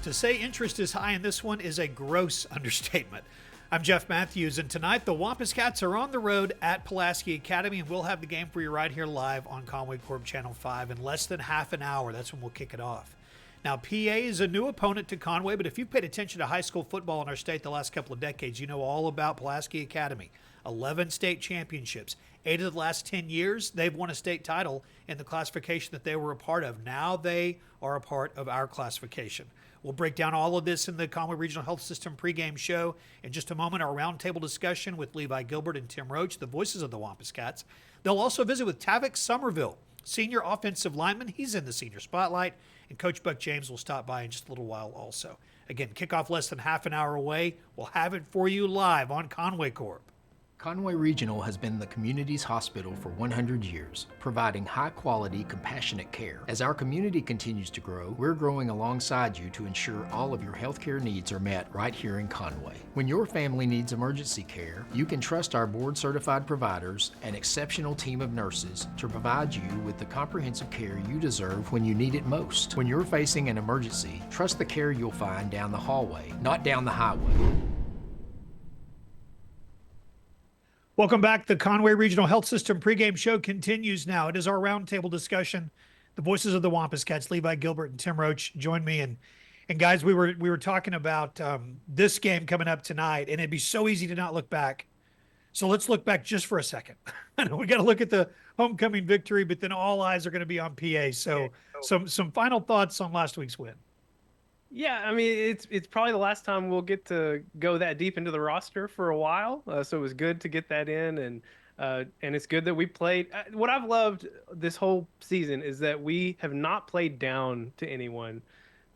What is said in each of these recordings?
To say interest is high in this one is a gross understatement. I'm Jeff Matthews, and tonight the Wampus Cats are on the road at Pulaski Academy, and we'll have the game for you right here live on Conway Corp Channel 5 in less than half an hour. That's when we'll kick it off. Now, PA is a new opponent to Conway, but if you've paid attention to high school football in our state the last couple of decades, you know all about Pulaski Academy. 11 state championships. 8 of the last 10 years, they've won a state title in the classification that they were a part of. Now they are a part of our classification. We'll break down all of this in the Conway Regional Health System pregame show. In just a moment, our roundtable discussion with Levi Gilbert and Tim Roach, the voices of the Wampus Cats. They'll also visit with Tavik Somerville, senior offensive lineman. He's in the senior spotlight. And Coach Buck James will stop by in just a little while also. Again, kickoff less than half an hour away. We'll have it for you live on Conway Corp. Conway Regional has been the community's hospital for 100 years, providing high-quality, compassionate care. As our community continues to grow, we're growing alongside you to ensure all of your healthcare needs are met right here in Conway. When your family needs emergency care, you can trust our board-certified providers, an exceptional team of nurses, to provide you with the comprehensive care you deserve when you need it most. When you're facing an emergency, trust the care you'll find down the hallway, not down the highway. Welcome back. The Conway Regional Health System pregame show continues now. It is our roundtable discussion. The voices of the Wampus Cats, Levi Gilbert and Tim Roach, join me. And guys, we were talking about this game coming up tonight, and it'd be so easy to not look back. So let's look back just for a second. I know we got to look at the homecoming victory, but then all eyes are going to be on PA. So some final thoughts on last week's win. Yeah, I mean, it's probably the last time we'll get to go that deep into the roster for a while. So it was good to get that in, and it's good that we played. What I've loved this whole season is that we have not played down to anyone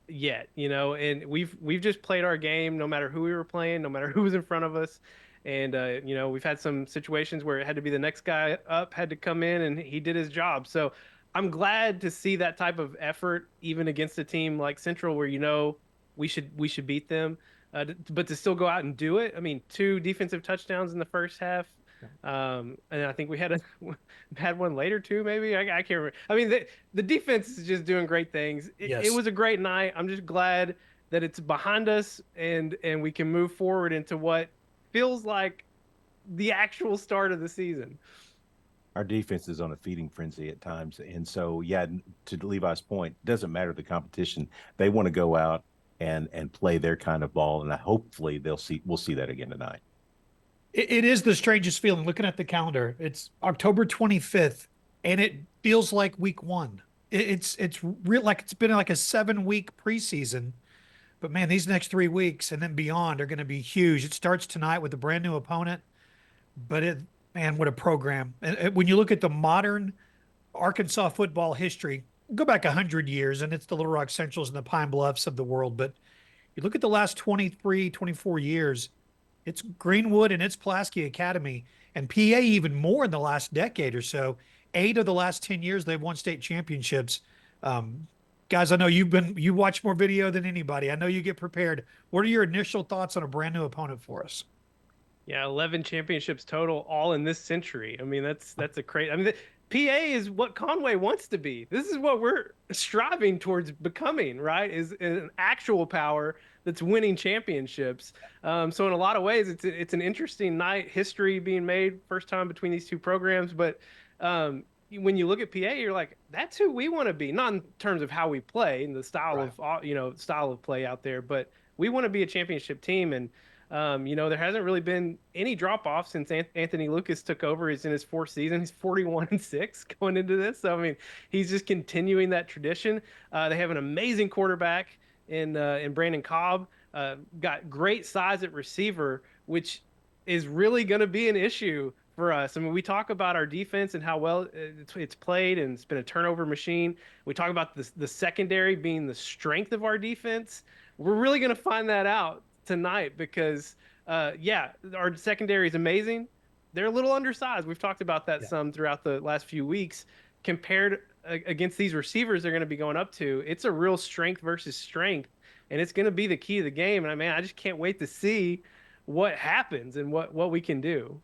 yet, and we've just played our game no matter who we were playing, no matter who was in front of us. And, we've had some situations where it had to be the next guy up, had to come in, and he did his job. So I'm glad to see that type of effort, even against a team like Central, where we should beat them, but to still go out and do it. I mean, 2 defensive touchdowns in the first half, and I think we had one later too. Maybe I can't remember. I mean, the defense is just doing great things. It was a great night. I'm just glad that it's behind us and we can move forward into what feels like the actual start of the season. Our defense is on a feeding frenzy at times. And so, yeah, to Levi's point, it doesn't matter the competition. They want to go out and play their kind of ball. And hopefully we'll see that again tonight. It is the strangest feeling looking at the calendar. It's October 25th, and it feels like week 1. It's real, like it's been like a 7-week preseason. But, man, these next 3 weeks and then beyond are going to be huge. It starts tonight with a brand new opponent, but man, what a program. And when you look at the modern Arkansas football history, go back 100 years, and it's the Little Rock Centrals and the Pine Bluffs of the world. But you look at the last 23, 24 years, it's Greenwood and it's Pulaski Academy, and PA even more in the last decade or so. 8 of the last 10 years, they've won state championships. Guys, I know you watch more video than anybody. I know you get prepared. What are your initial thoughts on a brand new opponent for us? Yeah, 11 championships total, all in this century. I mean, that's a crazy. I mean, PA is what Conway wants to be. This is what we're striving towards becoming, right? Is an actual power that's winning championships. So in a lot of ways, it's an interesting night. History being made, first time between these 2 programs. But when you look at PA, you're like, that's who we want to be. Not in terms of how we play and the style of style of play out there, but we want to be a championship team. And there hasn't really been any drop-off since Anthony Lucas took over. He's in his 4th season. He's 41-6 going into this. So, I mean, he's just continuing that tradition. They have an amazing quarterback in Brandon Cobb. Got great size at receiver, which is really going to be an issue for us. I mean, we talk about our defense and how well it's played, and it's been a turnover machine. We talk about the secondary being the strength of our defense. We're really going to find that out tonight because our secondary is amazing. They're a little undersized. We've talked about that some throughout the last few weeks. Compared against these receivers they're going to be going up to, it's a real strength versus strength, and it's going to be the key of the game. And I just can't wait to see what happens and what we can do.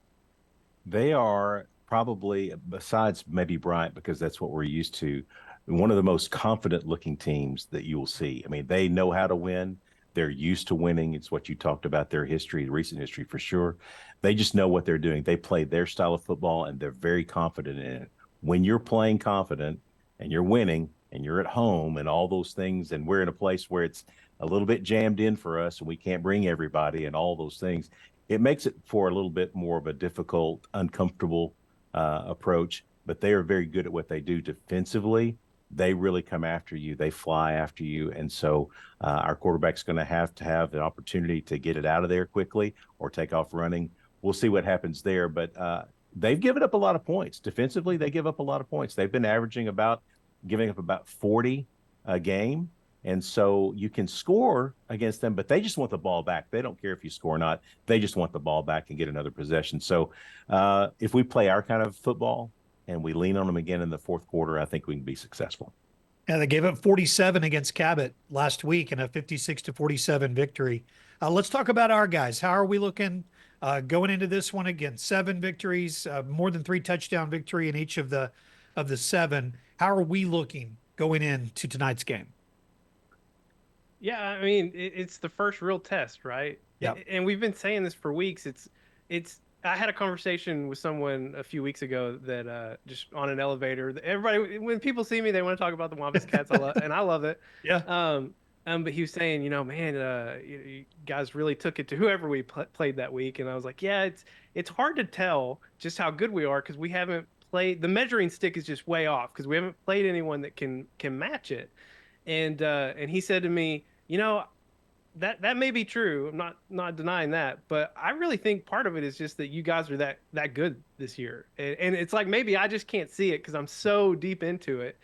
They are probably, besides maybe Bryant, because that's what we're used to, one of the most confident looking teams that you will see. I mean, they know how to win. They're used to winning. It's what you talked about, their history, recent history for sure. They just know what they're doing. They play their style of football, and they're very confident in it. When you're playing confident and you're winning and you're at home and all those things, and we're in a place where it's a little bit jammed in for us and we can't bring everybody and all those things, it makes it for a little bit more of a difficult, uncomfortable approach. But they are very good at what they do defensively. They really come after you. They fly after you. And so our quarterback's going to have the opportunity to get it out of there quickly or take off running. We'll see what happens there. But they've given up a lot of points. Defensively, they give up a lot of points. They've been averaging giving up about 40 a game. And so you can score against them, but they just want the ball back. They don't care if you score or not. They just want the ball back and get another possession. So if we play our kind of football and we lean on them again in the fourth quarter, I think we can be successful. Yeah, they gave up 47 against Cabot last week in a 56-47 victory. Let's talk about our guys. How are we looking going into this one again? 7 victories, more than 3 touchdown victory in each of the 7. How are we looking going into tonight's game? Yeah, I mean, it's the first real test, right? Yeah. And we've been saying this for weeks. I had a conversation with someone a few weeks ago that just on an elevator. Everybody, when people see me, they want to talk about the Wampus Cats. I love it. Yeah. But he was saying, man, you guys really took it to whoever we played that week, and I was like, yeah, it's hard to tell just how good we are because we haven't played. The measuring stick is just way off because we haven't played anyone that can match it. And he said to me, that may be true. I'm not denying that, but I really think part of it is just that you guys are that good this year, and it's like maybe I just can't see it because I'm so deep into it.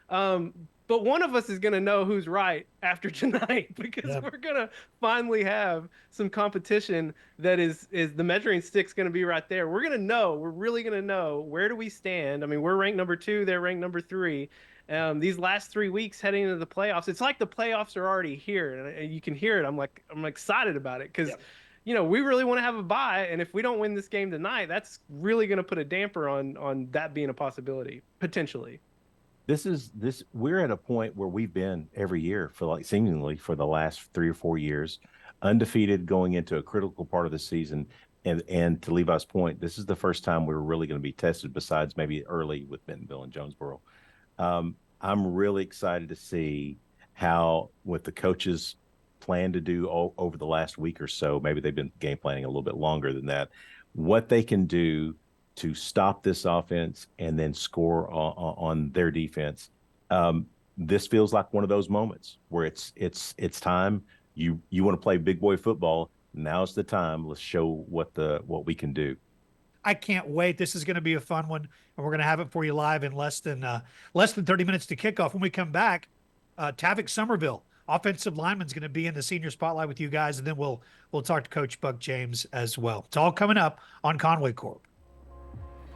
But one of us is gonna know who's right after tonight because we're gonna finally have some competition that is the measuring stick's gonna be right there. We're really gonna know where do we stand. I mean, we're ranked number 2, they're ranked number 3. These last 3 weeks heading into the playoffs, it's like the playoffs are already here, and you can hear it. I'm excited about it because, we really want to have a bye, and if we don't win this game tonight, that's really going to put a damper on that being a possibility potentially. We're at a point where we've been every year for seemingly for the last 3 or 4 years, undefeated going into a critical part of the season. And to Levi's point, this is the first time we're really going to be tested besides maybe early with Bentonville and Jonesboro. I'm really excited to see what the coaches plan to do over the last week or so. Maybe they've been game planning a little bit longer than that. What they can do to stop this offense and then score on their defense. This feels like one of those moments where it's time. You want to play big boy football. Now's the time. Let's show what we can do. I can't wait. This is going to be a fun one, and we're going to have it for you live in less than 30 minutes to kickoff. When we come back, Tavik Somerville, offensive lineman, is going to be in the senior spotlight with you guys, and then we'll talk to Coach Buck James as well. It's all coming up on Conway Corp.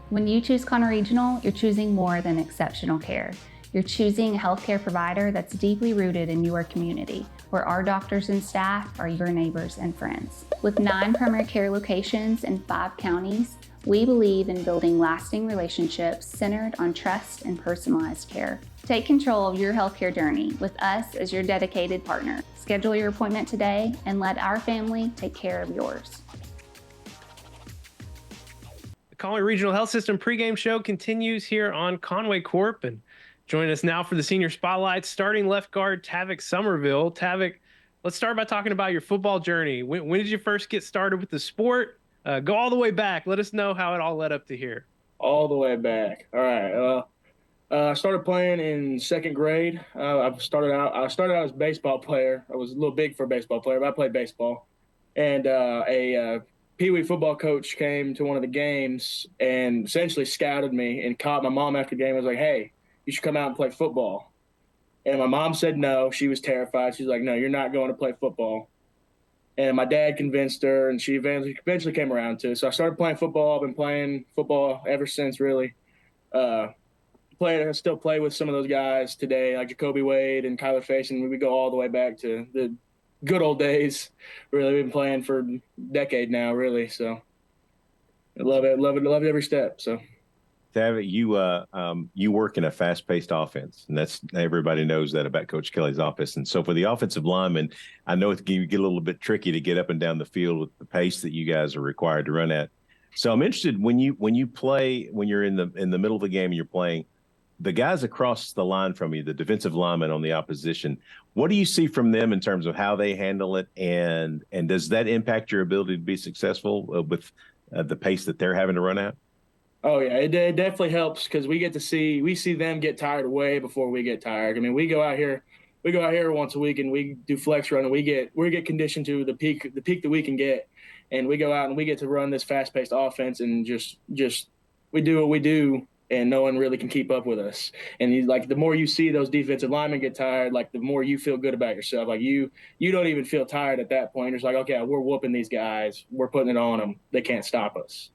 When you choose Conway Regional, you're choosing more than exceptional care. You're choosing a healthcare provider that's deeply rooted in your community, where our doctors and staff are your neighbors and friends. With 9 primary care locations in 5 counties, we believe in building lasting relationships centered on trust and personalized care. Take control of your healthcare journey with us as your dedicated partner. Schedule your appointment today and let our family take care of yours. The Conway Regional Health System pregame show continues here on Conway Corp, and join us now for the senior spotlight, starting left guard Tavik Somerville. Tavik, let's start by talking about your football journey. When did you first get started with the sport? Go all the way back. Let us know how it all led up to here. All the way back. All right. I started playing in 2nd grade. I started out as a baseball player. I was a little big for a baseball player, but I played baseball. And a Pee Wee football coach came to one of the games and essentially scouted me and caught my mom after the game. I was like, hey, you should come out and play football. And my mom said no. She was terrified. She's like, no, you're not going to play football. And my dad convinced her, and she eventually came around to it. So I started playing football. I've been playing football ever since, really. I still play with some of those guys today, like Jacoby Wade and Kyler Faison. We go all the way back to the good old days. Really, we've been playing for a decade now, really. So I love it every step. So Tavick, you work in a fast-paced offense, and that's everybody knows that about Coach Kelly's office. And so for the offensive linemen, I know it can get a little bit tricky to get up and down the field with the pace that you guys are required to run at. So I'm interested when you're in the middle of the game and you're playing, the guys across the line from you, the defensive linemen on the opposition, what do you see from them in terms of how they handle it, and does that impact your ability to be successful with the pace that they're having to run at? Oh yeah, it definitely helps because we see them get tired way before we get tired. I mean, we go out here once a week and we do flex run and we get conditioned to the peak that we can get, and we go out and we get to run this fast paced offense and just we do what we do, and no one really can keep up with us. And like the more you see those defensive linemen get tired, like the more you feel good about yourself. Like you don't even feel tired at that point. It's like, okay, we're whooping these guys, we're putting it on them, they can't stop us.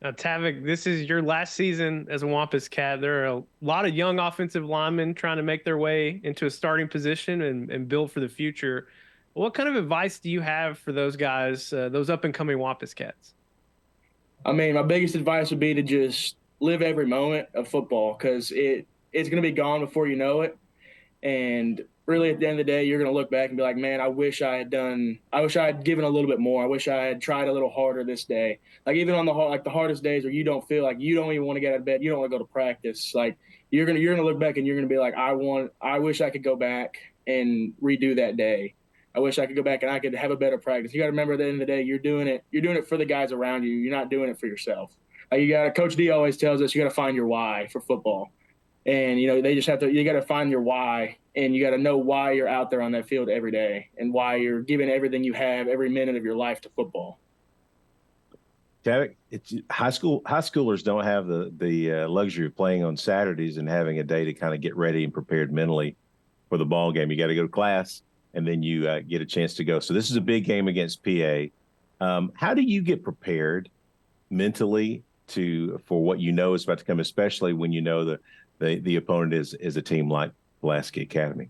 Now, Tavick, this is your last season as a Wampus Cat. There are a lot of young offensive linemen trying to make their way into a starting position and build for the future. What kind of advice do you have for those guys, those up-and-coming Wampus Cats? I mean, my biggest advice would be to just live every moment of football because it's going to be gone before you know it. And really, at the end of the day, you're going to look back and be like, man, I wish I had given a little bit more. I wish I had tried a little harder this day. Like even on the hardest days where you don't feel like you don't even want to get out of bed, you don't want to go to practice. Like you're going to look back and you're going to be like, I wish I could go back and redo that day. I wish I could go back and I could have a better practice. You got to remember at the end of the day, you're doing it for the guys around you. You're not doing it for yourself. Coach D always tells us you got to find your why for football. And, you got to find your why, and you got to know why you're out there on that field every day and why you're giving everything you have every minute of your life to football. Tavick, high schoolers don't have the luxury of playing on Saturdays and having a day to kind of get ready and prepared mentally for the ball game. You got to go to class, and then you get a chance to go. So this is a big game against PA. How do you get prepared mentally for what you know is about to come, especially when you know the opponent is a team like Pulaski Academy?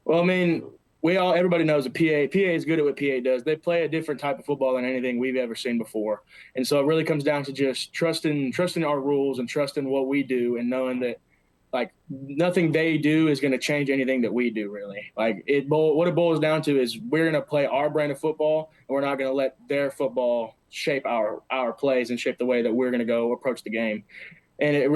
Well, I mean, everybody knows that PA is good at what PA does. They play a different type of football than anything we've ever seen before. And so it really comes down to just trusting our rules and trusting what we do and knowing that like nothing they do is going to change anything that we do really. Like what it boils down to is we're going to play our brand of football and we're not going to let their football shape our plays and shape the way that we're going to go approach the game. And you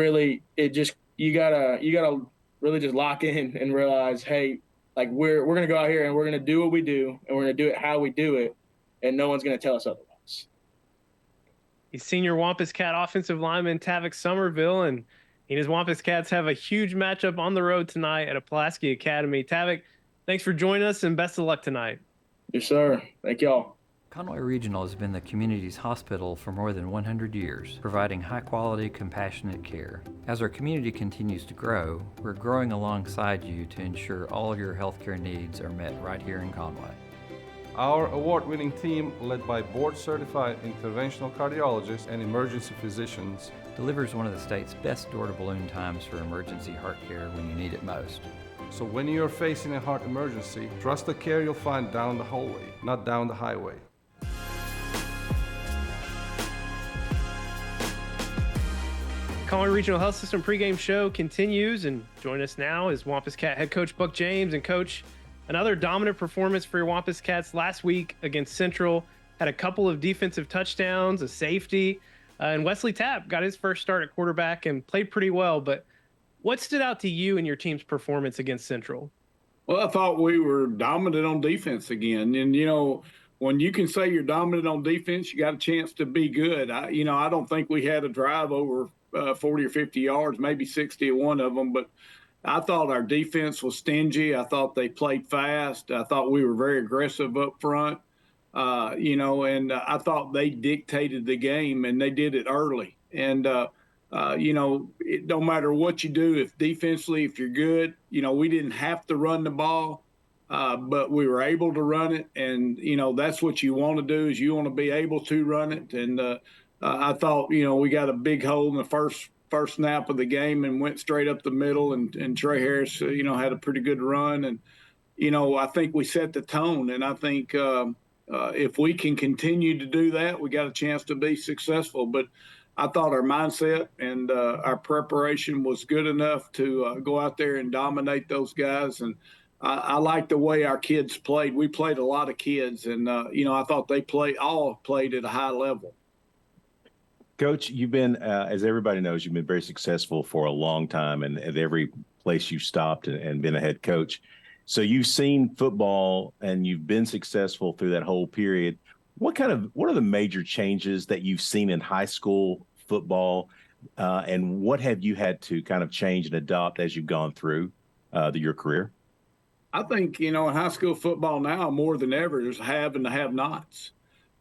gotta really just lock in and realize, hey, like we're gonna go out here and we're gonna do what we do and we're gonna do it how we do it, and no one's gonna tell us otherwise. He's senior Wampus Cat offensive lineman Tavick Somerville, and his Wampus Cats have a huge matchup on the road tonight at a Pulaski Academy. Tavick, thanks for joining us and best of luck tonight. Yes, sir. Thank y'all. Conway Regional has been the community's hospital for more than 100 years, providing high-quality, compassionate care. As our community continues to grow, we're growing alongside you to ensure all of your healthcare needs are met right here in Conway. Our award-winning team, led by board-certified interventional cardiologists and emergency physicians, delivers one of the state's best door-to-balloon times for emergency heart care when you need it most. So when you're facing a heart emergency, trust the care you'll find down the hallway, not down the highway. Conway Regional Health System pregame show continues, and join us now is Wampus Cat head coach Buck James. And coach, another dominant performance for your Wampus Cats last week against Central. Had a couple of defensive touchdowns, a safety, and Wesley Tapp got his first start at quarterback and played pretty well. But what stood out to you in your team's performance against Central? Well, I thought we were dominant on defense again. And, when you can say you're dominant on defense, you got a chance to be good. I don't think we had a drive over 40 or 50 yards, maybe 60 at one of them. But I thought our defense was stingy. I thought they played fast. I thought we were very aggressive up front, and I thought they dictated the game, and they did it early. And, it don't matter what you do, if defensively, if you're good, we didn't have to run the ball. But we were able to run it, and that's what you want to do is you want to be able to run it. And I thought we got a big hole in the first snap of the game and went straight up the middle, and Trey Harris had a pretty good run, and I think we set the tone, and I think if we can continue to do that, we got a chance to be successful. But I thought our mindset and our preparation was good enough to go out there and dominate those guys. And I like the way our kids played. We played a lot of kids, and I thought they all played at a high level. Coach, you've been, as everybody knows, you've been very successful for a long time, and at every place you've stopped and been a head coach. So you've seen football, and you've been successful through that whole period. What are the major changes that you've seen in high school football, and what have you had to kind of change and adopt as you've gone through your career? I think, in high school football now more than ever, there's have and the have-nots.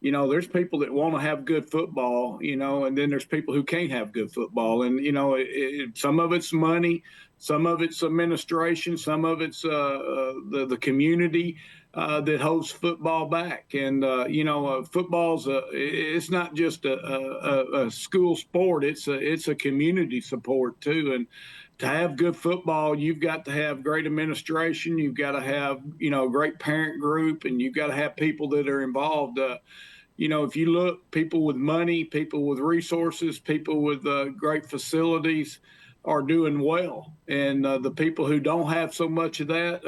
There's people that want to have good football, and then there's people who can't have good football. And, some of it's money, some of it's administration, some of it's the community that holds football back. And, football's it's not just a school sport. It's a community support too. And to have good football, you've got to have great administration. You've got to have, a great parent group, and you've got to have people that are involved. If you look, people with money, people with resources, people with great facilities are doing well. And the people who don't have so much of that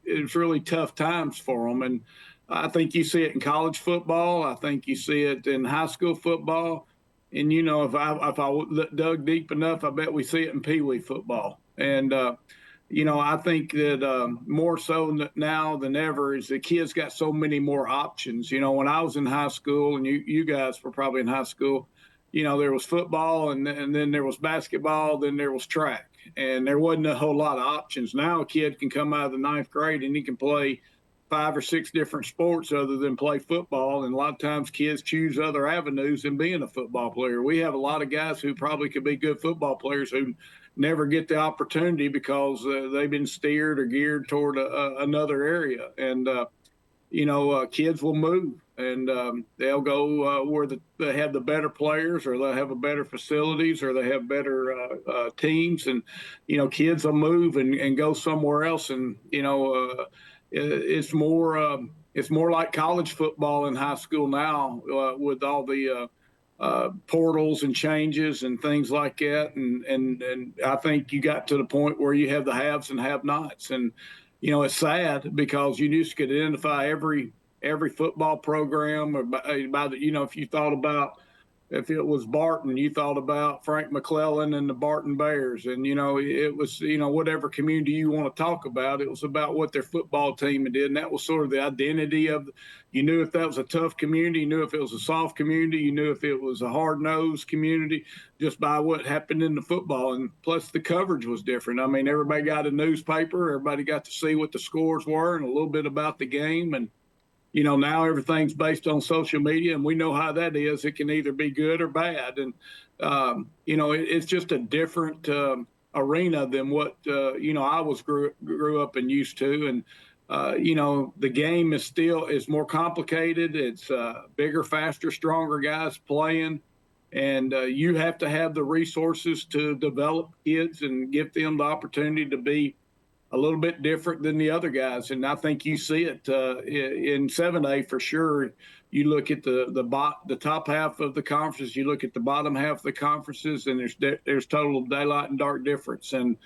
it's really tough times for them. And I think you see it in college football. I think you see it in high school football. And, if I dug deep enough, I bet we see it in Pee Wee football. And, I think that more so now than ever is the kids got so many more options. When I was in high school, and you guys were probably in high school, there was football, and then there was basketball, then there was track. And there wasn't a whole lot of options. Now a kid can come out of the ninth grade and he can play 5 or 6 different sports other than play football. And a lot of times kids choose other avenues than being a football player. We have a lot of guys who probably could be good football players who never get the opportunity because they've been steered or geared toward another area. And, kids will move, and they'll go where they have the better players, or they'll have a better facilities, or they have better teams. And, kids will move and go somewhere else. And, it's more like college football in high school now with all the portals and changes and things like that. And I think you got to the point where you have the haves and have-nots. And, it's sad because you just could identify every football program, or by the, if you thought about, if it was Barton, you thought about Frank McClellan and the Barton Bears. And, it was, whatever community you want to talk about, it was about what their football team did. And that was sort of the identity of, you knew if that was a tough community, you knew if it was a soft community, you knew if it was a hard-nosed community, just by what happened in the football. And plus the coverage was different. I mean, everybody got a newspaper, everybody got to see what the scores were and a little bit about the game. And, now everything's based on social media, and we know how that is. It can either be good or bad. And, it's just a different arena than what, I grew up and used to. And, the game is more complicated. It's bigger, faster, stronger guys playing. And you have to have the resources to develop kids and give them the opportunity to be a little bit different than the other guys. And I think you see it in 7A for sure. You look at the top half of the conferences, you look at the bottom half of the conferences, and there's total daylight and dark difference. And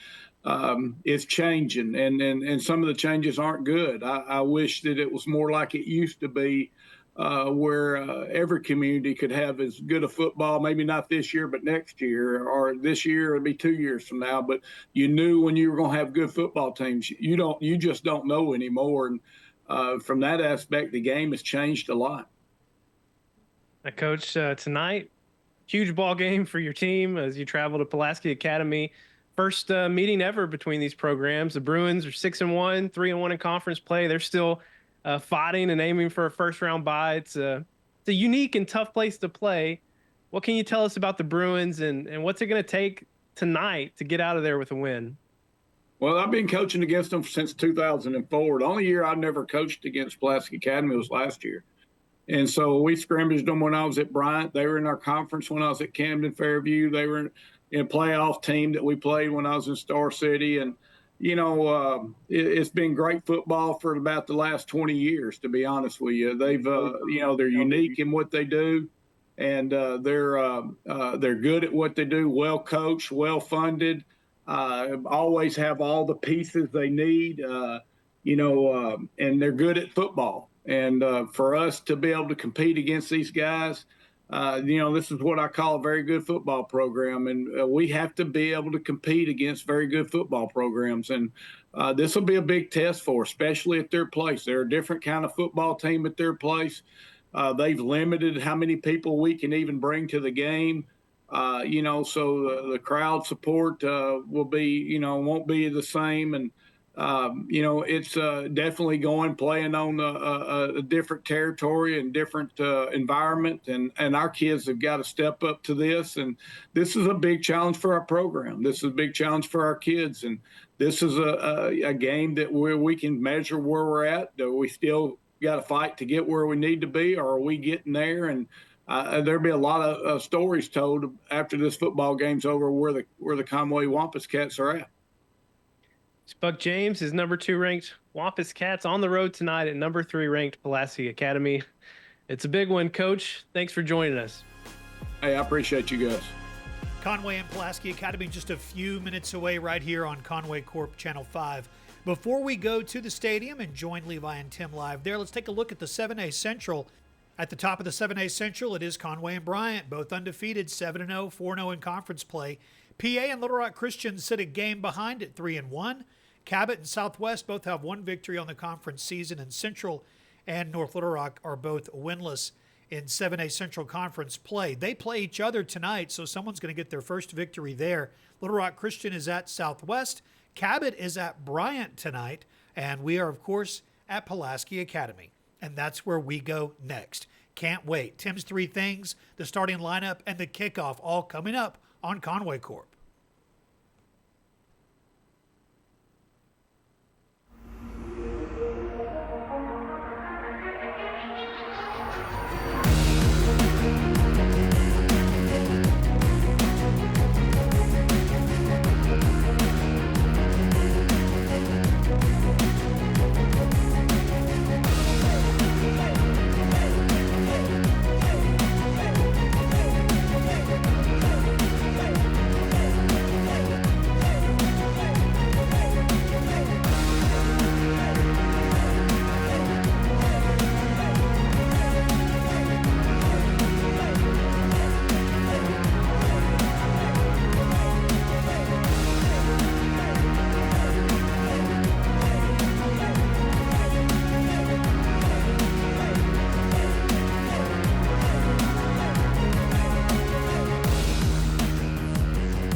it's changing, and some of the changes aren't good. I wish that it was more like it used to be, where every community could have as good a football, maybe not this year, but next year, or this year, it'll be 2 years from now. But you knew when you were going to have good football teams. You just don't know anymore. And from that aspect, the game has changed a lot. Coach, tonight, huge ball game for your team as you travel to Pulaski Academy. First meeting ever between these programs. The Bruins are 6-1, 3-1 in conference play. They're still fighting and aiming for a first-round bye. It's a unique and tough place to play. What can you tell us about the Bruins, and what's it going to take tonight to get out of there with a win? Well, I've been coaching against them since 2004. The only year I never coached against Pulaski Academy was last year. And so we scrimmaged them when I was at Bryant. They were in our conference when I was at Camden Fairview. They were in a playoff team that we played when I was in Star City. And, it's been great football for about the last 20 years, to be honest with you. They've, they're unique in what they do. and they're good at what they do. Well coached, well funded, always have all the pieces they need. And they're good at football. And for us to be able to compete against these guys, this is what I call a very good football program. And we have to be able to compete against very good football programs. And this will be a big test for, especially at their place. They're a different kind of football team at their place. They've limited how many people we can even bring to the game. So the crowd support will be, won't be the same. And, it's definitely playing on a different territory and different environment. And our kids have got to step up to this. And this is a big challenge for our program. This is a big challenge for our kids. And this is a game that we can measure where we're at. Do we still got to fight to get where we need to be, or are we getting there? And there'll be a lot of stories told after this football game's over where the Conway Wampus Cats are at. Buck James is number 2 ranked Wampus Cats on the road tonight at number 3 ranked Pulaski Academy. It's a big one, Coach. Thanks for joining us. Hey, I appreciate you guys. Conway and Pulaski Academy just a few minutes away right here on Conway Corp Channel 5. Before we go to the stadium and join Levi and Tim live there, let's take a look at the 7A Central. At the top of the 7A Central, it is Conway and Bryant, both undefeated, 7-0, 4-0 in conference play. PA and Little Rock Christian sit a game behind at 3-1. Cabot and Southwest both have one victory on the conference season, and Central and North Little Rock are both winless in 7A Central Conference play. They play each other tonight, so someone's going to get their first victory there. Little Rock Christian is at Southwest. Cabot is at Bryant tonight, and we are, of course, at Pulaski Academy. And that's where we go next. Can't wait. Tim's 3 things, the starting lineup, and the kickoff all coming up on Conway Corp.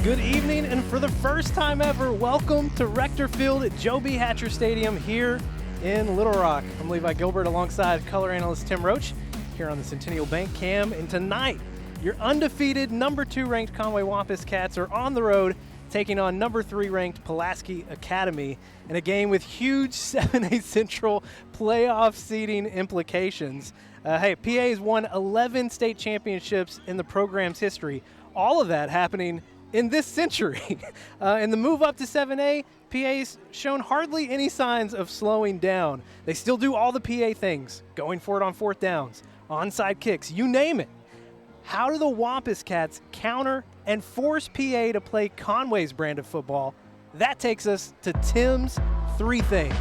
Good evening, and for the first time ever, welcome to Rector Field at Joe B. Hatcher Stadium here in Little Rock. I'm Levi Gilbert alongside color analyst Tim Roach here on the Centennial Bank Cam, and tonight your undefeated number 2 ranked Conway Wampus Cats are on the road taking on number 3 ranked Pulaski Academy in a game with huge 7A Central playoff seeding implications. PA has won 11 state championships in the program's history, all of that happening in this century. And the move up to 7A, PA's shown hardly any signs of slowing down. They still do all the PA things, going for it on 4th downs, onside kicks, you name it. How do the Wampus Cats counter and force PA to play Conway's brand of football? That takes us to Tim's 3 things.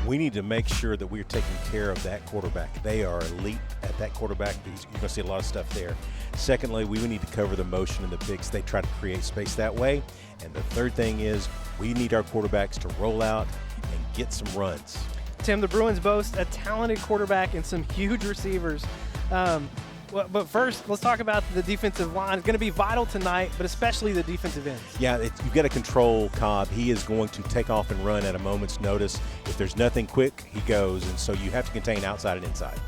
We need to make sure that we're taking care of that quarterback. They are elite at that quarterback. You're going to see a lot of stuff there. Secondly, we need to cover the motion and the picks. They try to create space that way. And the third thing is we need our quarterbacks to roll out and get some runs. Tim, the Bruins boast a talented quarterback and some huge receivers. But first, let's talk about the defensive line. It's going to be vital tonight, but especially the defensive ends. Yeah, you've got to control Cobb. He is going to take off and run at a moment's notice. If there's nothing quick, he goes, and so you have to contain outside and inside.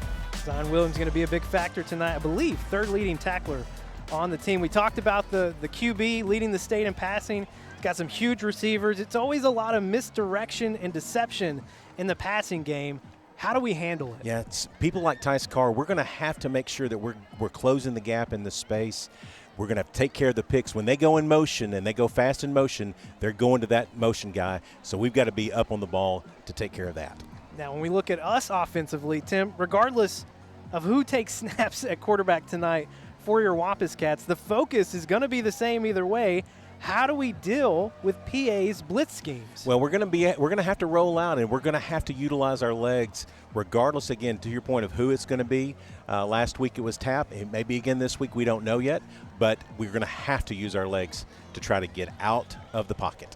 Zion Williams is going to be a big factor tonight, I believe, 3rd leading tackler on the team. We talked about the QB leading the state in passing. Got some huge receivers. It's always a lot of misdirection and deception in the passing game. How do we handle it? Yeah, it's people like Tice Carr. We're going to have to make sure that we're closing the gap in the space. We're going to take care of the picks. When they go in motion and they go fast in motion, they're going to that motion guy. So we've got to be up on the ball to take care of that. Now, when we look at us offensively, Tim, regardless of who takes snaps at quarterback tonight for your Wampus Cats. The focus is going to be the same either way. How do we deal with PA's blitz schemes? Well, we're going to have to roll out, and we're going to have to utilize our legs, regardless. Again, to your point of who it's going to be. Last week it was Tap. It may be again this week. We don't know yet, but we're going to have to use our legs to try to get out of the pocket.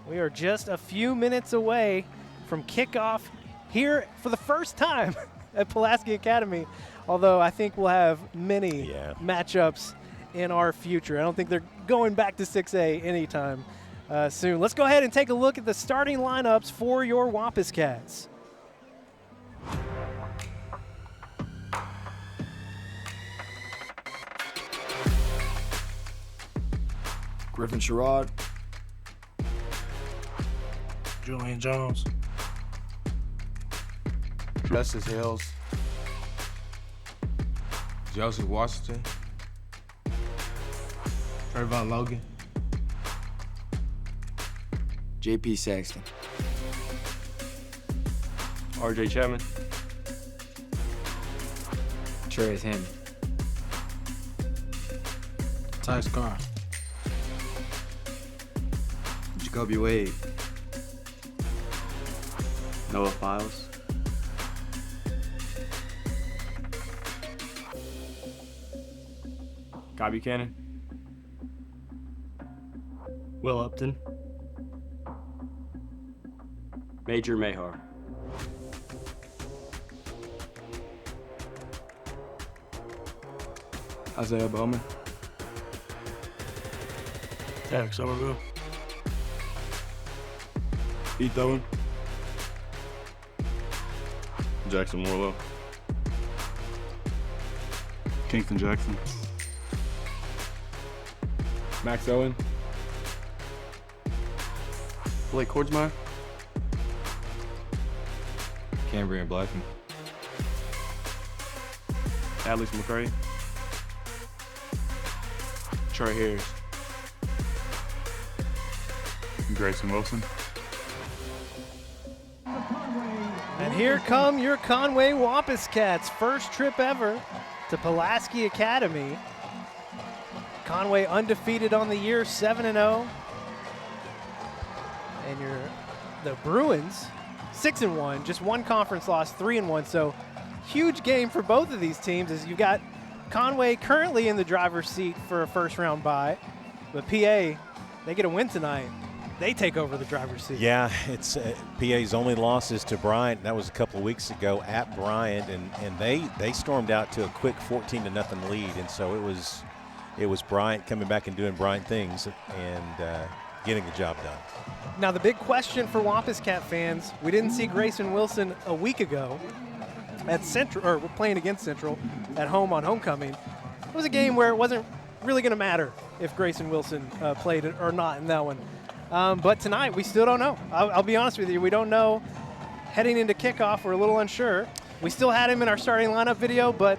We are just a few minutes away from kickoff here for the first time at Pulaski Academy. Although I think we'll have many matchups in our future. I don't think they're going back to 6A anytime soon. Let's go ahead and take a look at the starting lineups for your Wampus Cats. Griffin Sherrod, Julian Jones, Justice Hills, Joseph Washington, Trayvon Logan, JP Saxton, RJ Chapman, Trez Hammond, Tyus Carr, Jacoby Wade, Noah Files, Guy Buchanan, Will Upton, Major Mahar. Isaiah Bowman, Derek Somerville, Heath Owen, Jackson Morlow, Kingston Jackson, Max Owen, Blake Kordsmeyer, Cambrian Blackman, Alex McCray, Troy Harris, Grayson Wilson. And here come your Conway Wampus Cats. First trip ever to Pulaski Academy. Conway undefeated on the year, 7-0. And the Bruins, 6-1, just one conference loss, 3-1. So huge game for both of these teams as you got Conway currently in the driver's seat for a first round bye. But PA, they get a win tonight. They take over the driver's seat. Yeah, it's PA's only losses to Bryant. That was a couple of weeks ago at Bryant, and they stormed out to a quick 14-0 lead. And so it was Bryant coming back and doing Bryant things and getting the job done. Now the big question for Wampus Cat fans, we didn't see Grayson Wilson a week ago at Central, or we're playing against Central at home on homecoming. It was a game where it wasn't really going to matter if Grayson Wilson played it or not in that one. But tonight, we still don't know. I'll be honest with you. We don't know. Heading into kickoff, we're a little unsure. We still had him in our starting lineup video, but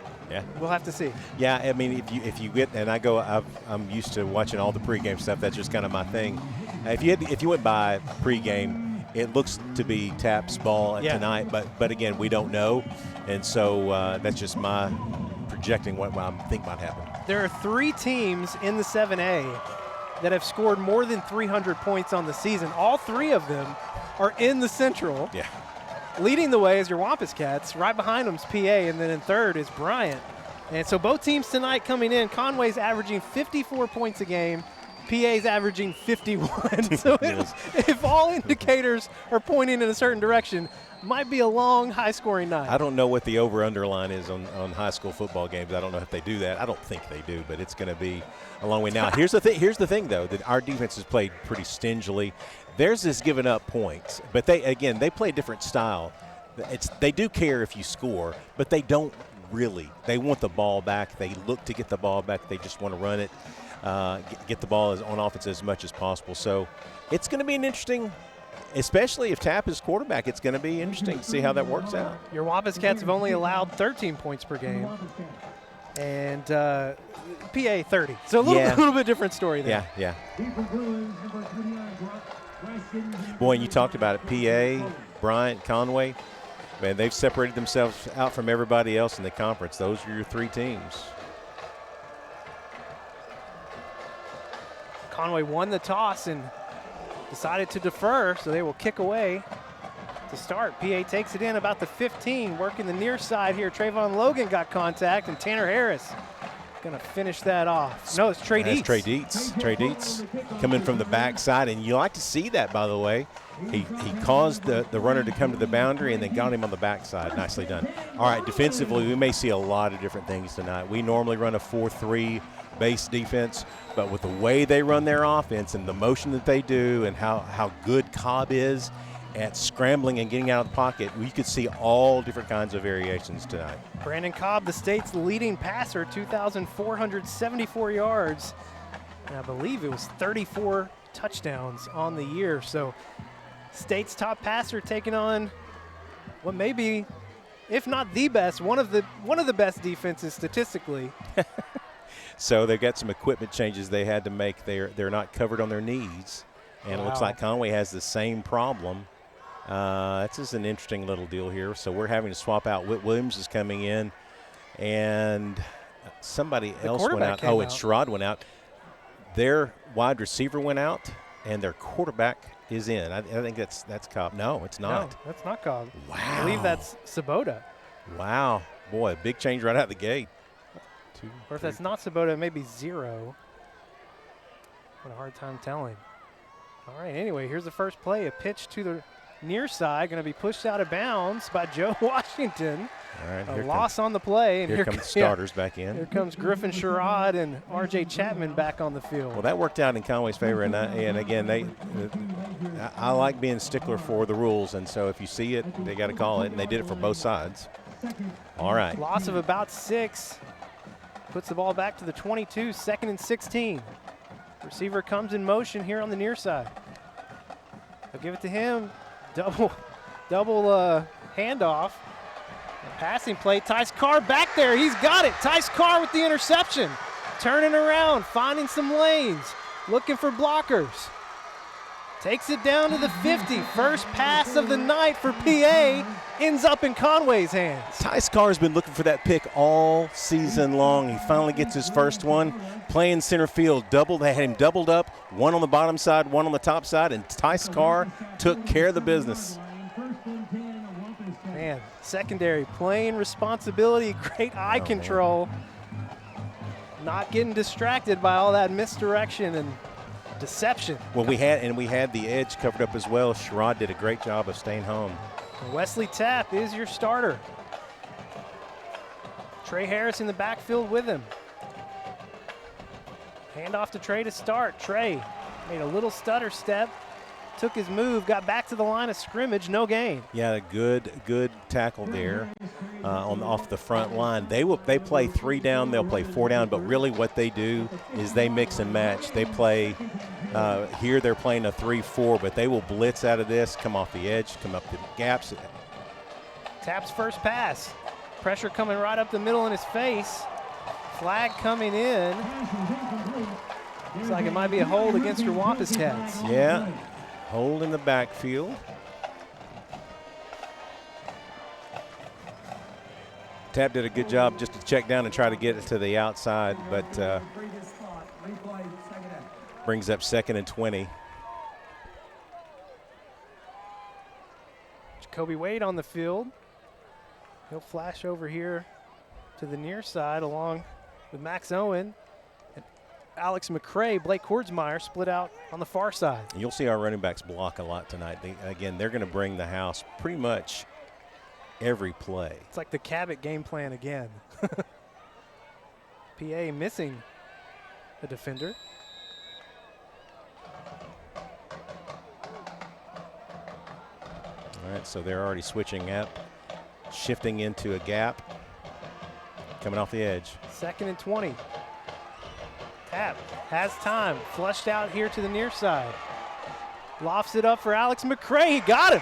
we'll have to see. Yeah, I mean, if you get, and I'm used to watching all the pregame stuff. That's just kind of my thing. If you went by pregame, it looks to be Tap's ball tonight, but again, we don't know, and so that's just my projecting what I think might happen. There are 3 teams in the 7A that have scored more than 300 points on the season. All 3 of them are in the Central. Yeah. Leading the way is your Wampus Cats. Right behind them is PA, and then in third is Bryant. And so both teams tonight coming in, Conway's averaging 54 points a game. PA's averaging 51. So if all indicators are pointing in a certain direction, might be a long, high-scoring night. I don't know what the over-under line is on high school football games. I don't know if they do that. I don't think they do, but it's going to be a long way. Now, here's the thing, though, that our defense has played pretty stingily. Theirs is giving up points, but they play a different style. They do care if you score, but they don't really. They want the ball back. They look to get the ball back. They just want to run it, get the ball on offense as much as possible. So it's going to be an interesting, especially if Tap is quarterback, it's going to be interesting to see how that works out. Your Wampus Cats have only allowed 13 points per game, and PA 30. So a little bit different story there. Yeah. Boy, and you talked about it, PA, Bryant, Conway. Man, they've separated themselves out from everybody else in the conference. Those are your 3 teams. Conway won the toss and decided to defer, so they will kick away to start. PA takes it in about the 15, working the near side here. Trayvon Logan got contact, and Tanner Harris going to finish that off. No, it's Trey Dietz. That's Trey Dietz. Trey Dietz coming from the backside, and you like to see that, by the way. He caused the runner to come to the boundary and then got him on the backside. Nicely done. All right, defensively, we may see a lot of different things tonight. We normally run a 4-3 base defense, but with the way they run their offense and the motion that they do and how good Cobb is at scrambling and getting out of the pocket, we could see all different kinds of variations tonight. Brandon Cobb, the state's leading passer, 2,474 yards. And I believe it was 34 touchdowns on the year. So state's top passer taking on what may be, if not the best, one of the best defenses statistically. So they've got some equipment changes they had to make. They're not covered on their knees, and it looks like Conway has the same problem. This is an interesting little deal here. So we're having to swap out. Whit Williams is coming in, and somebody else went out. Oh, it's Sherrod went out. Their wide receiver went out, and their quarterback is in. I think that's Cobb. No, it's not. No, that's not Cobb. Wow. I believe that's Sabota. Wow. Boy, big change right out the gate. Or if that's not Sabota, maybe 0. What a hard time telling. All right, anyway, here's the first play. A pitch to the near side, going to be pushed out of bounds by Joe Washington. All right, a loss on the play. And here come the starters back in. Here comes Griffin Sherrod and R.J. Chapman back on the field. Well, that worked out in Conway's favor, and again, I like being stickler for the rules, and so if you see it, they got to call it, and they did it for both sides. All right. Loss of about 6. Puts the ball back to the 22, 2nd and 16. Receiver comes in motion here on the near side. They'll give it to him. Double handoff. A passing play. Tice Carr back there. He's got it. Tice Carr with the interception. Turning around, finding some lanes, looking for blockers. Takes it down to the 50. First pass of the night for PA ends up in Conway's hands. Tice Carr has been looking for that pick all season long. He finally gets his first one. Playing center field, they had him doubled up, one on the bottom side, one on the top side, and Tice Carr took care of the business. Man, secondary playing responsibility, great eye control. Not getting distracted by all that misdirection and deception. Well, we had the edge covered up as well. Sherrod did a great job of staying home. Wesley Tapp is your starter. Trey Harris in the backfield with him. Hand off to Trey to start. Trey made a little stutter step, took his move, got back to the line of scrimmage, no gain. Yeah, good tackle there off the front line. They play 3 down, they'll play 4 down, but really what they do is they mix and match. They play here they're playing a 3-4, but they will blitz out of this, come off the edge, come up the gaps. Tapp's first pass. Pressure coming right up the middle in his face. Flag coming in. Looks like it might be a hold against your Wampus Cats. Yeah, hold in the backfield. Tapp did a good job just to check down and try to get it to the outside, but brings up 2nd and 20. Jacoby Wade on the field. He'll flash over here to the near side along with Max Owen. And Alex McCray, Blake Kordsmeyer split out on the far side. You'll see our running backs block a lot tonight. They're going to bring the house pretty much every play. It's like the Cabot game plan again. PA missing a defender. All right, so they're already switching up, shifting into a gap, coming off the edge. 2nd and 20. Tapp has time, flushed out here to the near side. Lofts it up for Alex McCray. He got him.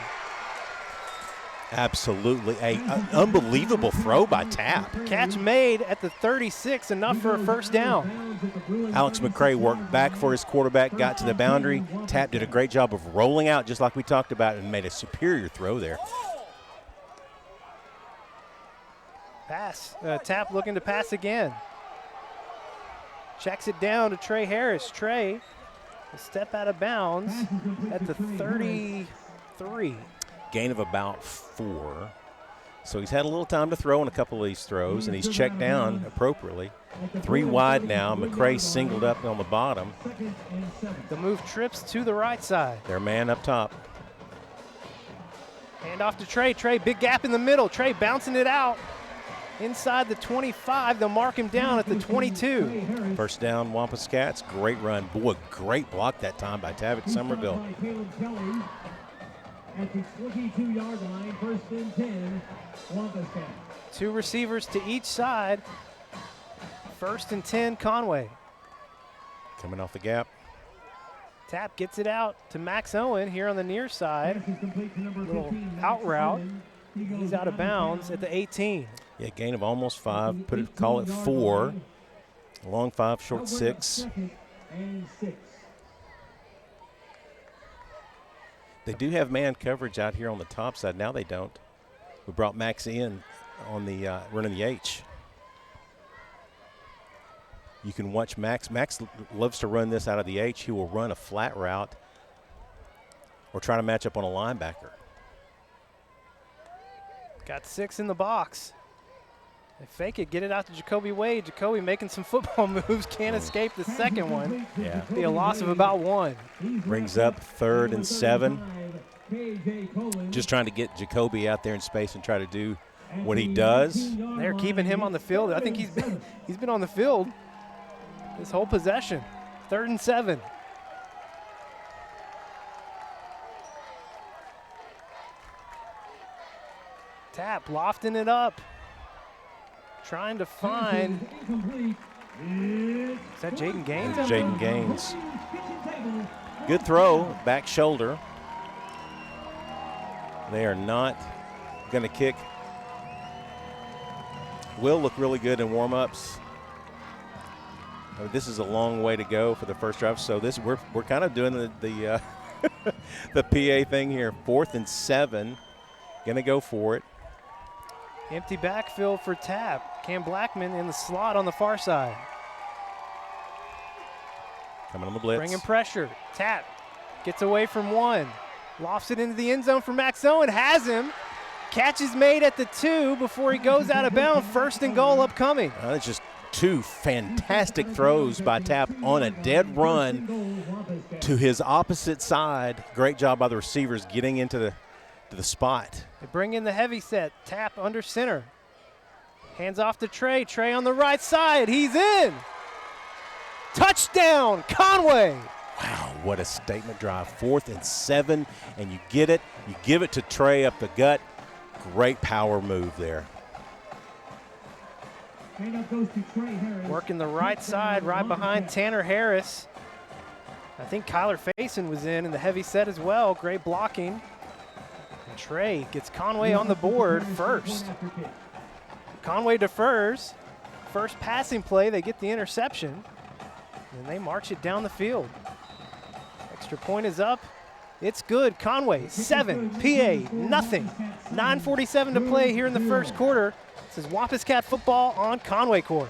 Absolutely. An unbelievable throw by Tapp. Catch made at the 36, enough for a first down. Alex McCray worked back for his quarterback, got to the boundary. Tapp did a great job of rolling out, just like we talked about, and made a superior throw there. Pass. Tapp looking to pass again. Checks it down to Trey Harris. Trey A step out of bounds at the 33. Gain of about 4. So he's had a little time to throw in a couple of these throws, and he's checked down appropriately. 3 wide now. McCray singled up on the bottom. The move trips to the right side. Their man up top. Hand off to Trey. Trey, big gap in the middle. Trey bouncing it out inside the 25. They'll mark him down at the 22. First down, Wampus Cats. Great run. Boy, great block that time by Tavick Somerville. At the 22-yard line, 1st and 10, Wampus Cats. 2 receivers to each side. 1st and 10, Conway. Coming off the gap. Tap gets it out to Max Owen here on the near side. Little out route. He's out of bounds at the 18. Yeah, gain of almost 5. Call it 4. Long 5, short 6. They do have man coverage out here on the top side. Now they don't. We brought Max in on the running the H. You can watch Max. Max loves to run this out of the H. He will run a flat route or try to match up on a linebacker. Got 6 in the box. They fake it, get it out to Jacoby Wade. Jacoby making some football moves, can't escape the second one. Yeah. Be a loss of about 1. Brings up 3rd and 7. Just trying to get Jacoby out there in space and try to do what he does. They're keeping him on the field. I think he's been on the field this whole possession. 3rd and 7. Tap, lofting it up. Trying to find. Is that Jaden Gaines? Jaden Gaines. Good throw, back shoulder. They are not going to kick. Will look really good in warm-ups. This is a long way to go for the first drive, so we're kind of doing the the PA thing here. 4th and 7, going to go for it. Empty backfield for Tap. Cam Blackman in the slot on the far side. Coming on the blitz. Bringing pressure. Tap gets away from 1. Lofts it into the end zone for Max Owen. Has him. Catch is made at the 2 before he goes out of bounds. 1st and goal upcoming. It's just 2 fantastic throws by Tap on a dead run to his opposite side. Great job by the receivers getting into the spot. They bring in the heavy set. Tap under center. Hands off to Trey. Trey on the right side. He's in. Touchdown, Conway. Wow, what a statement drive. 4th and 7, and you get it. You give it to Trey up the gut. Great power move there. Working the right side, right behind Tanner Harris. I think Kyler Faison was in the heavy set as well. Great blocking. And Trey gets Conway on the board first. Conway defers. First passing play, they get the interception. And they march it down the field. Extra point is up. It's good. Conway, 7. PA, nothing. 9:47 to play here in the first quarter. This is Wampus Cat football on Conway Corp.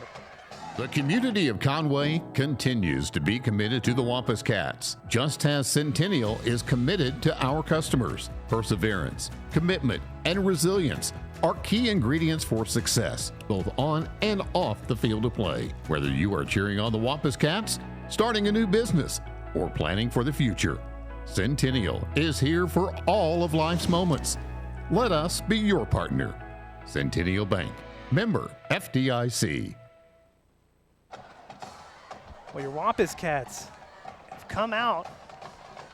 The community of Conway continues to be committed to the Wampus Cats, just as Centennial is committed to our customers. Perseverance, commitment, and resilience are key ingredients for success, both on and off the field of play. Whether you are cheering on the Wampus Cats, starting a new business, or planning for the future, Centennial is here for all of life's moments. Let us be your partner. Centennial Bank, member FDIC. Well, your Wampus Cats have come out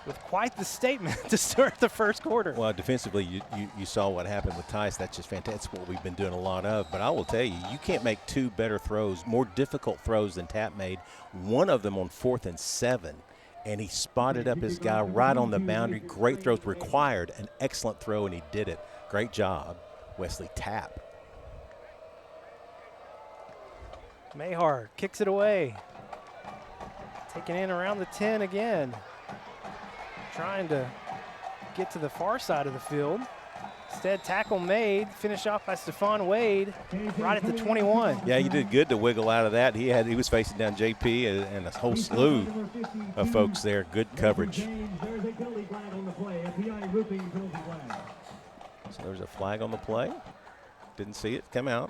with quite the statement to start the first quarter. Well, defensively, you saw what happened with Tice. That's just fantastic. That's what we've been doing a lot of. But I will tell you, you can't make 2 better throws, more difficult throws than Tap made. One of them on 4th and 7. And he spotted up his guy right on the boundary. Great throws, required an excellent throw, and he did it. Great job, Wesley Tap. Mayhar kicks it away. Taking in around the 10 again. Trying to get to the far side of the field. Instead, tackle made, finish off by Stephon Wade right at the 21. Yeah, you did good to wiggle out of that. He was facing down JP and a whole slew of folks there. Good coverage. So there's a flag on the play. Didn't see it come out.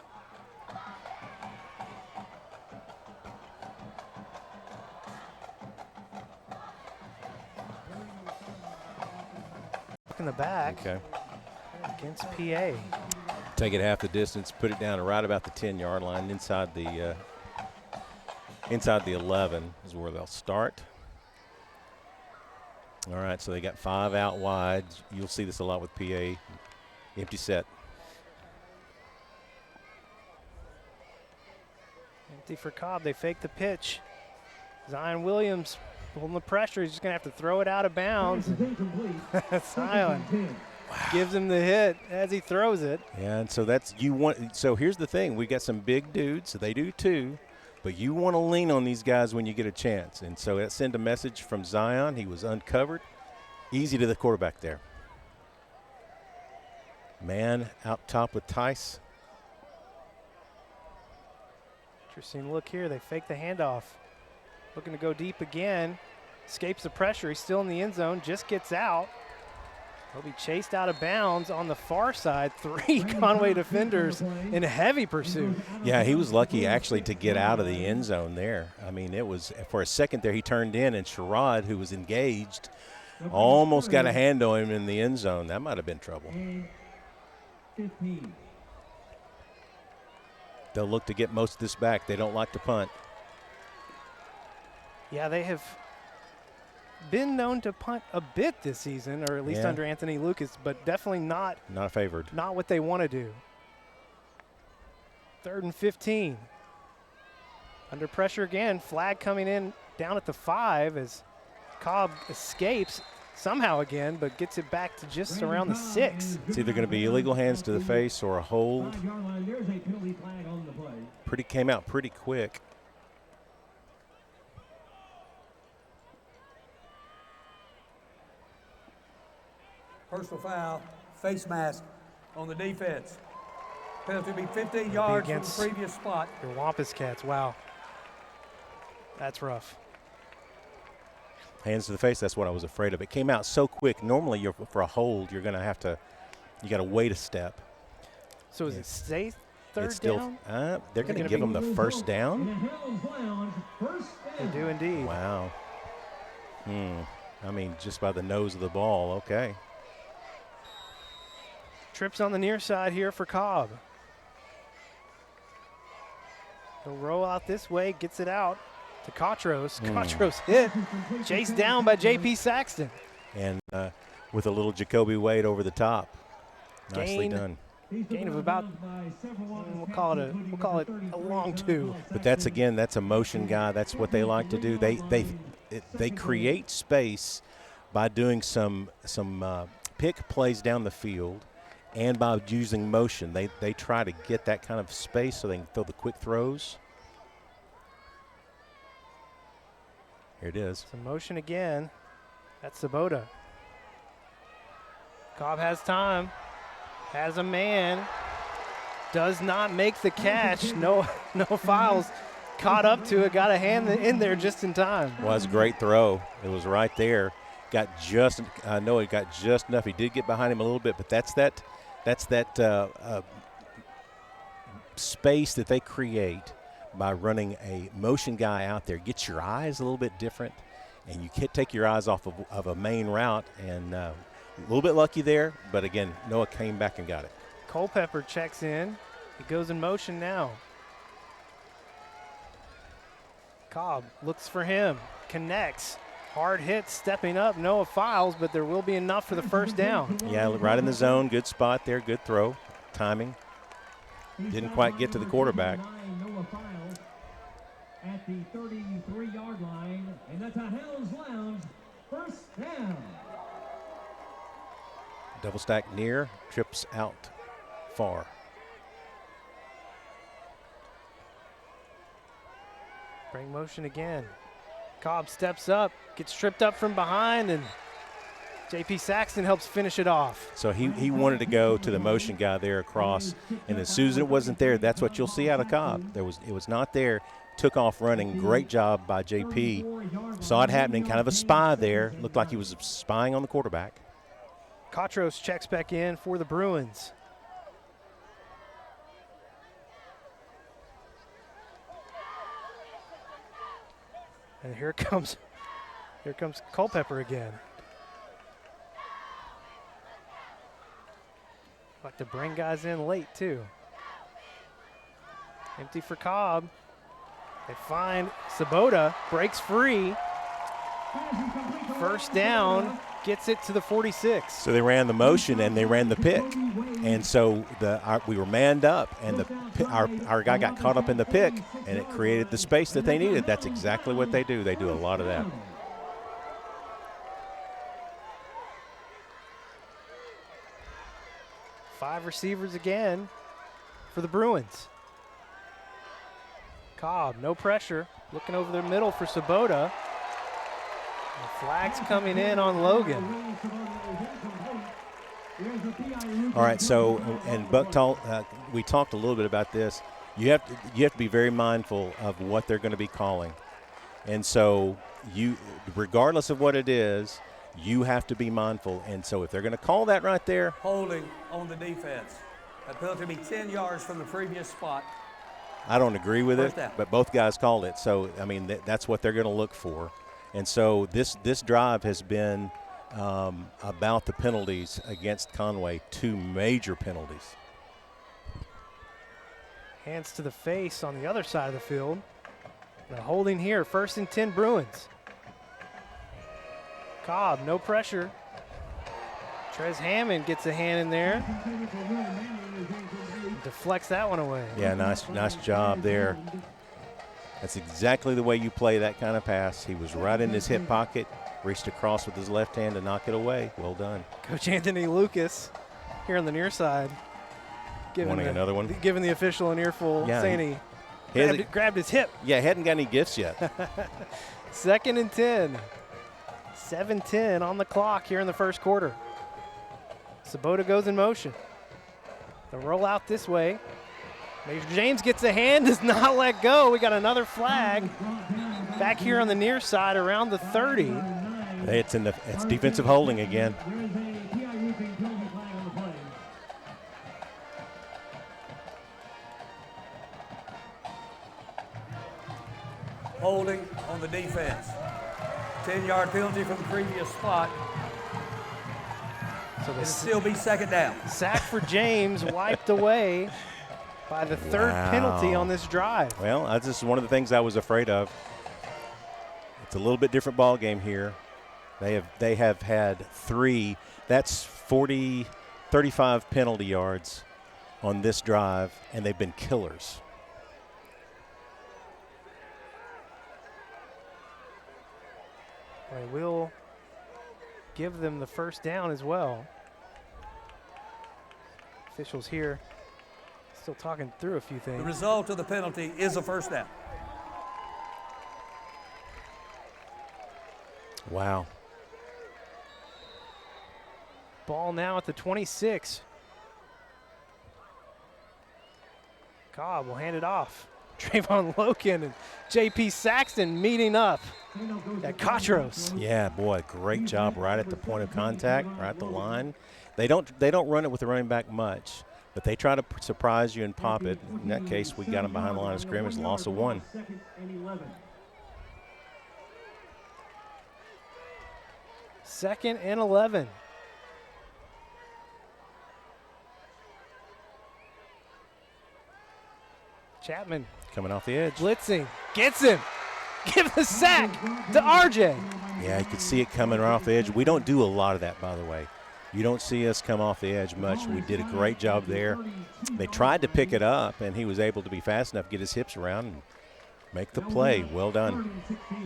In the back. Okay. Against PA. Take it half the distance, put it down right about the 10-yard line, inside the 11 is where they'll start. All right, so they got 5 out wide. You'll see this a lot with PA. Empty set. Empty for Cobb. They fake the pitch. Zion Williams holding the pressure. He's just going to have to throw it out of bounds. Zion gives him the hit as he throws it. Yeah, and so so here's the thing. We got some big dudes, so they do too, but you want to lean on these guys when you get a chance. And so that sent a message from Zion. He was uncovered. Easy to the quarterback there. Man out top with Tice. Interesting look here. They fake the handoff. Looking to go deep again. Escapes the pressure. He's still in the end zone. Just gets out. He'll be chased out of bounds on the far side. 3 Conway defenders in heavy pursuit. Yeah, he was lucky actually to get out of the end zone there. I mean, it was for a second there he turned in, and Sherrod, who was engaged, almost got a hand on him in the end zone. That might have been trouble. They'll look to get most of this back. They don't like to punt. Yeah, they have been known to punt a bit this season, or at least under Anthony Lucas, but definitely not favored. Not what they want to do. 3rd and 15. Under pressure again. Flag coming in down at the 5 as Cobb escapes somehow again, but gets it back to just around the 6. It's either going to be illegal hands to the face or a hold. Came out pretty quick. Personal foul, face mask on the defense. Penalty will be 15 yards from the previous spot. Your Wampus Cats, wow. That's rough. Hands to the face, that's what I was afraid of. It came out so quick. Normally, for a hold, you got to wait a step. So is it stay third down? They're going to give them the first down? They do indeed. Wow. I mean, just by the nose of the ball, okay. Trips on the near side here for Cobb. He'll roll out this way, gets it out to Cotros. Cotros hit, chased down by J.P. Saxton. And with a little Jacoby Wade over the top. Nicely done. Gain of about, we'll call it a long 2. But that's a motion guy. That's what they like to do. They create space by doing some pick plays down the field, and by using motion. They try to get that kind of space so they can throw the quick throws. Here it is. Some motion again. That's Sabota. Cobb has time. Has a man. Does not make the catch. No fouls. Caught up to it. Got a hand in there just in time. Well, that's a great throw. It was right there. I know it got just enough. He did get behind him a little bit, but that's that space that they create by running a motion guy out there. Get your eyes a little bit different, and you can't take your eyes off of a main route. And a little bit lucky there, but again, Noah came back and got it. Culpepper checks in. He goes in motion now. Cobb looks for him, connects. Hard hit, stepping up, Noah fouls, but there will be enough for the first down. Yeah, right in the zone, good spot there, good throw, timing. Didn't quite get to the quarterback. Noah Files at the 33-yard line, and that's a Hounds Lounge first down. Double stack near, trips out far. Bring motion again. Cobb steps up, gets tripped up from behind, and J.P. Saxton helps finish it off. So he wanted to go to the motion guy there across, and as soon as it wasn't there, that's what you'll see out of Cobb. It was not there. Took off running. Great job by J.P. Saw it happening, kind of a spy there. Looked like he was spying on the quarterback. Katros checks back in for the Bruins. And here comes Culpepper again. Like to bring guys in late too. Empty for Cobb. They find Sabota, breaks free. First down, gets it to the 46. So they ran the motion and they ran the pick. And so we were manned up, and our guy got caught up in the pick, and it created the space that they needed. That's exactly what they do. They do a lot of that. Five receivers again for the Bruins. Cobb, no pressure, looking over the middle for Sabota. And flags coming in on Logan. All right, so, and Buck we talked a little bit about this. You have to be very mindful of what they're going to be calling. And so regardless of what it is, you have to be mindful. And so if they're going to call that right there. Holding on the defense. That penalty will be 10 yards from the previous spot. I don't agree with it, but both guys called it. So, I mean, that's what they're going to look for. And so this drive has been about the penalties against Conway, 2 major penalties. Hands to the face on the other side of the field. The holding here, 1st and 10 Bruins. Cobb, no pressure. Trez Hammond gets a hand in there. Deflects that one away. Yeah, nice job there. That's exactly the way you play that kind of pass. He was right in his hip pocket, reached across with his left hand to knock it away. Well done. Coach Anthony Lucas here on the near side. Wanting another one? Giving the official an earful, saying he grabbed his hip. Yeah, he hadn't got any gifts yet. 2nd and 10. 7:10 on the clock here in the first quarter. Sabota goes in motion. The roll out this way. Major James gets a hand, does not let go. We got another flag back here on the near side around the 30. It's defensive holding again. Holding on the defense. 10-yard penalty from the previous spot. So it'll still be 2nd down. Sack for James, wiped away by the 3rd penalty on this drive. Well, that's just one of the things I was afraid of. It's a little bit different ball game here. They have had 3. That's 35 penalty yards on this drive, and they've been killers. They will give them the 1st down as well. Officials here still talking through a few things. The result of the penalty is a 1st down. Wow. Ball now at the 26. Cobb will hand it off. Trayvon Logan and J.P. Saxton meeting up at Katros. Yeah, boy, great job right at the point of contact, right at the line. They don't run it with the running back much, but they try to surprise you and pop it. In that case, we got them behind the line of scrimmage, loss of 1. Second and 11. Chapman coming off the edge. Blitzing. Gets him. Give the sack to RJ. Yeah, you could see it coming right off the edge. We don't do a lot of that, by the way. You don't see us come off the edge much. We did a great job there. They tried to pick it up, and he was able to be fast enough to get his hips around and make the play. Well done.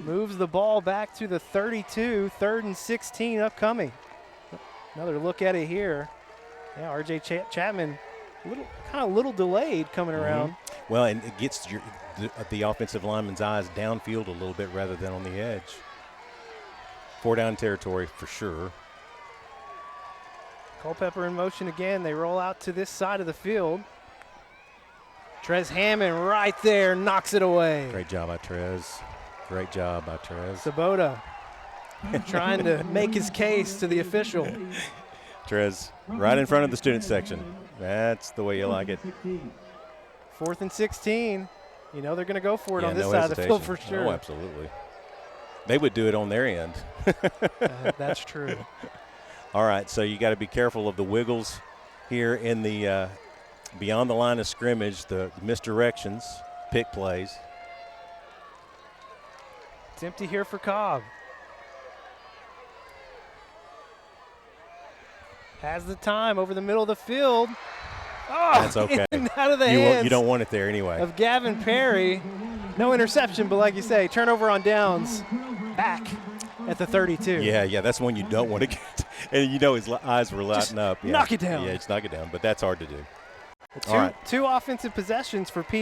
Moves the ball back to the 32, 3rd and 16 upcoming. Another look at it here. Yeah, RJ Chapman, kind of little delayed coming around. Well, and it gets the offensive lineman's eyes downfield a little bit rather than on the edge. 4 down territory for sure. Culpepper in motion again. They roll out to this side of the field. Trez Hammond right there knocks it away. Great job by Trez. Great job by Trez. Sabota trying to make his case to the official. Trez right in front of the student section. That's the way you like it. 4th and 16. You know they're going to go for it on this no side hesitation. of the field for sure. Oh, absolutely. They would do it on their end. That's true. All right, so you got to be careful of the wiggles here in the beyond the line of scrimmage, the misdirections, pick plays. It's empty here for Cobb. Has the time over the middle of the field. Oh, that's okay. Out of the hands you don't want it there anyway. Of Gavin Perry. No interception, but like you say, turnover on downs. Back at the 32. Yeah, that's one you don't want to get. And you know his eyes were lighting up. Yeah. Knock it down. Yeah, just knock it down, but that's hard to do. Two offensive possessions for PA,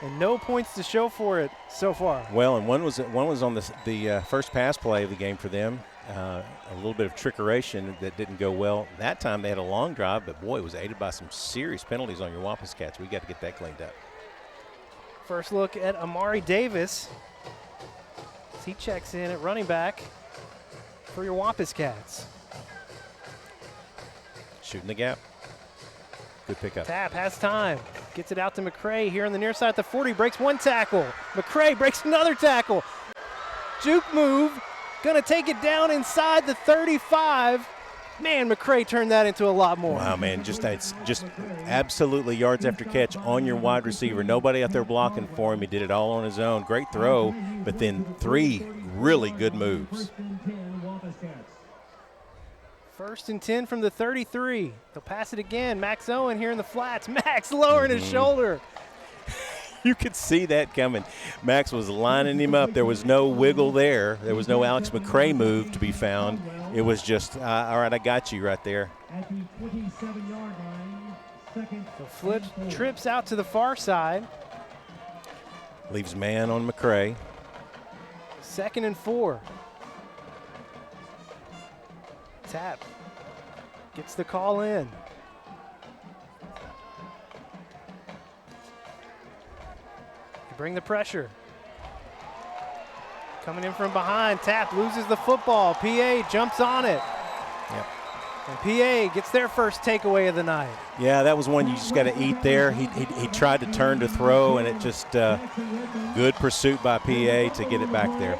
and no points to show for it so far. Well, and one was on the first pass play of the game for them. A little bit of trickeration that didn't go well. That time they had a long drive, but boy, it was aided by some serious penalties on your Wampus Cats. We got to get that cleaned up. First look at Amari Davis as he checks in at running back for your Wampus Cats. Shooting the gap. Good pickup. Tap has time. Gets it out to McCray here on the near side at the 40. Breaks one tackle. McCray breaks another tackle. Juke move. Going to take it down inside the 35. Man, McCray turned that into a lot more. Wow, man, just absolutely yards after catch on your wide receiver. Nobody out there blocking for him. He did it all on his own. Great throw, but then 3 really good moves. 1st and 10 from the 33. They'll pass it again. Max Owen here in the flats. Max lowering his shoulder. You could see that coming. Max was lining him up. There was no wiggle there. There was no Alex McCray move to be found. It was just, all right, I got you right there. At the 27-yard line, The flip trips out to the far side. Leaves man on McCray. 2nd and 4. Tap gets the call in. Bring the pressure. Coming in from behind, Tap loses the football. PA jumps on it. Yep. And PA gets their first takeaway of the night. Yeah, that was one you just got to eat there. He tried to turn to throw, and it just good pursuit by PA to get it back there.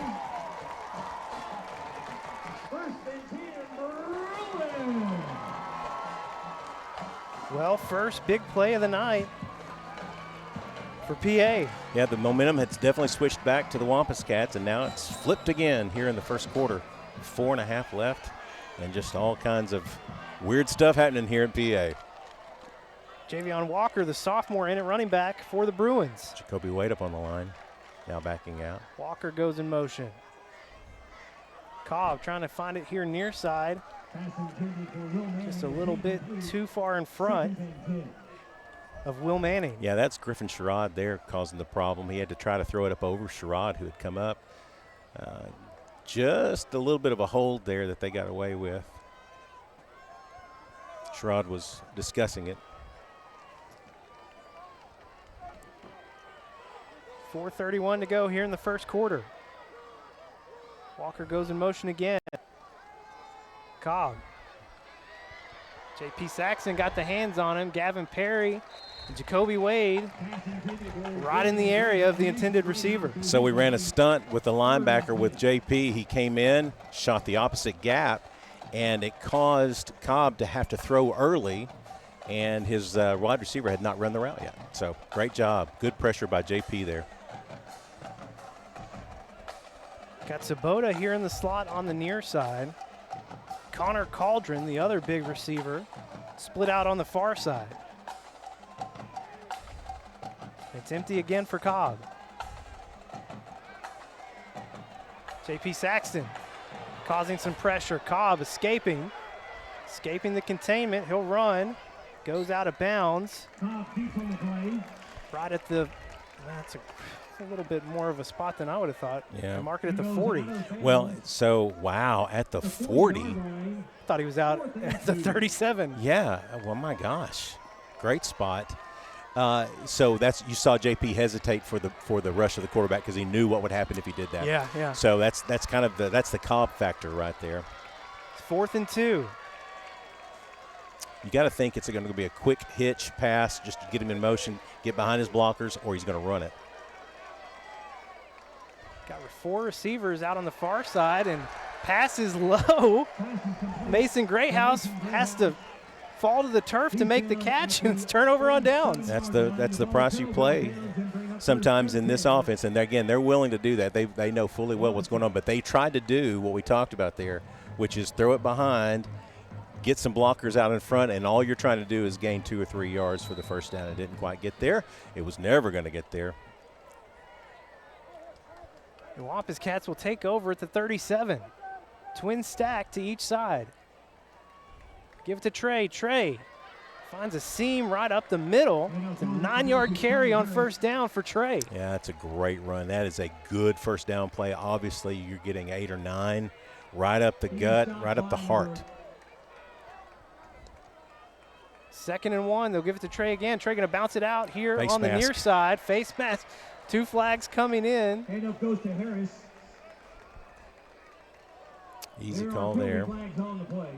Well, first big play of the night for PA. Yeah, the momentum has definitely switched back to the Wampus Cats, and now it's flipped again here in the first quarter. 4.5 left, and just all kinds of weird stuff happening here in PA. Javion Walker, the sophomore, in at running back for the Bruins. Jacoby Wade up on the line, now backing out. Walker goes in motion. Cobb trying to find it here near side. Just a little bit too far in front of Will Manning. Yeah, that's Griffin Sherrod there causing the problem. He had to try to throw it up over Sherrod, who had come up. Just a little bit of a hold there that they got away with. Sherrod was discussing it. 4:31 to go here in the first quarter. Walker goes in motion again. Cobb. J.P. Saxon got the hands on him. Gavin Perry and Jacoby Wade right in the area of the intended receiver. So we ran a stunt with the linebacker with J.P. He came in, shot the opposite gap, and it caused Cobb to have to throw early, and his wide receiver had not run the route yet. So great job. Good pressure by J.P. there. Got Sabota here in the slot on the near side. Connor Cauldron, the other big receiver, split out on the far side. It's empty again for Cobb. J.P. Saxton causing some pressure. Cobb escaping the containment. He'll run, goes out of bounds. Right at the, that's a little bit more of a spot than I would have thought. Yeah. Mark it at the 40. Well, so, wow, at the 40. thought he was out at the 37. Yeah, well, my gosh, great spot. So you saw JP hesitate for the rush of the quarterback because he knew what would happen if he did that. Yeah. So that's kind of the Cobb factor right there. It's 4th and 2. You got to think it's going to be a quick hitch pass just to get him in motion, get behind his blockers, or he's going to run it. Got 4 receivers out on the far side, and pass is low. Mason Greathouse has to fall to the turf to make the catch, and it's turnover on downs. That's the price you play sometimes in this offense. And again, they're willing to do that. They know fully well what's going on, but they tried to do what we talked about there, which is throw it behind, get some blockers out in front, and all you're trying to do is gain 2 or 3 yards for the first down. It didn't quite get there. It was never going to get there. The Wampus Cats will take over at the 37. Twin stack to each side. Give it to Trey. Trey finds a seam right up the middle. It's a 9-yard carry on first down for Trey. Yeah, that's a great run. That is a good first down play. Obviously, you're getting 8 or 9 right up the gut, right up the heart. 2nd and 1. They'll give it to Trey again. Trey going to bounce it out here Face on the mask. near side. Face mask. 2 flags coming in. Handoff goes to Harris. Easy call there. Flags on the play.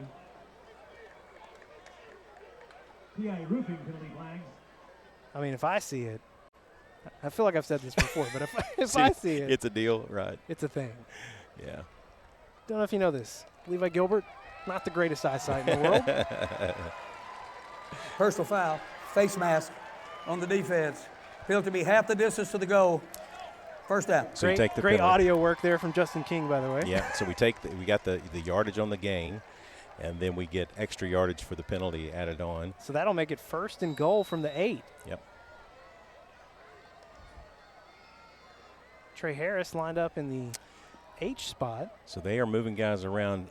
PI roofing penalty flags. I mean, if I see it, I feel like I've said this before, but if I see it, it's a deal, right? It's a thing. Yeah. Don't know if you know this. Levi Gilbert, not the greatest eyesight in the world. Personal foul, face mask on the defense. Field to be half the distance to the goal. First down. So we take the great penalty. audio work there from Justin King, by the way. Yeah, so we got the yardage on the gain, and then we get extra yardage for the penalty added on. So that'll make it 1st and goal from the 8. Yep. Trey Harris lined up in the H spot. So they are moving guys around.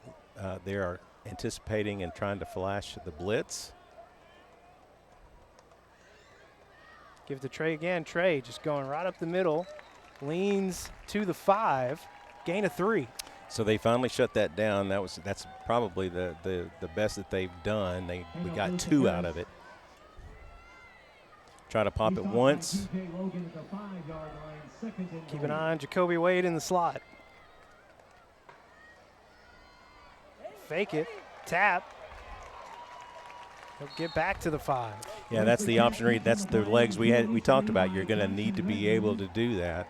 They are anticipating and trying to flash the blitz. Give it to Trey again. Trey just going right up the middle. Leans to the 5. Gain of 3. So they finally shut that down. That's probably the best that they've done. We got 2 out of it. Try to pop it once. Keep an eye on Jacoby Wade in the slot. Fake it. Tap. He'll get back to the 5. Yeah, that's the option read. That's the legs we talked about. You're going to need to be able to do that.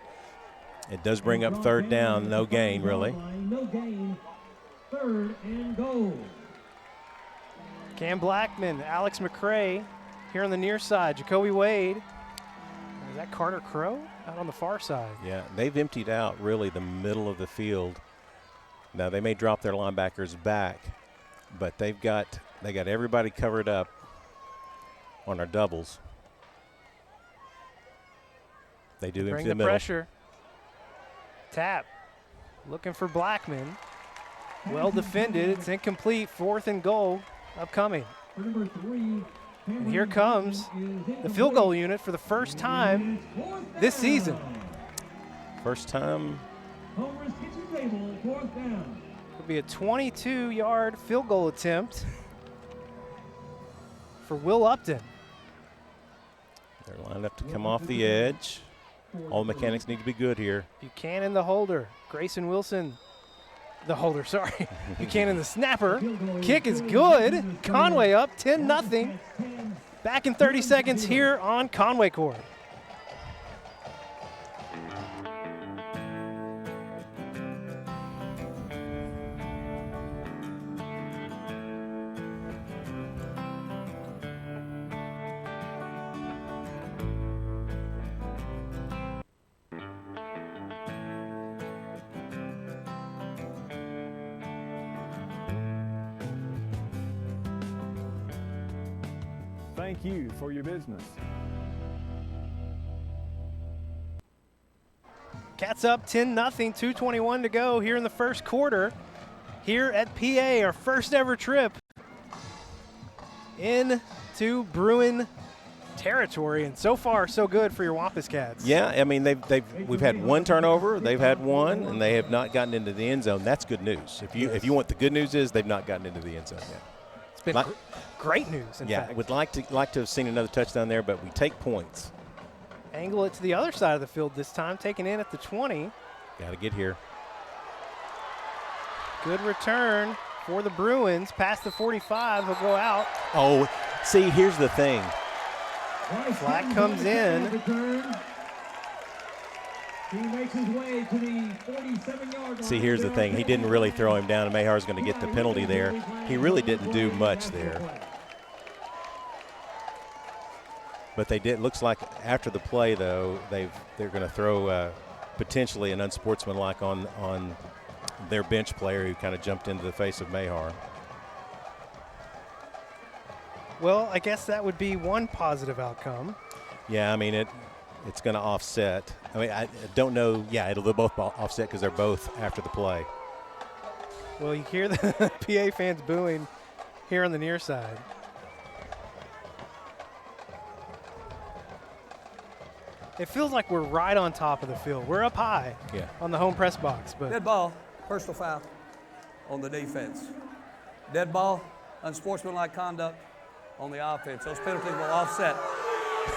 It does bring up 3rd down. No gain, really. No gain. 3rd and goal. Cam Blackman, Alex McCray here on the near side. Jacoby Wade. Is that Carter Crow out on the far side? Yeah, they've emptied out really the middle of the field. Now they may drop their linebackers back, but they got everybody covered up on our doubles. They do empty the middle. Pressure. Tap. Looking for Blackman. Well defended. It's incomplete. 4th and goal upcoming. And here comes the field goal unit for the first time this season. First time. It'll be a 22-yard field goal attempt for Will Upton. They're lined up to come off the edge. All the mechanics need to be good here. Buchanan the holder. Grayson Wilson the holder, sorry. Buchanan the snapper. Kick is good. Conway up 10-0. Back in 30 seconds here on Conway Corp. Thank you for your business. Cats up 10-0, 2:21 to go here in the first quarter. Here at PA, our first ever trip into Bruin territory, and so far so good for your Wampus Cats. Yeah, I mean we've had one turnover, they've had one, and they have not gotten into the end zone. That's good news. If you want the good news is they've not gotten into the end zone yet. It's been great news. In fact. Would like to have seen another touchdown there, but we take points. Angle it to the other side of the field this time, taken in at the 20. Got to get here. Good return for the Bruins. Past the 45, he'll go out. Oh, see, here's the thing. Flag comes in. He makes his way to the 47-yard line. See, here's the thing. He didn't really throw him down, and Mahar's going to get the penalty there. He really didn't do much there. But they did. Looks like after the play, though, they're going to throw potentially an unsportsmanlike on their bench player who kind of jumped into the face of Mahar. Well, I guess that would be one positive outcome. Yeah, I mean it's going to offset. I mean, I don't know. Yeah, they'll both offset because they're both after the play. Well, you hear the PA fans booing here on the near side. It feels like we're right on top of the field. We're up high on the home press box. But dead ball, personal foul on the defense. Dead ball, unsportsmanlike conduct on the offense. Those penalties will offset.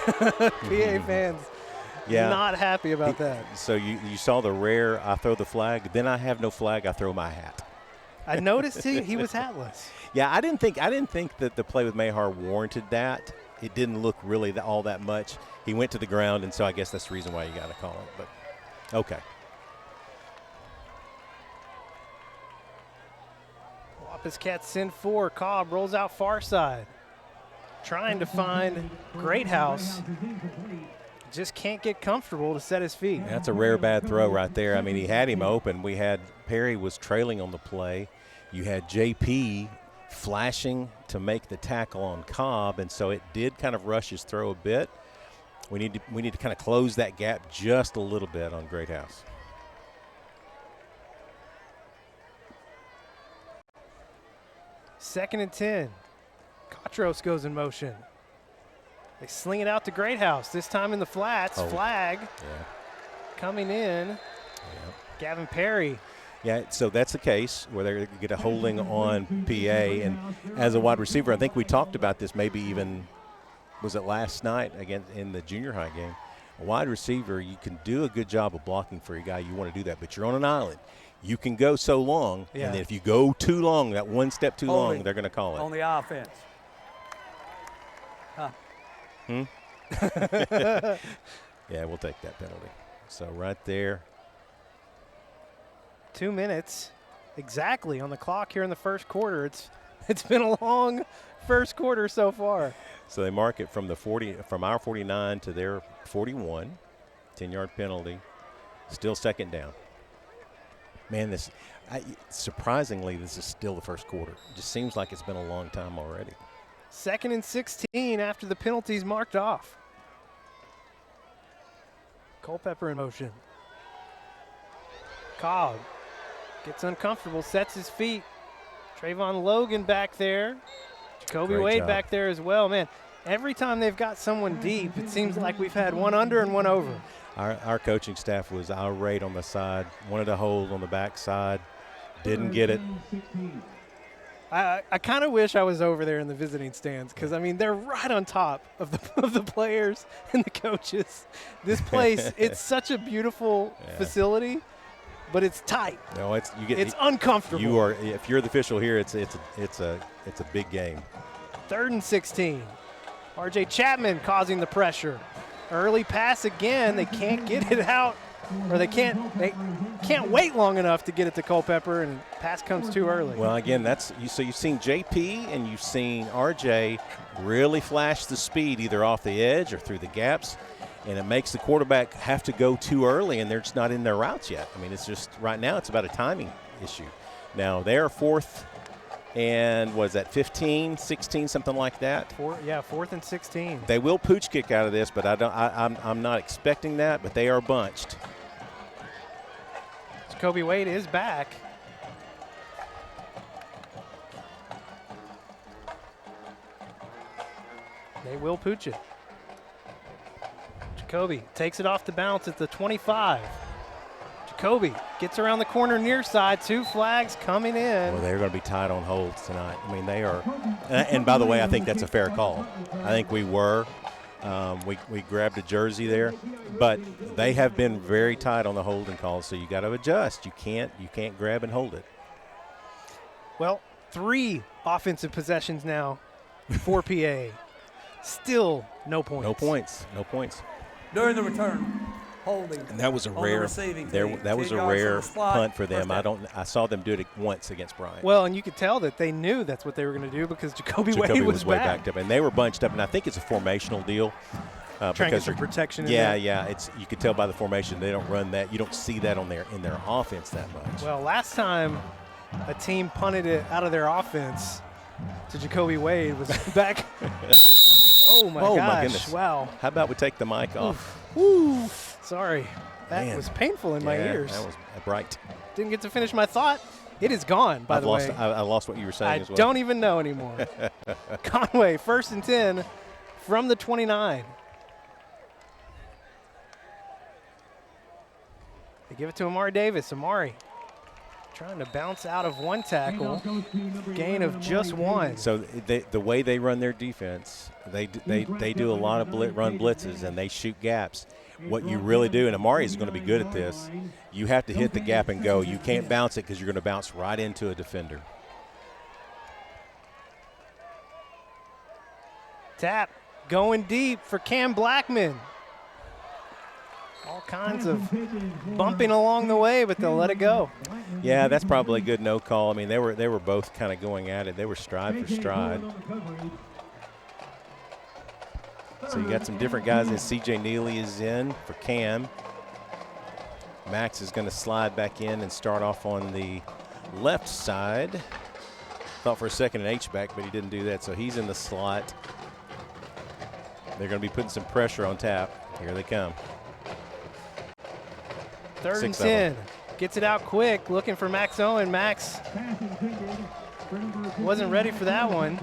PA fans not happy about that. So you saw the rare, I throw the flag, then I have no flag, I throw my hat. I noticed he was hatless. Yeah, I didn't think that the play with Mahar warranted that. It didn't look really all that much. He went to the ground, and so I guess that's the reason why you got to call it. But okay. Wampus Cats send 4. Cobb rolls out far side. Trying to find Greathouse. Just can't get comfortable to set his feet. That's a rare bad throw right there. I mean, he had him open. Perry was trailing on the play. You had JP flashing to make the tackle on Cobb, and so it did kind of rush his throw a bit. We need to kind of close that gap just a little bit on Greathouse. Second and 10. Katros goes in motion. They sling it out to Greathouse, this time in the flats. Flag coming in. Gavin Perry. Yeah, so that's the case where they're going to get a holding on PA. And as a wide receiver, I think we talked about this maybe even, was it last night again in the junior high game? A wide receiver, you can do a good job of blocking for your guy. You want to do that, but you're on an island. You can go so long, and then if you go too long, that one step too long, they're going to call it. On the offense. Huh. Yeah, we'll take that penalty. So right there. 2 minutes exactly on the clock here in the first quarter. It's been a long first quarter so far. So they mark it from our 49 to their 41, 10-yard penalty. Still second down. Man, surprisingly, this is still the first quarter. It just seems like it's been a long time already. Second and 16 after the penalties marked off. Culpepper in motion. Cobb gets uncomfortable, sets his feet. Trayvon Logan back there. Jacoby Wade back there as well. Man, every time they've got someone deep, it seems like we've had one under and one over. Our coaching staff was irate on the side, wanted to hold on the back side, didn't get it. I kind of wish I was over there in the visiting stands because, I mean, they're right on top of the players and the coaches. This place, it's such a beautiful facility, but it's tight. No, it's uncomfortable. If you're the official here, it's a big game. 3rd and 16. RJ Chapman causing the pressure. Early pass again. They can't get it out, or they can't wait long enough to get it to Culpepper, and pass comes too early. Well, again, so you've seen JP and you've seen RJ really flash the speed either off the edge or through the gaps, and it makes the quarterback have to go too early, and they're just not in their routes yet. I mean, it's just right now it's about a timing issue. Now they're 4th and was that 15, 16, something like that? 4th and 16. They will pooch kick out of this, but I'm not expecting that. But they are bunched. Jacoby Wade is back. They will pooch it. Jacoby takes it off the bounce at the 25. Jacoby gets around the corner near side. 2 flags coming in. Well, they're going to be tight on holds tonight. I mean, they are. And by the way, I think that's a fair call. I think we were. We grabbed a jersey there, but they have been very tight on the holding calls, so you got to adjust. You can't grab and hold it. Well, 3 offensive possessions now for PA. Still no points. No points. During the return, holding. And that was a on the rare. receiving That team. was 10 a yards rare from the spot. punt for them. First down. I saw them do it once against Bryant. Well, and you could tell that they knew that's what they were going to do because Jacoby Wade was way back. backed up, and they were bunched up. And I think it's a formational deal. Trying to get some protection. Yeah. It's you could tell by the formation they don't run that. You don't see that in their offense that much. Well, last time a team punted it out of their offense to Jacoby Wade was back. Oh my gosh! Goodness. Wow. How about we take the mic off? Woo! Sorry, that Man. was painful in my ears. That was bright. Didn't get to finish my thought. It is gone. By the way, I lost what you were saying as well. I don't even know anymore. Conway, 1st and 10 from the 29. They give it to Amari Davis. Amari trying to bounce out of 1 tackle, gain of just 1. So the way they run their defense, they do a lot of run blitzes and they shoot gaps. What you really do, and Amari is going to be good at this, you have to hit the gap and go. You can't bounce it because you're going to bounce right into a defender. Tap going deep for Cam Blackman. All kinds of bumping along the way, but they'll let it go. Yeah, that's probably a good no call. I mean, they were both kind of going at it. They were stride for stride. So you got some different guys. And C.J. Neely is in for Cam. Max is going to slide back in and start off on the left side. Thought for a second an H-back, but he didn't do that. So he's in the slot. They're going to be putting some pressure on Tap. Here they come. 3rd and 10. Gets it out quick, looking for Max Owen. Max wasn't ready for that one.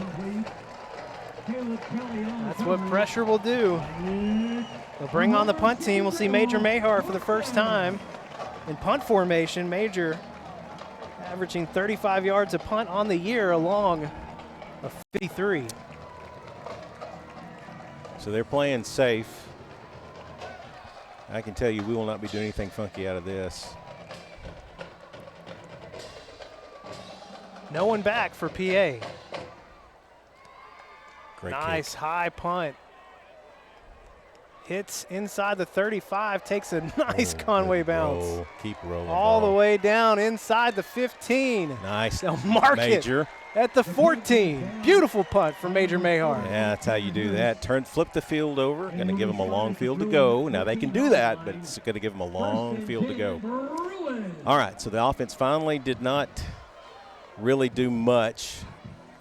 That's what pressure will do. They'll bring on the punt team. We'll see Major Mahar for the first time in punt formation. Major averaging 35 yards a punt on the year along a 53. So they're playing safe. I can tell you we will not be doing anything funky out of this. No one back for PA. Great nice kick. High punt. Hits inside the 35, takes a nice Conway bounce. Roll. Keep rolling. All ball. the way down inside the 15. Nice. They'll mark Major. it at the 14. Beautiful punt from Major Mahar. Yeah, that's how you do that. Flip the field over. Going to give them a long field to go. Now they can do that, but it's going to give them a long field to go. All right, so the offense finally did not really do much.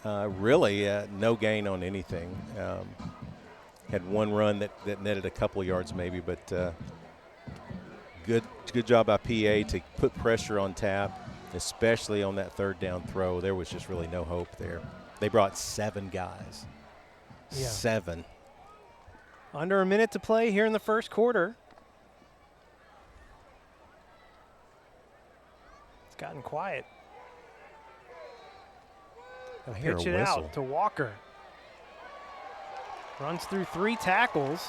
No gain on anything. Had one run that netted a couple yards maybe, but good job by PA to put pressure on Tap, especially on that 3rd down throw. There was just really no hope there. They brought 7 guys. Yeah. 7. Under a minute to play here in the first quarter. It's gotten quiet. They'll I hear pitch a it whistle. out to Walker. Runs through 3 tackles.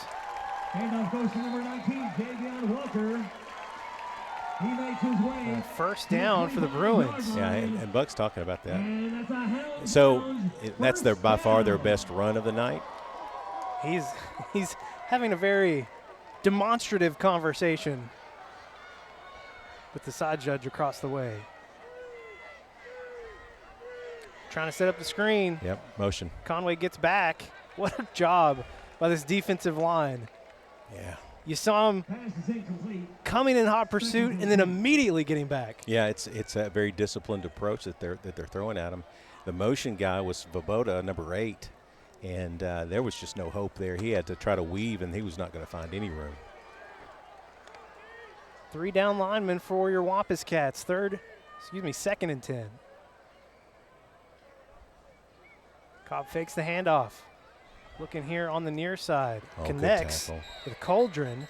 Handoff goes to number 19, Davion Walker. He makes his way. And 1st down for the Bruins. Yeah, and Buck's talking about that. So that's by far their best run of the night. He's having a very demonstrative conversation with the side judge across the way. Trying to set up the screen. Yep, motion. Conway gets back. What a job by this defensive line. Yeah. You saw him coming in hot pursuit and then immediately getting back. Yeah, it's a very disciplined approach that they're throwing at him. The motion guy was Voboda, number 8, and there was just no hope there. He had to try to weave, and he was not going to find any room. 3 down linemen for your Wampus Cats. 2nd and 10. Cobb fakes the handoff. Looking here on the near side. Oh, connects with Cauldron.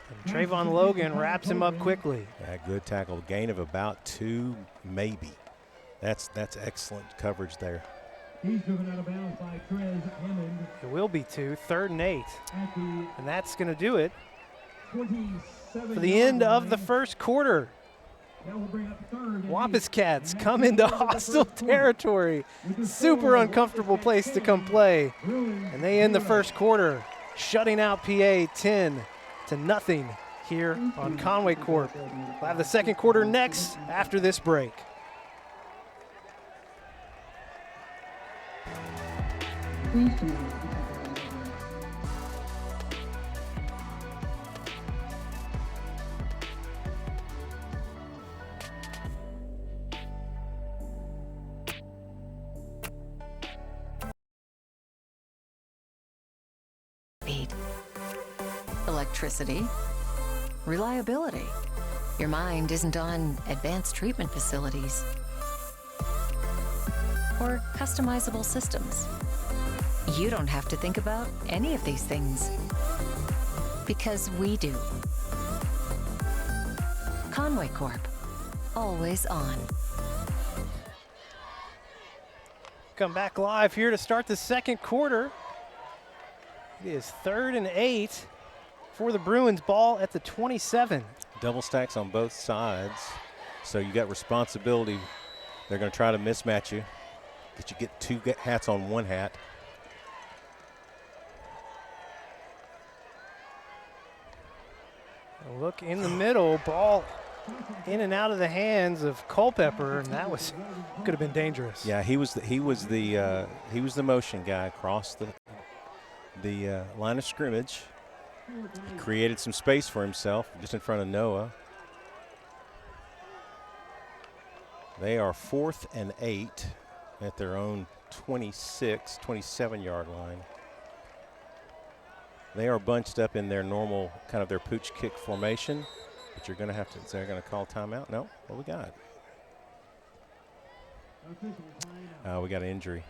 And Trayvon Logan wraps him up quickly. Yeah, good tackle. Gain of about 2, maybe. That's excellent coverage there. He's driven out of bounds by Trez Hammond. It will be 2, 3rd and 8. And that's going to do it for the end of the first quarter. Wampus Cats come into hostile territory. Super uncomfortable place to come play. And they end the first quarter, shutting out PA 10-0 here on Conway Corp. We'll have the second quarter next after this break. Electricity, reliability. Your mind isn't on advanced treatment facilities or customizable systems. You don't have to think about any of these things because we do. Conway Corp, always on. Come back live here to start the second quarter. It is 3rd and 8 for the Bruins. Ball at the 27. Double stacks on both sides, so you got responsibility. They're going to try to mismatch you, that you get 2 hats on 1 hat. A look in the middle, ball in and out of the hands of Culpepper, and that could have been dangerous. Yeah, he was the motion guy across the line of scrimmage. He created some space for himself just in front of Noah. They are 4th and 8 at their own 27-yard line. They are bunched up in their normal kind of their pooch kick formation, but you're going to have to, they're going to call timeout? No, what we got? We got an injury.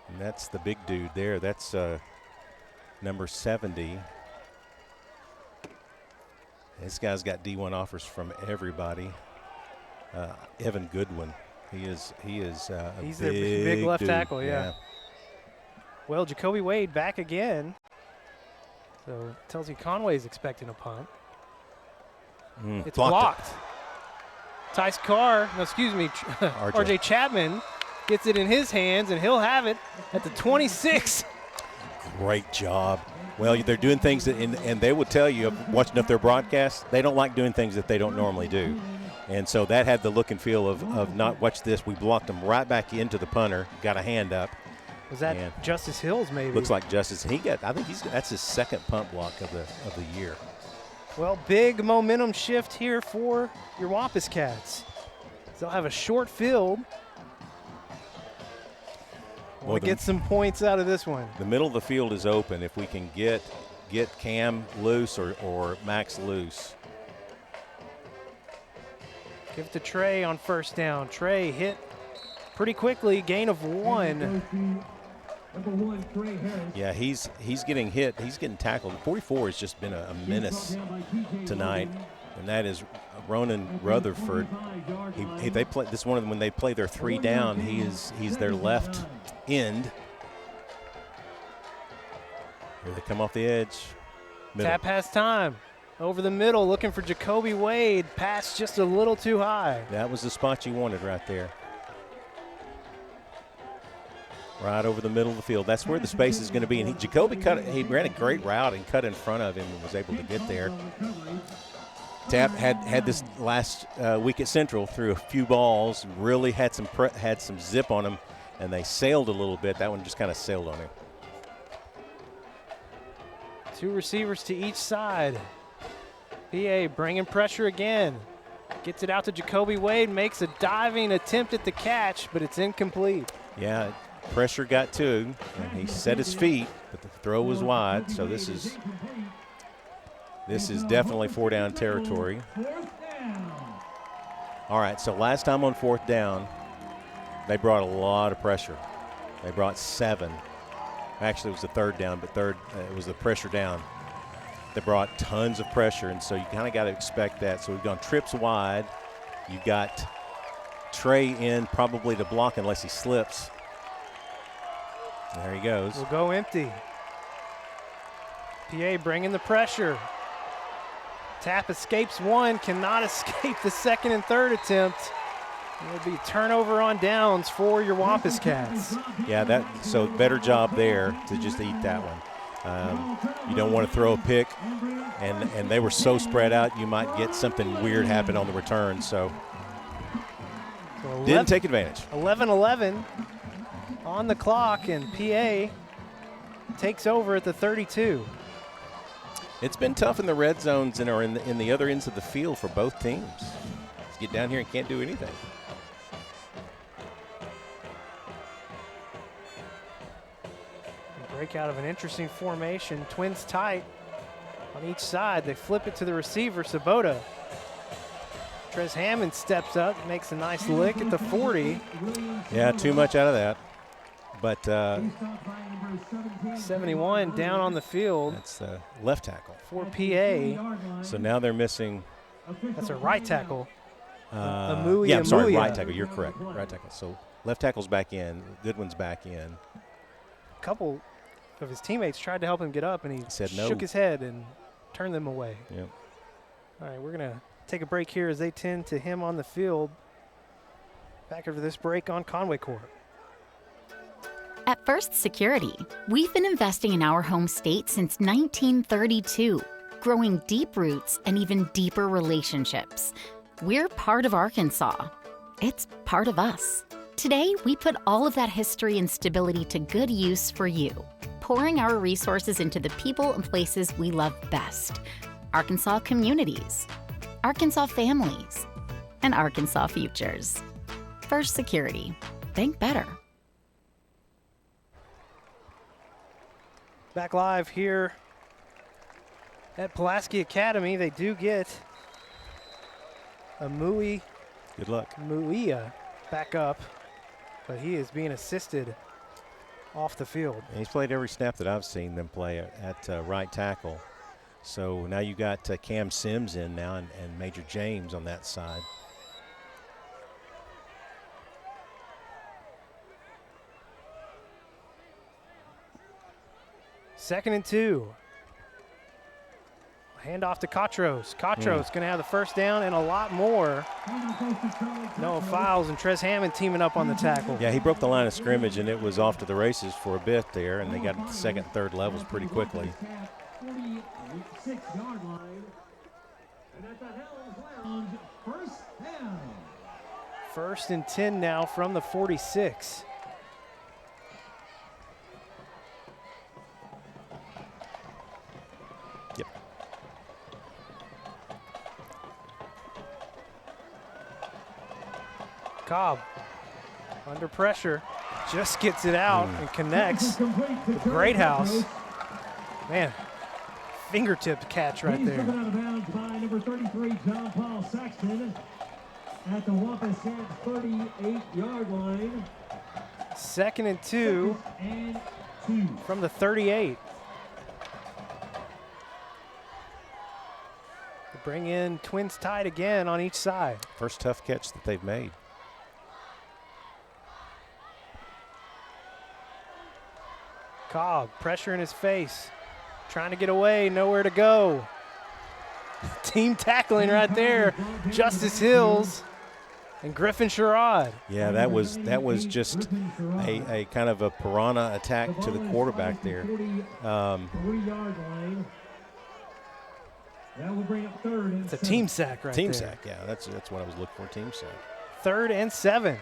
And that's the big dude there. That's number 70. This guy's got D1 offers from everybody. Evan Goodwin. He's their big left dude. tackle, yeah. Well, Jacoby Wade back again. So tells you Conway's expecting a punt. It's blocked. Tice Carr, no, excuse me, RJ Chapman gets it in his hands, and he'll have it at the 26. Great job. Well, they're doing things that, and they will tell you, watching up their broadcast, they don't like doing things that they don't normally do. And so that had the look and feel of not, watch this, we blocked them right back into the punter, got a hand up. Was that Justice Hills maybe? Looks like Justice. I think that's his second punt block of the year. Well, big momentum shift here for your Wampus Cats. They'll have a short field. We'll get some points out of this one. The middle of the field is open. If we can get Cam loose or Max loose. Give it to Trey on first down. Trey hit pretty quickly, gain of 1. Yeah, he's getting hit. He's getting tackled. 44 has just been a menace tonight, and that is Ronan Rutherford. They play this one when they play their 3 down. He's their left end. Here they come off the edge. Middle. Tap pass time. Over the middle, looking for Jacoby Wade. Pass just a little too high. That was the spot you wanted right there. Right over the middle of the field. That's where the space is going to be. And Jacoby he ran a great route and cut in front of him and was able to get there. Tap had this last week at Central, threw a few balls, really had some zip on him, and they sailed a little bit. That one just kind of sailed on him. 2 receivers to each side. PA bringing pressure again. Gets it out to Jacoby Wade, makes a diving attempt at the catch, but it's incomplete. Yeah, pressure got to him, and he set his feet, but the throw was wide. So this is definitely 4-down territory. All right, so last time on 4th down, they brought a lot of pressure. They brought 7. Actually, it was the third down, but it was the pressure down that brought tons of pressure, and so you kind of got to expect that. So we've gone trips wide. You've got Trey in probably to block unless he slips. There he goes. We'll go empty. PA bringing the pressure. Tap escapes one, cannot escape the second and third attempt. It'll be turnover on downs for your Wampus Cats. Yeah, so better job there to just eat that one. You don't want to throw a pick, and they were so spread out you might get something weird happen on the return. So didn't take advantage. 11-11 on the clock, and PA takes over at the 32. It's been tough in the red zones and or in the other ends of the field for both teams. Just get down here and can't do anything. Break out of an interesting formation. Twins tight on each side. They flip it to the receiver, Sabota. Trez Hammond steps up, makes a nice lick at the 40. Yeah, too much out of that. But 71 down on the field. That's left tackle. For PA. So now they're missing. That's a right tackle. Yeah, I'm sorry, right tackle. You're correct. Right tackle. So left tackle's back in. Goodwin's back in. A couple of his teammates tried to help him get up, and he said no. Shook his head and turned them away. Yep. All right, we're going to take a break here as they tend to him on the field. Back over this break on Conway Corp. At First Security, we've been investing in our home state since 1932, growing deep roots and even deeper relationships. We're part of Arkansas. It's part of us. Today, we put all of that history and stability to good use for you, pouring our resources into the people and places we love best. Arkansas communities, Arkansas families, and Arkansas futures. First Security. Think better. Back live here at Pulaski Academy. They do get a Good luck. Muia back up, but he is being assisted off the field. And he's played every snap that I've seen them play at right tackle. So now you got Cam Sims in now and Major James on that side. Second and 2. Hand off to Katros. Katros going to have the first down and a lot more. Noah Files and Trez Hammond teaming up on the tackle. Yeah, he broke the line of scrimmage, and it was off to the races for a bit there, and they got the second, third levels pretty quickly. 46-yard line. And at the Helms Lounge, first down. First and 10 now from the 46. Yep. Cobb under pressure, just gets it out and connects with Greathouse. Man, fingertip catch right there. Out of bounds by number 33, John Paul Saxton, at the Wampus Cats 38-yard line. Second and 2 from the 38. They bring in Twins tied again on each side. First tough catch that they've made. Cobb, pressure in his face, trying to get away, nowhere to go. Team tackling right there. Justice Hills and Griffin Sherrod. Yeah, that was just a kind of a piranha attack to the quarterback there. 3-yard line. That will bring up third and It's a team sack right there. Team sack, yeah, that's what I was looking for, team sack. 3rd and 7.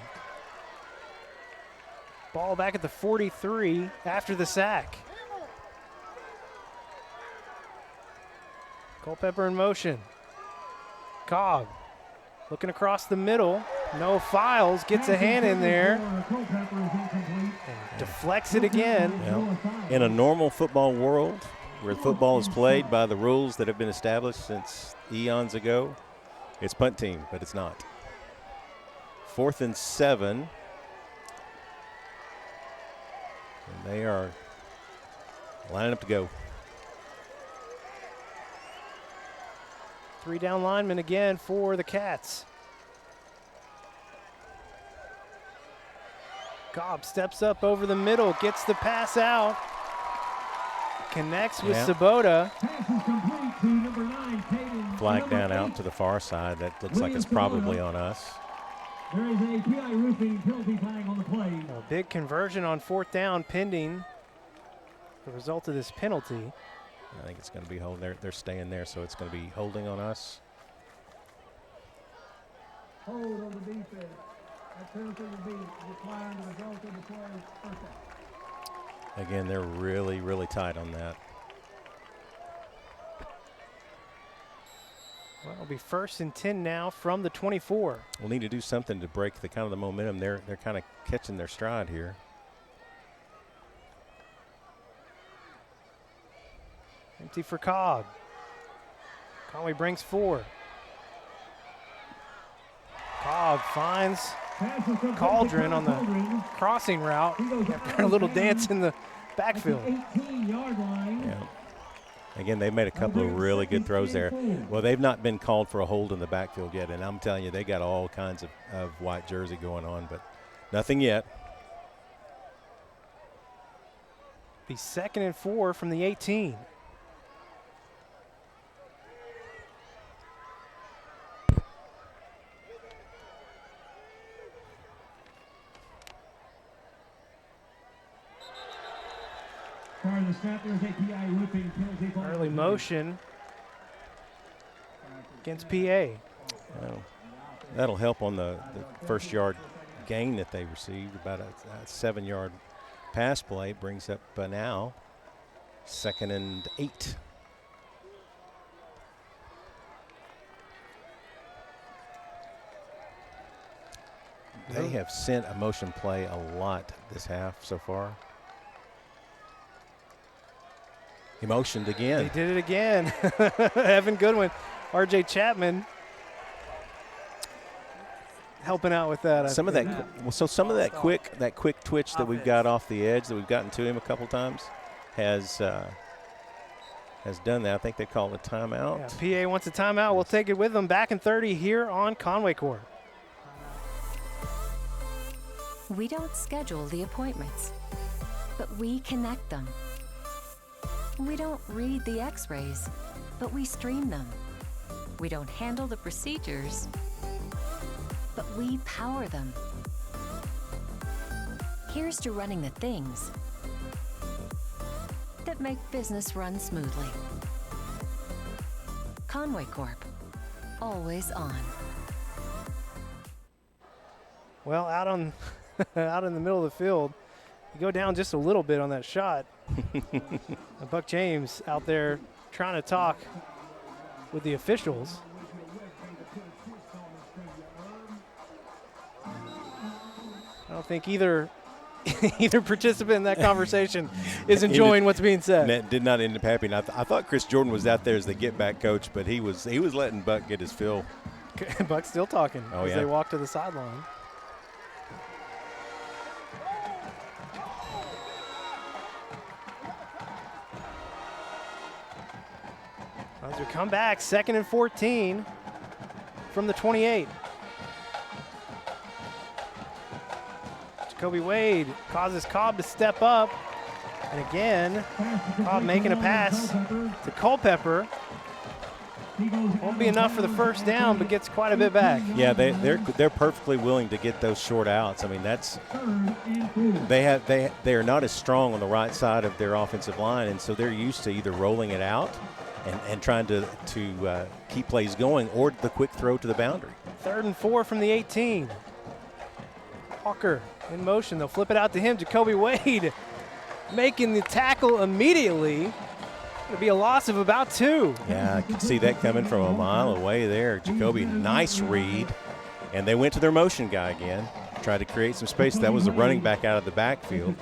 Ball back at the 43 after the sack. Culpepper in motion. Cobb looking across the middle. No Files, gets a hand in there. And deflects it again. Well, in a normal football world where football is played by the rules that have been established since eons ago, it's punt team, but it's not. 4th and 7. And they are Lining up to go. 3 down linemen again for the Cats. Cobb steps up over the middle, gets the pass out, connects with Sabota. Flag down out to the far side. That looks like it's probably on us. There is a PI roofing penalty flag on the play. A big conversion on 4th down pending the result of this penalty. I think it's going to be holding. They're staying there, so it's going to be holding on us. Hold on the defense. That penalty will be required as a result of the play. First down. Again, they're really, really tight on that. Well, it'll be 1st and 10 now from the 24. We'll need to do something to break the kind of the momentum. They're kind of catching their stride here. Empty for Cobb. Conway brings 4. Cobb finds Cauldron on the crossing route after a little dance in the backfield. 18-yard line. Yeah. Again, they've made a couple of really good throws there. Well, they've not been called for a hold in the backfield yet, and I'm telling you, they got all kinds of white jersey going on, but nothing yet. Be 2nd and 4 from the 18. Early motion against PA. Well, that'll help on the first yard gain that they received. About a 7-yard pass play brings up now 2nd and 8. They have sent a motion play a lot this half so far. He motioned again. He did it again. Evan Goodwin, RJ Chapman helping out with that. Some of that quick twitch that we've got off the edge that we've gotten to him a couple times has done that. I think they call it a timeout. Yeah, PA wants a timeout. We'll take it with them. Back in 30 here on Conway Corp. We don't schedule the appointments, but we connect them. We don't read the x-rays, but we stream them. We don't handle the procedures, but we power them. Here's to running the things that make business run smoothly. Conway Corp, always on. Well, out in the middle of the field, you go down just a little bit on that shot. Buck James out there trying to talk with the officials. I don't think either participant in that conversation is enjoying what's being said. That did not end up happening. I thought Chris Jordan was out there as the get-back coach, but he was letting Buck get his fill. Buck's still talking as they walk to the sideline. As we come back, 2nd and 14 from the 28. Jacoby Wade causes Cobb to step up. And again, Cobb making a pass to Culpepper. Won't be enough for the first down, but gets quite a bit back. Yeah, they're perfectly willing to get those short outs. I mean, they are not as strong on the right side of their offensive line, and so they're used to either rolling it out and trying to keep plays going, or the quick throw to the boundary. 3rd and 4 from the 18. Walker in motion. They'll flip it out to him. Jacoby Wade making the tackle immediately. It'll be a loss of about 2. Yeah, I could see that coming from a mile away there. Jacoby, nice read. And they went to their motion guy again, tried to create some space. That was a running back out of the backfield.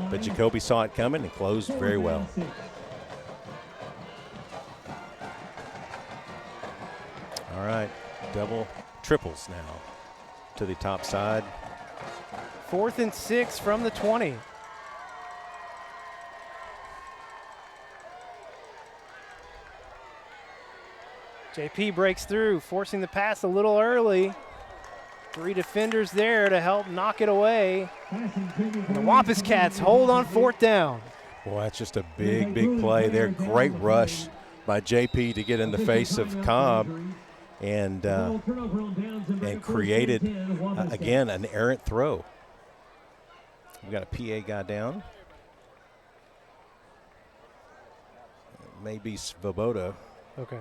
But Jacoby saw it coming and closed very well. All right, triples now to the top side. 4th and 6 from the 20. JP breaks through, forcing the pass a little early. 3 defenders there to help knock it away. And the Wampus Cats hold on 4th down. Boy, that's just a big, big play there. Great rush by JP to get in the face of Cobb and created, again, an errant throw. We got a PA guy down. Maybe Svoboda. Okay.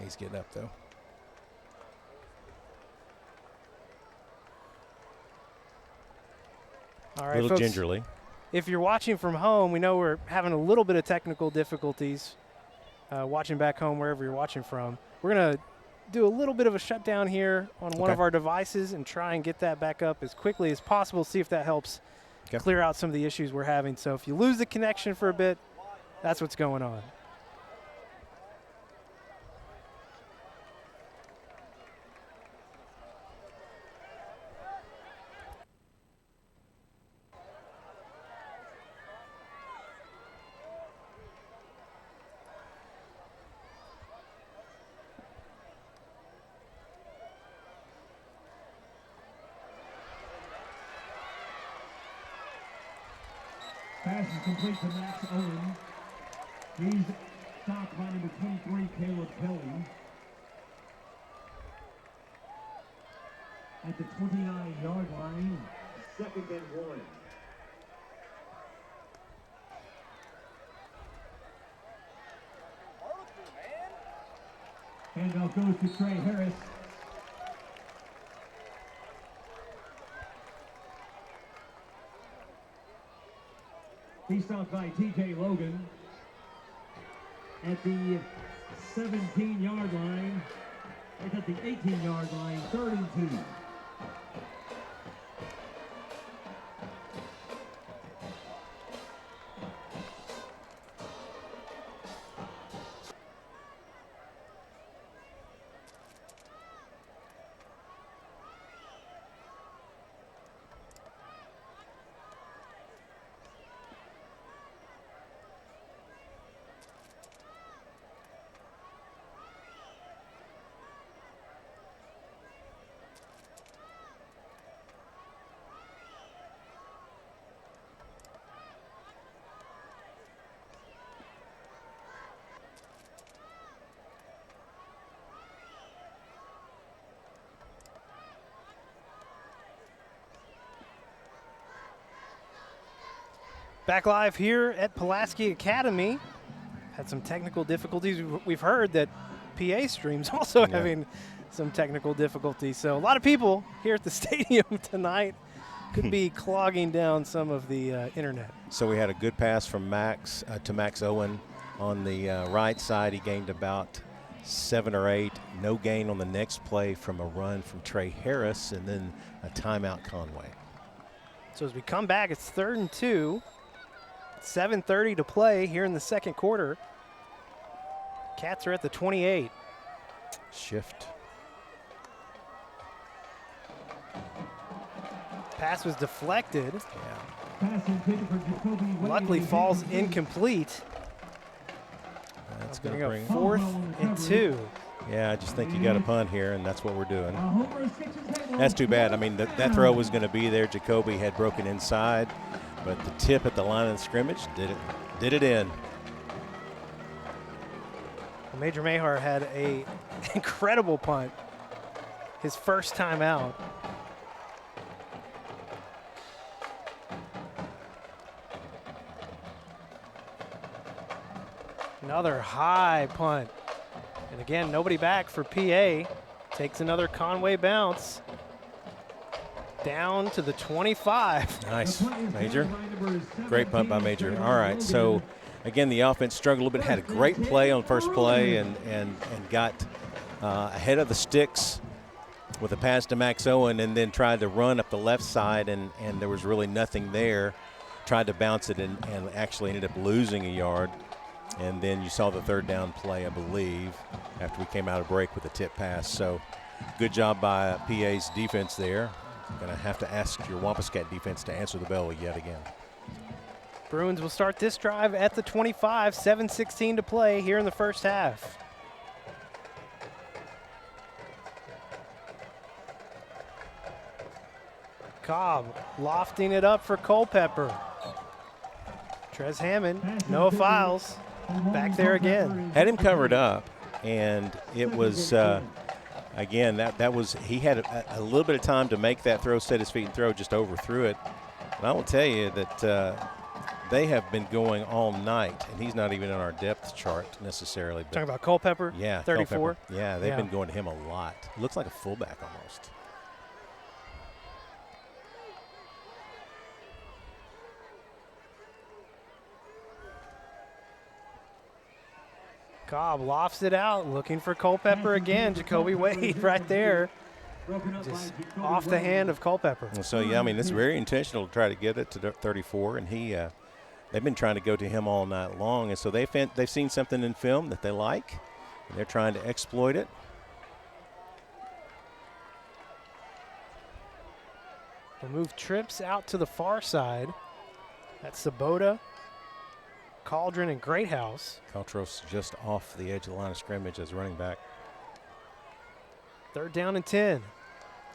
He's getting up, though. All right, a little folks, gingerly. If you're watching from home, we know we're having a little bit of technical difficulties watching back home wherever you're watching from. We're going to do a little bit of a shutdown here on one of our devices and try and get that back up as quickly as possible, see if that helps clear out some of the issues we're having. So if you lose the connection for a bit, that's what's going on. Pass is complete to Max Owen. He's stopped by number 23, Caleb Kelly. At the 29-yard line, 2nd and 1. Handoff goes to Trey Harris. He stopped by TJ Logan at the 17-yard line. It's at the 18-yard line, 3rd and 2. Back live here at Pulaski Academy. Had some technical difficulties. We've heard that PA stream's also having some technical difficulties. So a lot of people here at the stadium tonight could be clogging down some of the internet. So we had a good pass from Max to Max Owen on the right side. He gained about 7 or 8. No gain on the next play from a run from Trey Harris, and then a timeout Conway. So as we come back, it's 3rd and 2. 7:30 to play here in the 2nd quarter. Cats are at the 28. Shift. Pass was deflected. Pass intended for Jacoby Wade. Luckily falls incomplete. That's going to bring 4th and 2. Yeah, I just think you got a punt here, and that's what we're doing. That's too bad. I mean, that throw was going to be there. Jacoby had broken inside, but the tip at the line of the scrimmage did it in. Well, Major Mahar had a incredible punt, his first time out. Another high punt. And again, nobody back for PA. Takes another Conway bounce. Down to the 25. Nice, Major. Great punt by Major. All right, so again, the offense struggled a little bit. Had a great play on first play and got ahead of the sticks with a pass to Max Owen, and then tried to run up the left side, and there was really nothing there. Tried to bounce it and actually ended up losing a yard. And then you saw the 3rd down play, I believe, after we came out of break with a tip pass. So good job by PA's defense there. Going to have to ask your Wampus Cat defense to answer the bell yet again. Bruins will start this drive at the 25, 7:16 to play here in the first half. Cobb lofting it up for Culpepper. Trez Hammond, Noah Files, back there again. Had him covered up, and it was, again, that was, he had a little bit of time to make that throw, set his feet and throw, just overthrew it. And I will tell you that they have been going all night, and he's not even on our depth chart necessarily. But talking about Culpepper? Yeah, 34? Culpepper. Yeah, they've been going to him a lot. Looks like a fullback almost. Cobb lofts it out, looking for Culpepper again. Jacoby Wade right there. Just off the hand of Culpepper. So, yeah, I mean, it's very intentional to try to get it to 34, and they've been trying to go to him all night long, and so they've seen something in film that they like, and they're trying to exploit it. They'll move trips out to the far side. That's Sabota, Cauldron, and Greathouse. Caltros just off the edge of the line of scrimmage as running back. 3rd down and 10.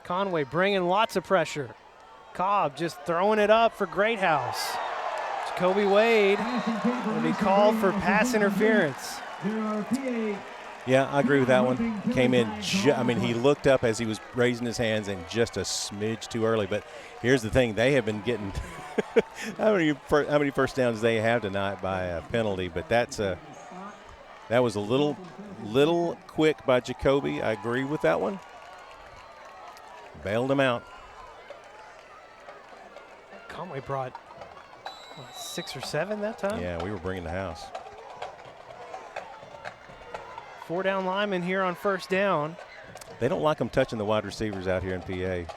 Conway bringing lots of pressure. Cobb just throwing it up for Greathouse. Jacoby Wade will be called for pass interference. Yeah, I agree with that one. Came in, I mean, he looked up as he was raising his hands and just a smidge too early. But here's the thing, they have been getting how many first downs they have tonight by a penalty, but that was a little quick by Jacoby. I agree with that one. Bailed him out. Conway brought 6 or 7 that time? Yeah, we were bringing the house. 4 down linemen here on 1st down. They don't like them touching the wide receivers out here in PA.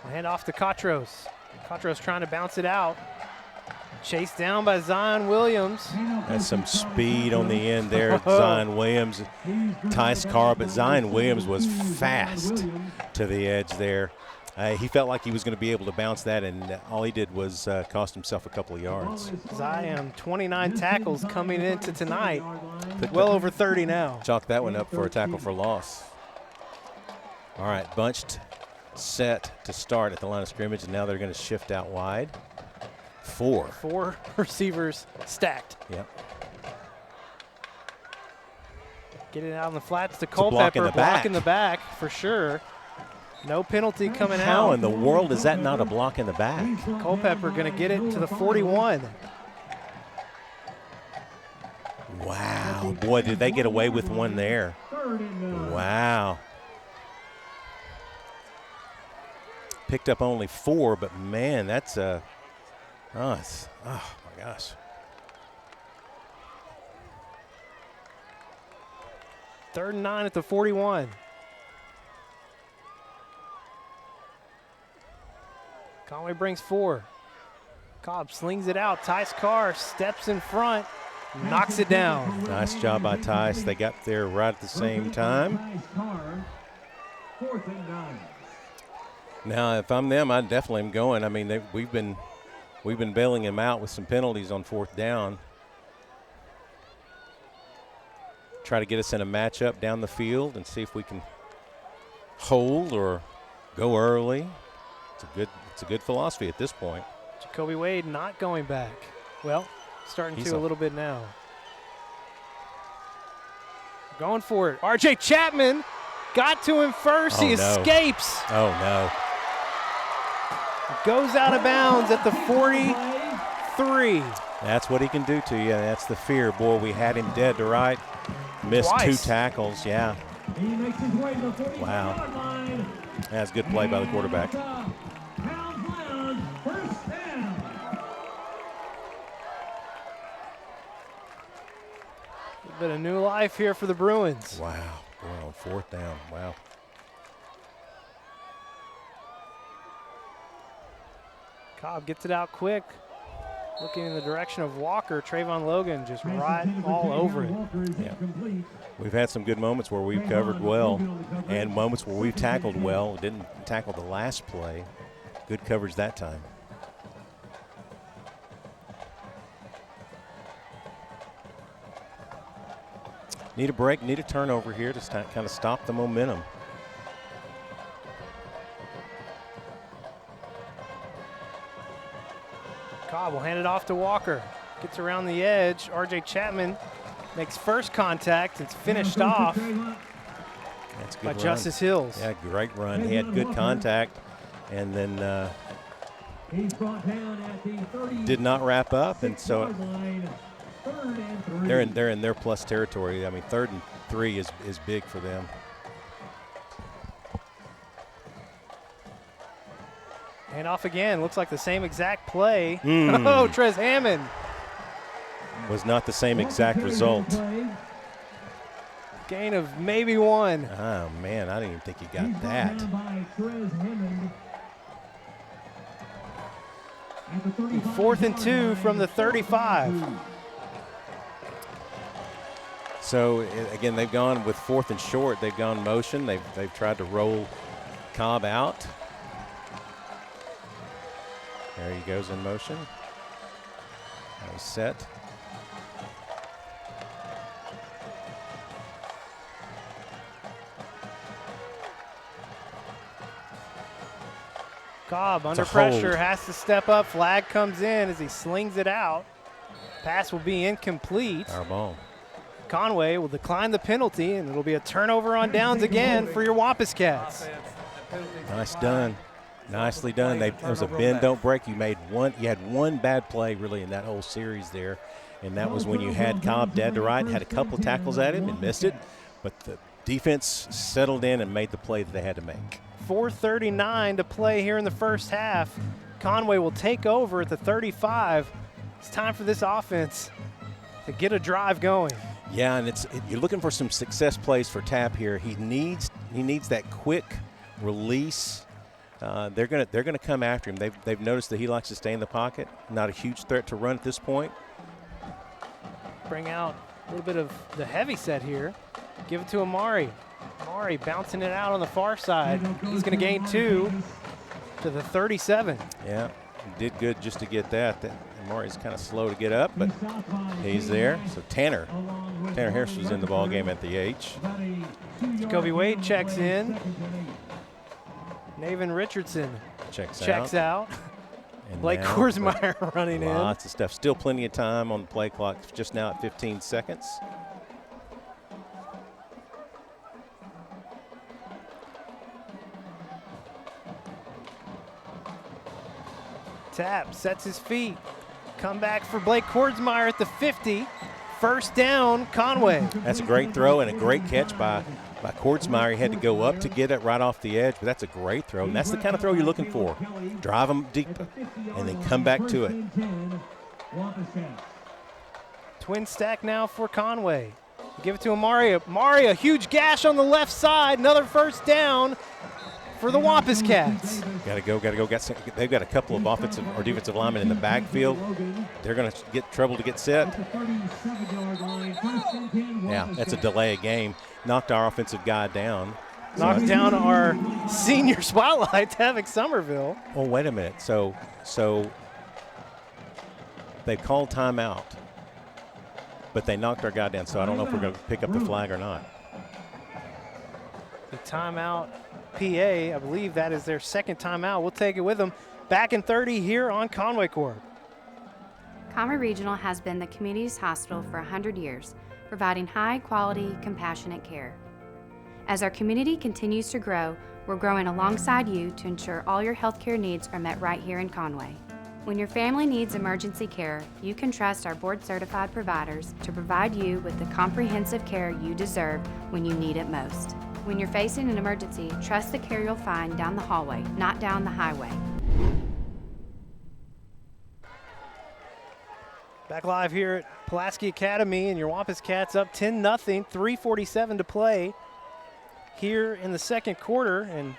Hand off to Cotros. Cotros trying to bounce it out. Chased down by Zion Williams. That's some speed on the end there. Zion Williams, Tice Carr, but Zion Williams was fast to the edge there. He felt like he was going to be able to bounce that, and all he did was cost himself a couple of yards. Zion, 29 tackles coming into tonight. Well over 30 now. Chalk that one up for a tackle for loss. All right, bunched set to start at the line of scrimmage, and now they're going to shift out wide. 4 receivers stacked. Yep. Get it out on the flats to Culpepper. Block in the back for sure. No penalty coming out. How in the world is that not a block in the back? Culpepper going to get it to the 41. Wow. Boy, did they get away with one there. Wow. Picked up only 4, but man, that's a oh my gosh. Third and 9 at the 41. Conway brings 4. Cobb slings it out. Tice Carr steps in front, knocks it down. Nice job by Tice. They got there right at the same time. 4th and 9. Now, if I'm them, I definitely am going. I mean, we've been bailing him out with some penalties on 4th down. Try to get us in a matchup down the field and see if we can hold or go early. It's a good philosophy at this point. Jacoby Wade not going back. Well, starting to a little bit now. Going for it. R.J. Chapman got to him first. He escapes. Oh, no. Goes out of bounds at the 43. That's what he can do to you. That's the fear. Boy, we had him dead to right. Missed Twice. 2 tackles, yeah. Wow. That's good play by the quarterback. A bit of new life here for the Bruins. Wow. Going on 4th down. Wow. Cobb gets it out quick. Looking in the direction of Walker. Trayvon Logan just right all over it. Yeah. We've had some good moments where we've covered well and moments where we've tackled well. Didn't tackle the last play. Good coverage that time. Need a break, need a turnover here to kind of stop the momentum. Cobb will hand it off to Walker. Gets around the edge. R.J. Chapman makes first contact. It's finished off That's a good by run. Justice Hills. Yeah, great run. He had good contact, and then did not wrap up, and so they're in their plus territory. I mean, 3rd and 3 is big for them. And off again. Looks like the same exact play. Oh, Trez Hammond. Was not the same exact result. Gain of maybe 1. Oh, man, I didn't even think he got that. 4th and 2 from the 35. So, again, they've gone with 4th and short. They've gone motion. They've tried to roll Cobb out. There he goes in motion. Now he's set. Cobb under pressure, has to step up. Flag comes in as he slings it out. Pass will be incomplete. Our ball. Conway will decline the penalty, and it'll be a turnover on downs again for your Wampus Cats. Nice done. Nicely done. There was a bend, don't break. You had one bad play really in that whole series there, and that was when you had Cobb dead to right and had a couple of tackles at him and missed it, but the defense settled in and made the play that they had to make. 4:39 to play here in the first half. Conway will take over at the 35. It's time for this offense to get a drive going. Yeah, and you're looking for some success plays for Tap here. He needs that quick release. They're gonna come after him. They've noticed that he likes to stay in the pocket. Not a huge threat to run at this point. Bring out a little bit of the heavy set here. Give it to Amari. Amari bouncing it out on the far side. He's going to gain 2 to the 37. Yeah, he did good just to get that. Amari's kind of slow to get up, but he's there. So Tanner Harris was in the ball game at the H. Jacoby Wade checks in. Naven Richardson checks out. And Blake now, Korsmeyer running in. Lots of stuff. Still plenty of time on the play clock. Just now at 15 seconds. Tap sets his feet. Come back for Blake Korsmeyer at the 50. First down, Conway. That's a great throw and a great catch by Korsmeyer. He had to go up to get it right off the edge, but that's a great throw. And that's the kind of throw you're looking for. Drive them deep and then come back to it. Twin stack now for Conway. Give it to Amari. Amari, a huge gash on the left side. Another first down for the Wampus Cats. Gotta go. They've got a couple of offensive or defensive linemen in the backfield. They're going to get trouble to get set. Yeah, that's a delay of game. Knocked our offensive guy down. Knocked down our senior spotlight, Tavik Somerville. Oh, wait a minute. So they called timeout, but they knocked our guy down. So I don't know if we're going to pick up the flag or not. The timeout. PA, I believe that is their second timeout. We'll take it with them. Back in 30 here on Conway Corp. Conway Regional has been the community's hospital for 100 years, providing high-quality, compassionate care. As our community continues to grow, we're growing alongside you to ensure all your healthcare needs are met right here in Conway. When your family needs emergency care, you can trust our board-certified providers to provide you with the comprehensive care you deserve when you need it most. When you're facing an emergency, trust the care you'll find down the hallway, not down the highway. Back live here at Pulaski Academy, and your Wampus Cats up 10-0, 3:47 to play here in the second quarter, and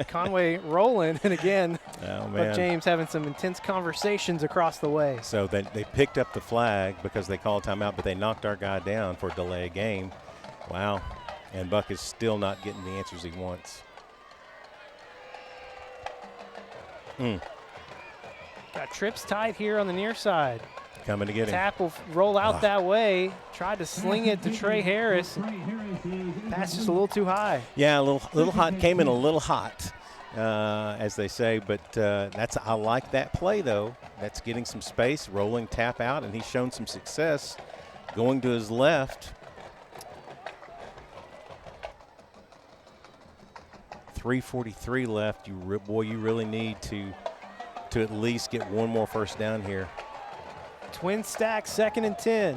Conway rolling, and again, Buck James having some intense conversations across the way. So they picked up the flag because they called timeout, but they knocked our guy down for a delay of game. Wow. And Buck is still not getting the answers he wants. Got trips tight here on the near side. Coming to get him. Tap will roll out that way. Tried to sling it to Trey Harris. Pass just a little too high. Yeah, a little hot. Came in a little hot, as they say. But I like that play, though. That's getting some space, rolling tap out, and he's shown some success going to his left. 3:43 left. You really need to at least get one more first down here. Twin stack, 2nd and 10.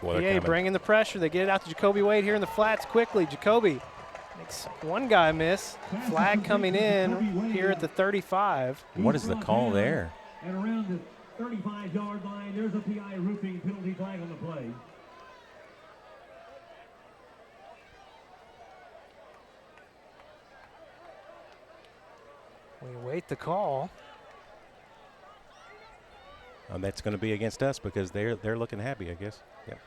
PA bringing the pressure. They get it out to Jacoby Wade here in the flats quickly. Jacoby makes one guy miss. Flag coming in here at the 35. What is the call there? And around the 35-yard line, there's a PI roofing penalty flag on the play. We await the call. That's going to be against us because they're looking happy, I guess. Yep.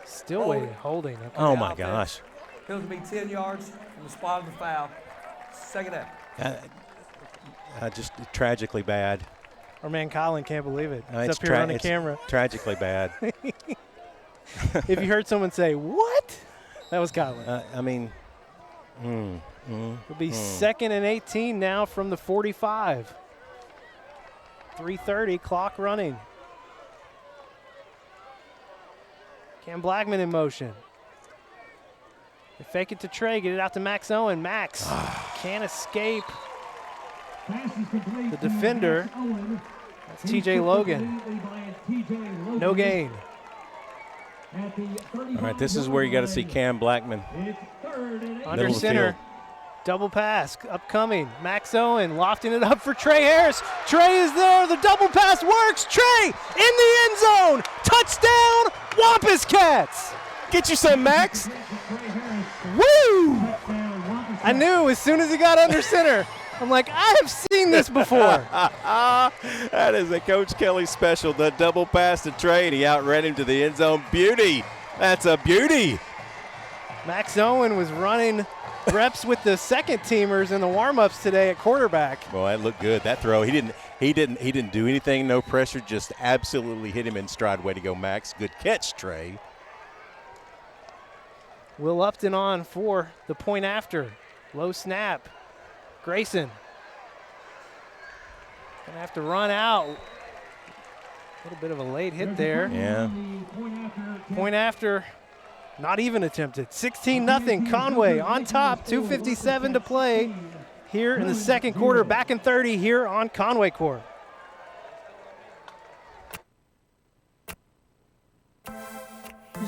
Still waiting, holding. Okay. Oh my gosh. Penalty will be 10 yards from the spot of the foul. 2nd down. Just tragically bad. Our man Colin can't believe it. He's It's up here on the camera. Tragically bad. If you heard someone say, "What?" That was Colin. It'll be 2nd and 18 now from the 45. 3:30, clock running. Cam Blackman in motion. They fake it to Trey, get it out to Max Owen. Max can't escape the defender. That's TJ Logan. No gain. All right, this is where you got to see Cam Blackman. Under center. Double pass upcoming. Max Owen lofting it up for Trey Harris. Trey is there. The double pass works. Trey in the end zone. Touchdown, Wampus Cats. Get you some, Max. Woo! I knew as soon as he got under center. I'm like, I have seen this before. That is a Coach Kelly special. The double pass to Trey, and he outran him to the end zone. Beauty. That's a beauty. Max Owen was running reps with the second teamers in the warm-ups today at quarterback. Well, that looked good. That throw, he didn't do anything, no pressure, just absolutely hit him in stride. Way to go, Max. Good catch, Trey. Will Upton on for the point after. Low snap. Grayson. Gonna have to run out. A little bit of a late hit there. Yeah. Point after. Not even attempted. 16-0. Conway on top. 2:57 to play here in the second quarter. Back in 30 here on Conway Corp.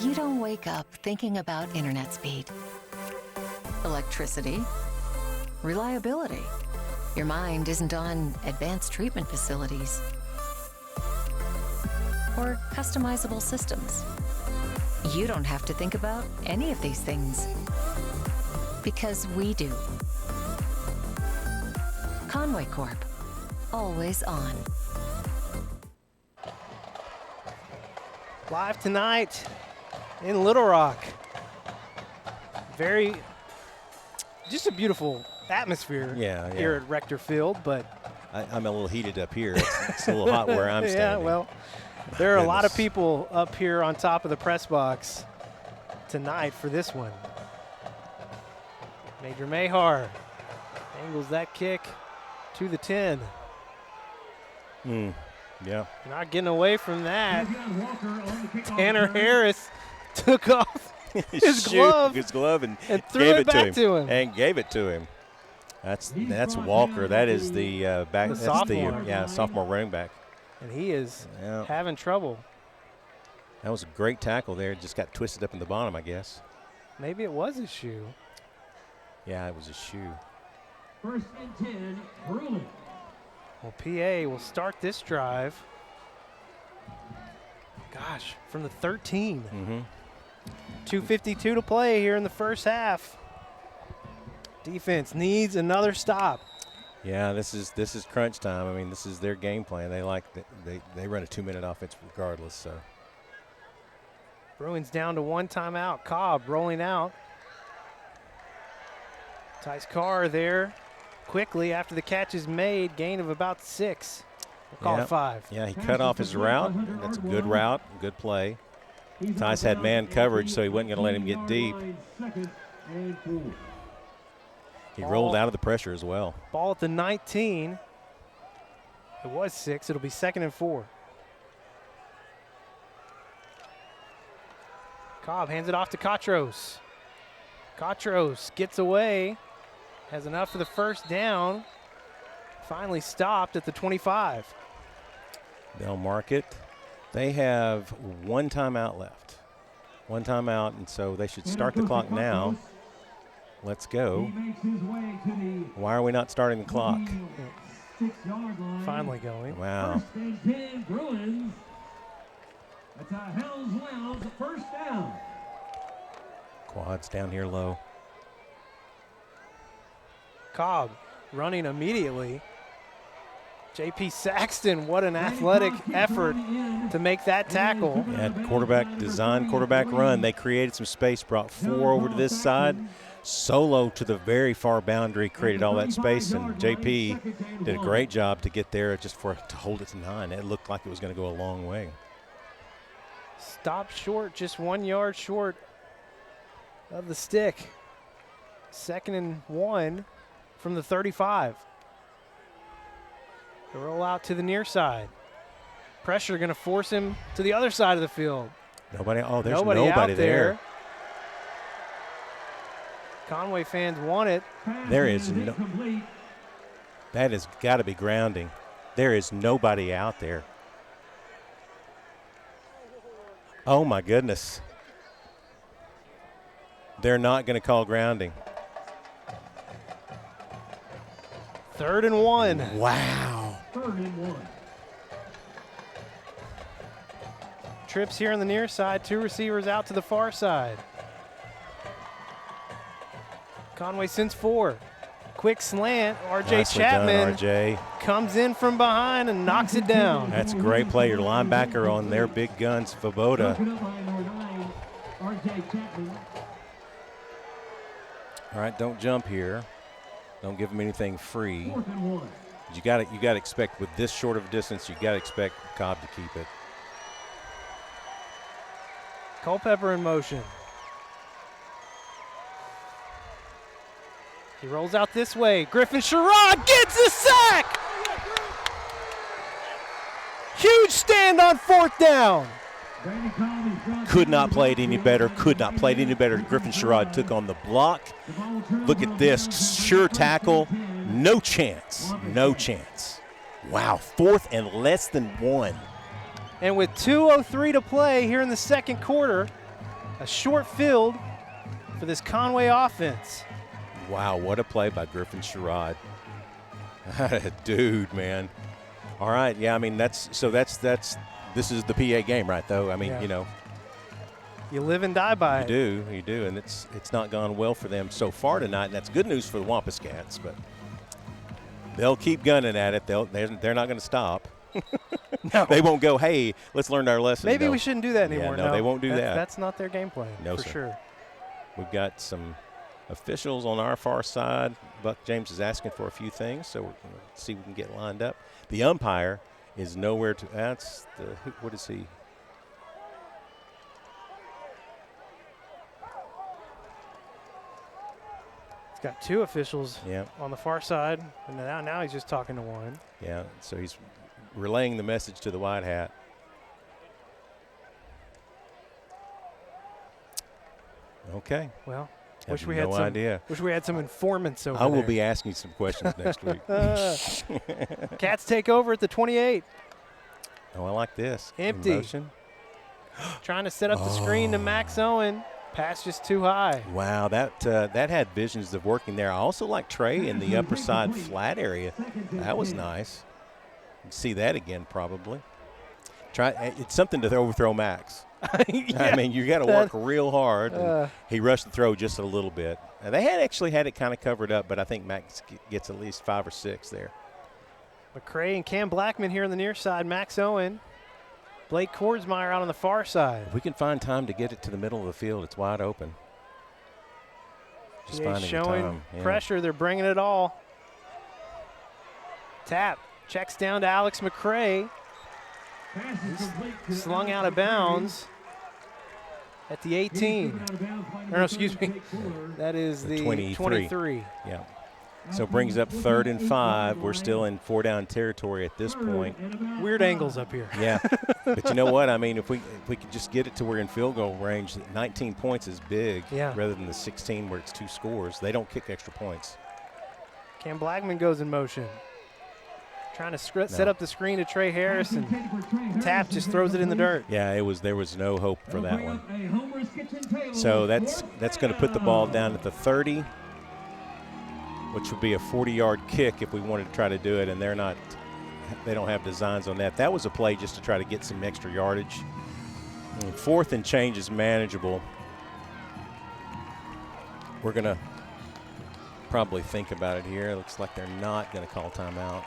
You don't wake up thinking about internet speed, electricity, reliability. Your mind isn't on advanced treatment facilities or customizable systems. You don't have to think about any of these things because we do. Conway Corp, always on. Live tonight in Little Rock. Just a beautiful atmosphere here at Rector Field, but I'm a little heated up here. It's a little hot where I'm standing. Yeah, well, there are a lot of people up here on top of the press box tonight for this one. Major Mahar angles that kick to the 10. Yeah. Not getting away from that. Tanner Harris took off his glove and threw gave it back to him. And gave it to him. That's Walker. That is the back. That's sophomore. Sophomore running back. And he is having trouble. That was a great tackle there. Just got twisted up in the bottom, I guess. Maybe it was his shoe. Yeah, it was his shoe. 1st and 10, Bruins. Well, PA will start this drive. Gosh, from the 13. 2:52 to play here in the first half. Defense needs another stop. Yeah, this is crunch time. I mean, this is their game plan. They run a 2-minute offense regardless. So Bruins down to one timeout. Cobb rolling out. Tice Carr there quickly after the catch is made, gain of about 6. We'll call it 5. Yeah, he cut off his route. That's a good route, good play. Tice had man coverage, so he wasn't going to let him get deep. He rolled out of the pressure as well. Ball at the 19. It was 6. It'll be 2nd and 4. Cobb hands it off to Katros. Katros gets away. Has enough for the first down. Finally stopped at the 25. They'll mark it. They have 1 timeout left. 1 timeout, and so they should start the clock now. Let's go. Why are we not starting the clock? Finally going. Wow. Bruins. That's a Hell's Lounge first down. Quads down here low. Cobb running immediately. J.P. Saxton, what an athletic effort to make that tackle. Yeah, quarterback design, quarterback run. They created some space, brought 4 over to this side. Solo to the very far boundary, created all that space, and J.P. did a great job to get there just to hold it to 9. It looked like it was going to go a long way. Stopped short, just 1 yard short of the stick. 2nd and 1 from the 35. The roll out to the near side. Pressure going to force him to the other side of the field. Nobody. Oh, there's nobody there. Conway fans want it. There is no. That has got to be grounding. There is nobody out there. Oh my goodness. They're not going to call grounding. 3rd and 1. Wow. 3rd and 1. Trips here on the near side. 2 receivers out to the far side. Conway sends 4. Quick slant. R.J. Nicely Chapman done, R.J. comes in from behind and knocks it down. That's a great play. Your linebacker on their big guns, Svoboda. All right, don't jump here. Don't give them anything free. You got to expect with this short of a distance, you got to expect Cobb to keep it. Culpepper in motion. He rolls out this way. Griffin Sherrod gets a sack. Huge stand on 4th down. Could not play it any better. Could not play it any better. Griffin Sherrod took on the block. Look at this. Sure tackle. No chance. No chance. Wow. 4th and less than 1. And with 2:03 to play here in the 2nd quarter, a short field for this Conway offense. Wow, what a play by Griffin Sherrod. Dude, man. All right, yeah, I mean, this is the PA game, right, though? I mean, Yeah. you know. You live and die by it. You do, and it's not gone well for them so far tonight, and that's good news for the Wampus Cats, but they'll keep gunning at it. They're not going to stop. No. They won't go, hey, let's learn our lesson. Maybe No. we shouldn't do that anymore. Yeah, no, they won't do that. That's not their game plan, No, for sir. sure. We've got some officials on our far side. Buck James is asking for a few things, so we're going to see if we can get lined up. The umpire is nowhere to. What is he? He's got 2 officials Yeah. on the far side, and now he's just talking to 1. Yeah, so he's relaying the message to the white hat. Okay. Well, Have wish we no had some idea. Wish we had some informants over I will there. be asking some questions next week. Cats take over at the 28. Oh, I like this. In Empty. motion. Trying to set up the screen to Max Owen. Pass just too high. Wow, that had visions of working there. I also like Trey in the upper side flat area. That was nice. See that again probably. It's something to overthrow Max. Yeah, I mean, you got to work real hard. And he rushed the throw just a little bit. They actually had it kind of covered up, but I think Max gets at least 5 or 6 there. McCray and Cam Blackman here on the near side. Max Owen. Blake Kordsmeyer out on the far side. If we can find time to get it to the middle of the field, it's wide open. Just PA finding the showing time, yeah. pressure. They're bringing it all. Tap checks down to Alex McCray. He's slung out of bounds at the 18. Or no, excuse me. That is the 23. Yeah. So brings up 3rd and 5. We're still in 4-down territory at this point. Weird angles up here. Yeah. But you know what? I mean, if we could just get it to we're in field goal range, 19 points is big rather than the 16 where it's 2 scores. They don't kick extra points. Cam Blackman goes in motion. Trying to set up the screen to Trey Harris, and Tap just throws it in the dirt. Yeah, there was no hope for that one. So that's going to put the ball down at the 30, which would be a 40-yard kick if we wanted to try to do it, and they don't have designs on that. That was a play just to try to get some extra yardage. And 4th and change is manageable. We're going to probably think about it here. It looks like they're not going to call timeout.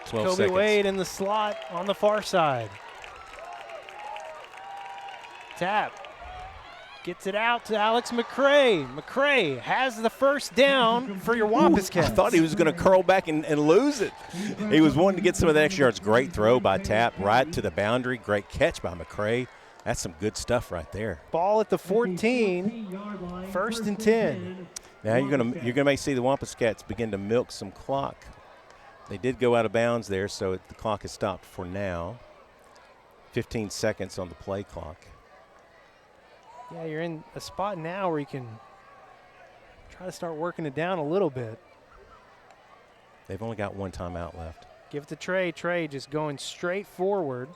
12 Kobe seconds. Wade in the slot on the far side. Tap gets it out to Alex McCray. McCray has the first down for your Wampus Cats. I thought he was going to curl back and lose it. He was wanting to get some of the extra yards. Great throw by Tap right to the boundary. Great catch by McCray. That's some good stuff right there. Ball at the 14, 1st and 10. Now you're gonna see the Wampus Cats begin to milk some clock. They did go out of bounds there, so the clock is stopped for now. 15 seconds on the play clock. Yeah, you're in a spot now where you can try to start working it down a little bit. They've only got 1 timeout left. Give it to Trey. Trey just going straight forward,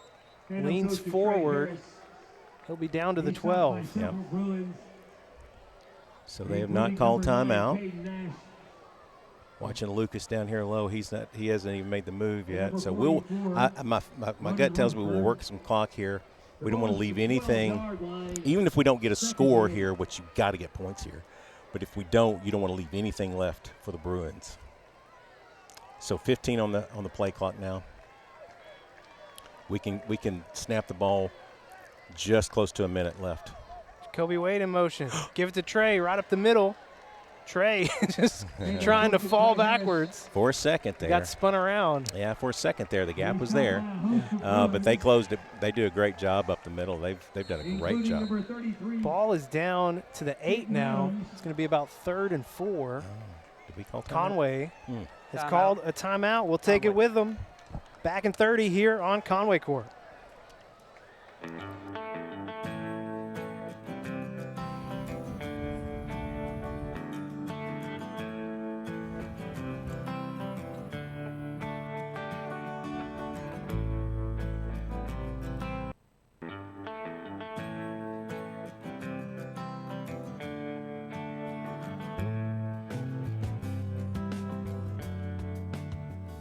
leans forward. He'll be down to the 12. Yeah. So they have not called timeout. Watching Lucas down here low, he hasn't even made the move yet. So my gut tells me we'll work some clock here. We don't want to leave anything, even if we don't get a score here, which you've got to get points here. But if we don't, you don't want to leave anything left for the Bruins. So 15 on the play clock now. We can snap the ball just close to a minute left. Kobe Wade in motion. Give it to Trey right up the middle. Trey just trying to fall backwards. For a second there. Got spun around. Yeah, for a second there. The gap was there. But they closed it. They do a great job up the middle. They've done a great job. Ball is down to the 8 now. It's going to be about 3rd and 4. Did we call timeout? Conway has called a timeout. We'll take it with them. Back in 30 here on Conway Corp.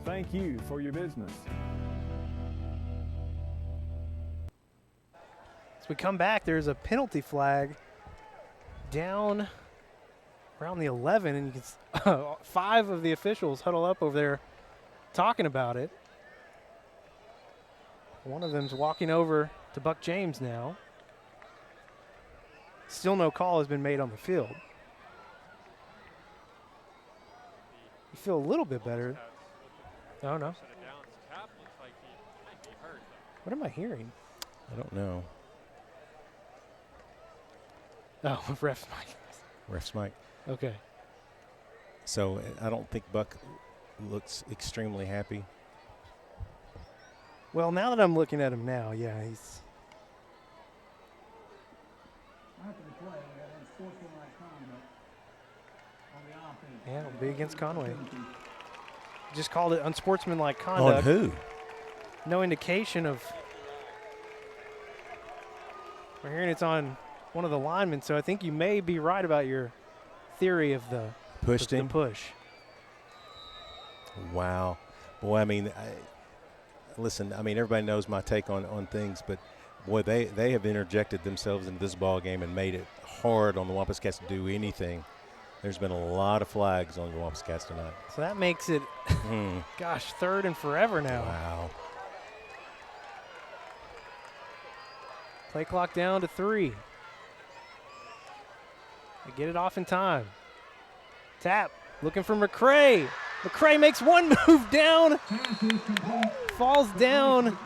Thank you for your business. As we come back, there's a penalty flag down around the 11, and you can 5 of the officials huddle up over there talking about it. One of them's walking over to Buck James now. Still no call has been made on the field. You feel a little bit better. Oh, no. What am I hearing? I don't know. Oh, ref's mic. Ref's mic. Okay. So I don't think Buck looks extremely happy. Well, now that I'm looking at him now, yeah, he's. Yeah, it'll be against Conway. Just called it unsportsmanlike conduct. On who? No indication of. We're hearing it's on one of the linemen, so I think you may be right about your theory of the pushed him. The push. Wow, boy. I mean, listen. I mean, everybody knows my take on things, but boy, they have interjected themselves into this ball game and made it hard on the Wampus Cats to do anything. There's been a lot of flags on the Wampus Cats tonight. So that makes it, gosh, 3rd and forever now. Wow. Play clock down to 3. to get it off in time. Tap, looking for McCray. McCray makes one move down, falls down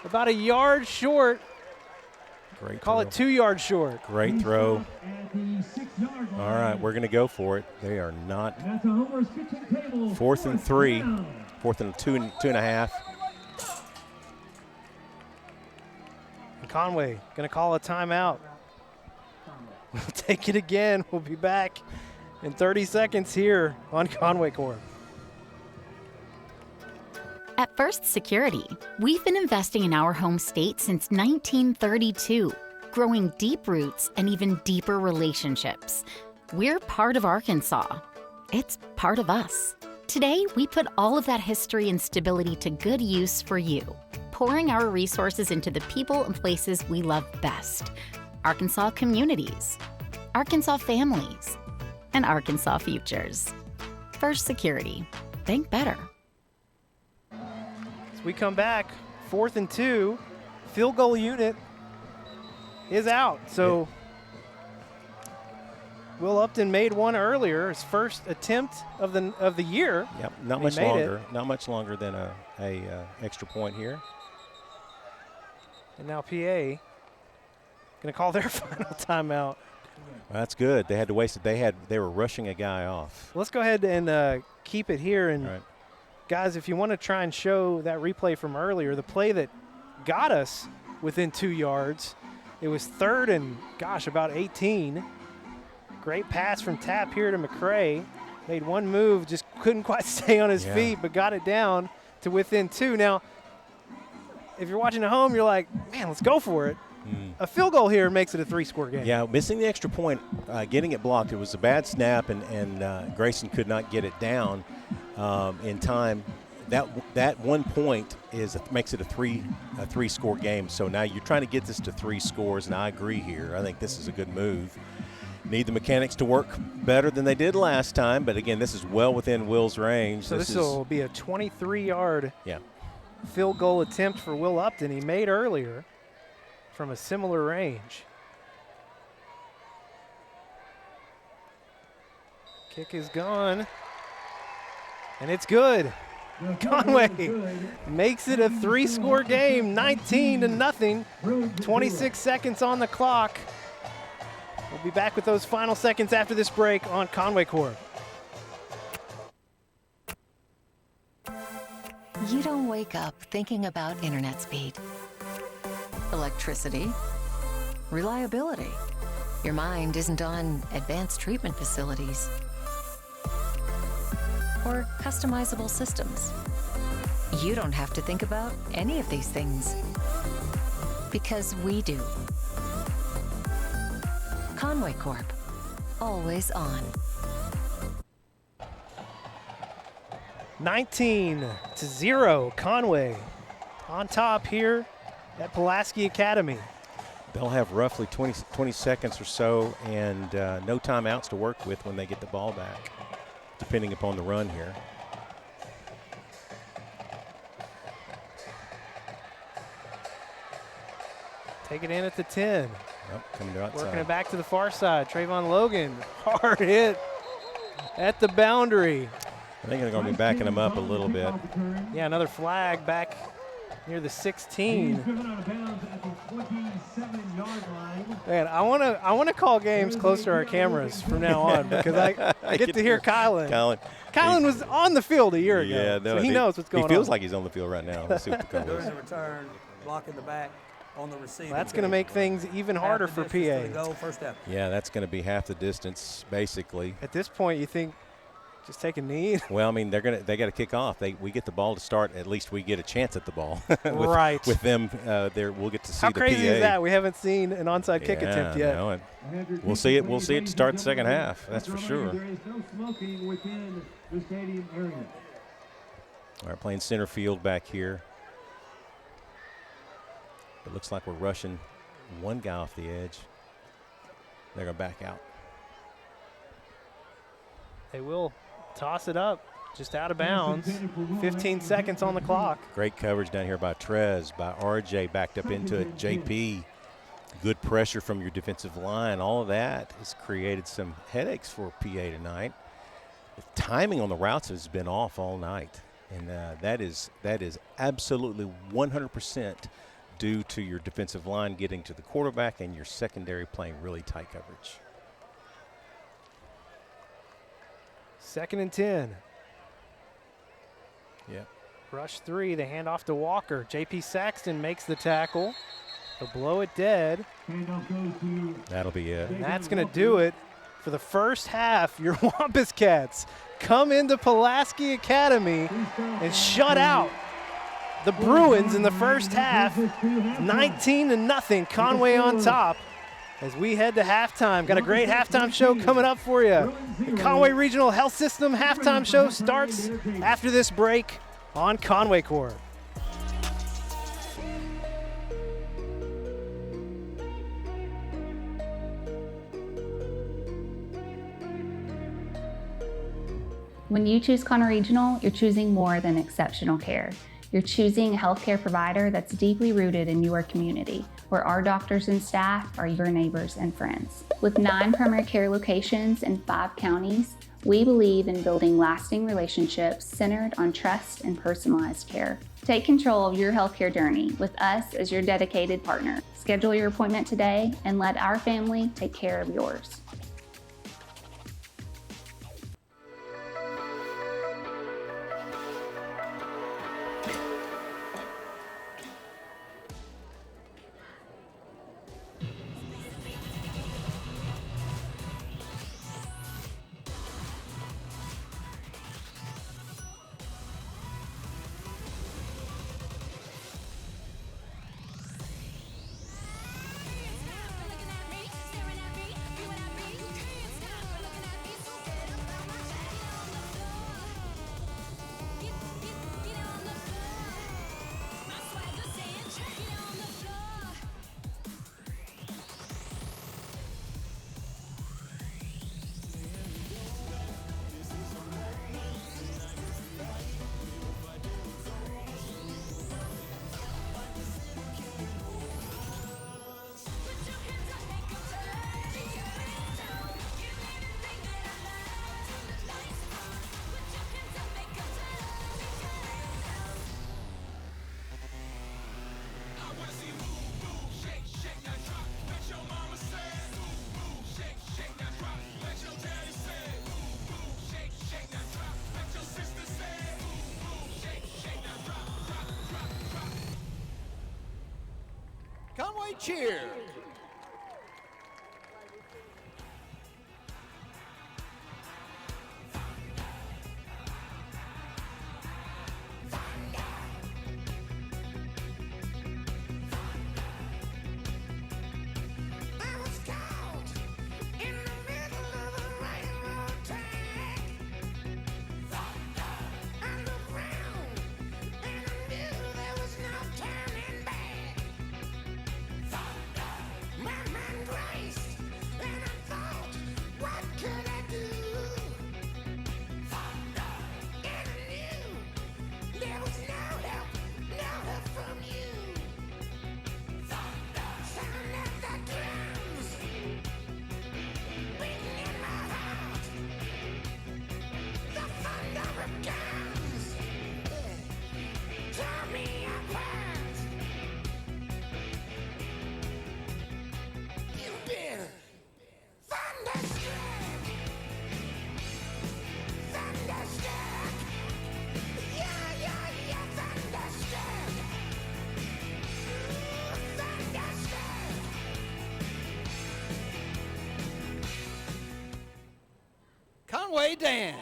about a yard short. Great Call throw. it 2 yards short. Great throw. All right, we're going to go for it. They are not. 4th and 3. 4th and 2.5. And Conway going to call a timeout. We'll take it again. We'll be back in 30 seconds here on Conway Corp. At First Security, we've been investing in our home state since 1932, growing deep roots and even deeper relationships. We're part of Arkansas. It's part of us. Today, we put all of that history and stability to good use for you, pouring our resources into the people and places we love best. Arkansas communities, Arkansas families, and Arkansas futures. First Security. Think better. As we come back, 4th and 2, field goal unit is out. So Will Upton made one earlier, his first attempt of the year. Yep, not much longer. Not much longer than a extra point here. And now PA going to call their final timeout. Well, that's good. They had to waste it. They were rushing a guy off. Let's go ahead and keep it here. And right. Guys, if you want to try and show that replay from earlier, the play that got us within 2 yards, it was 3rd and, about 18. Great pass from Tap here to McCray. Made one move, just couldn't quite stay on his feet, but got it down to within 2. Now, if you're watching at home, you're like, man, let's go for it. A field goal here makes it a 3-score game. Yeah, missing the extra point, getting it blocked. It was a bad snap, and Grayson could not get it down in time. That 1 point makes it a 3-score game. So now you're trying to get this to 3 scores, and I agree here. I think this is a good move. Need the mechanics to work better than they did last time, but again, this is well within Will's range. So this will be a 23-yard field goal attempt for Will Upton. He made earlier from a similar range. Kick is gone, and it's good. Conway makes it a 3-score game, 19-0. 26 seconds on the clock. We'll be back with those final seconds after this break on Conway Corp. You don't wake up thinking about internet speed, electricity, reliability. Your mind isn't on advanced treatment facilities or customizable systems. You don't have to think about any of these things because we do. Conway Corp, always on. 19-0, Conway on top here at Pulaski Academy. They'll have roughly 20 seconds or so and no timeouts to work with when they get the ball back, depending upon the run here. Take it in at the 10. Yep, coming to outside. Working it back to the far side. Trayvon Logan, hard hit at the boundary. I think they're going to be backing him up a little bit. Yeah, another flag back near the 16. Man, I want to call games close to our cameras from now on because I get to hear Kylan. Kylan was on the field a year ago, Yeah, no, so he knows what's going on. He feels like he's on the field right now. Let's see what the call is. Doing the return, blocking the back on the receiver. That's going to make things even harder for PA. First step. Yeah, that's going to be half the distance, basically. At this point, you think just take a knee? Well, I mean, they got to kick off. We get the ball to start. At least we get a chance at the ball. Right. With them, we'll get to see How the crazy PA. is that? We haven't seen an onside kick attempt yet. No, we'll see it. We'll see it start the second half. That's for sure. There is no smoking within the stadium area. All right, playing center field back here. It looks like we're rushing one guy off the edge. They're going to back out. They will toss it up just out of bounds. 15 seconds on the clock. Great coverage down here by Trez, by RJ, backed up into it. JP good pressure from your defensive line. All of that has created some headaches for PA tonight. The timing on the routes has been off all night, and that is absolutely 100% due to your defensive line getting to the quarterback and your secondary playing really tight coverage. 2nd and 10. Yeah. Rush 3, the handoff to Walker. J.P. Saxton makes the tackle. They'll blow it dead. That'll be it. And that's going to do it for the first half. Your Wampus Cats come into Pulaski Academy and shut out the Bruins in the first half. 19-0, Conway on top. As we head to halftime, got a great halftime show coming up for you. The Conway Regional Health System halftime show starts after this break on Conway Corp. When you choose Conway Regional, you're choosing more than exceptional care. You're choosing a healthcare provider that's deeply rooted in your community, where our doctors and staff are your neighbors and friends. With 9 primary care locations in 5 counties, we believe in building lasting relationships centered on trust and personalized care. Take control of your healthcare journey with us as your dedicated partner. Schedule your appointment today and let our family take care of yours. Conway cheer. Conway dance.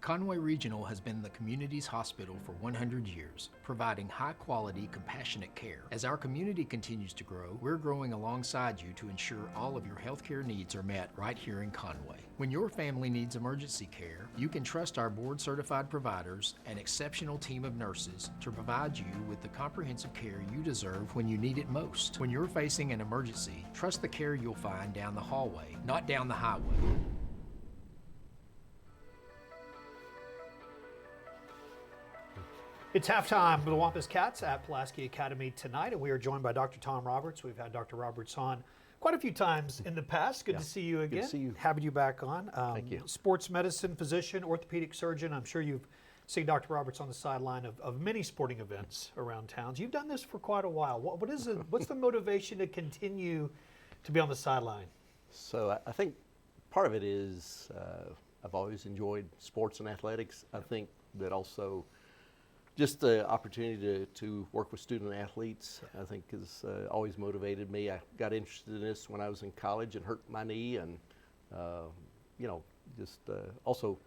Conway Regional has been the community's hospital for 100 years, providing high-quality, compassionate care. As our community continues to grow, we're growing alongside you to ensure all of your healthcare needs are met right here in Conway. When your family needs emergency care, you can trust our board-certified providers and exceptional team of nurses to provide you with the comprehensive care you deserve when you need it most. When you're facing an emergency, trust the care you'll find down the hallway, not down the highway. It's halftime for the Wampus Cats at Pulaski Academy tonight, and we are joined by Dr. Tom Roberts. We've had Dr. Roberts on quite a few times in the past. Good to see you again. Good to see you. Having you back on. Thank you. Sports medicine physician, orthopedic surgeon. I'm sure you've seen Dr. Roberts on the sideline of many sporting events around towns. You've done this for quite a while. What's the motivation to continue to be on the sideline? So I think part of it is I've always enjoyed sports and athletics. I think that also just the opportunity to work with student athletes, I think, has always motivated me. I got interested in this when I was in college and hurt my knee, and also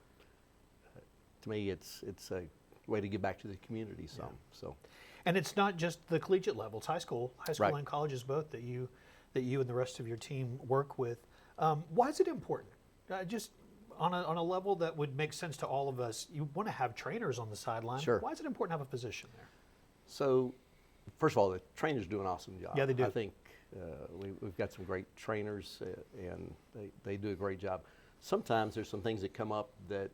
to me, it's a way to give back to the community some. Yeah. So, and it's not just the collegiate level; it's high school right. and colleges both that you and the rest of your team work with. Why is it important? Just on a level that would make sense to all of us, you want to have trainers on the sideline. Sure. Why is it important to have a physician there? So, first of all, the trainers do an awesome job. Yeah, they do. I think we've got some great trainers, and they do a great job. Sometimes there's some things that come up that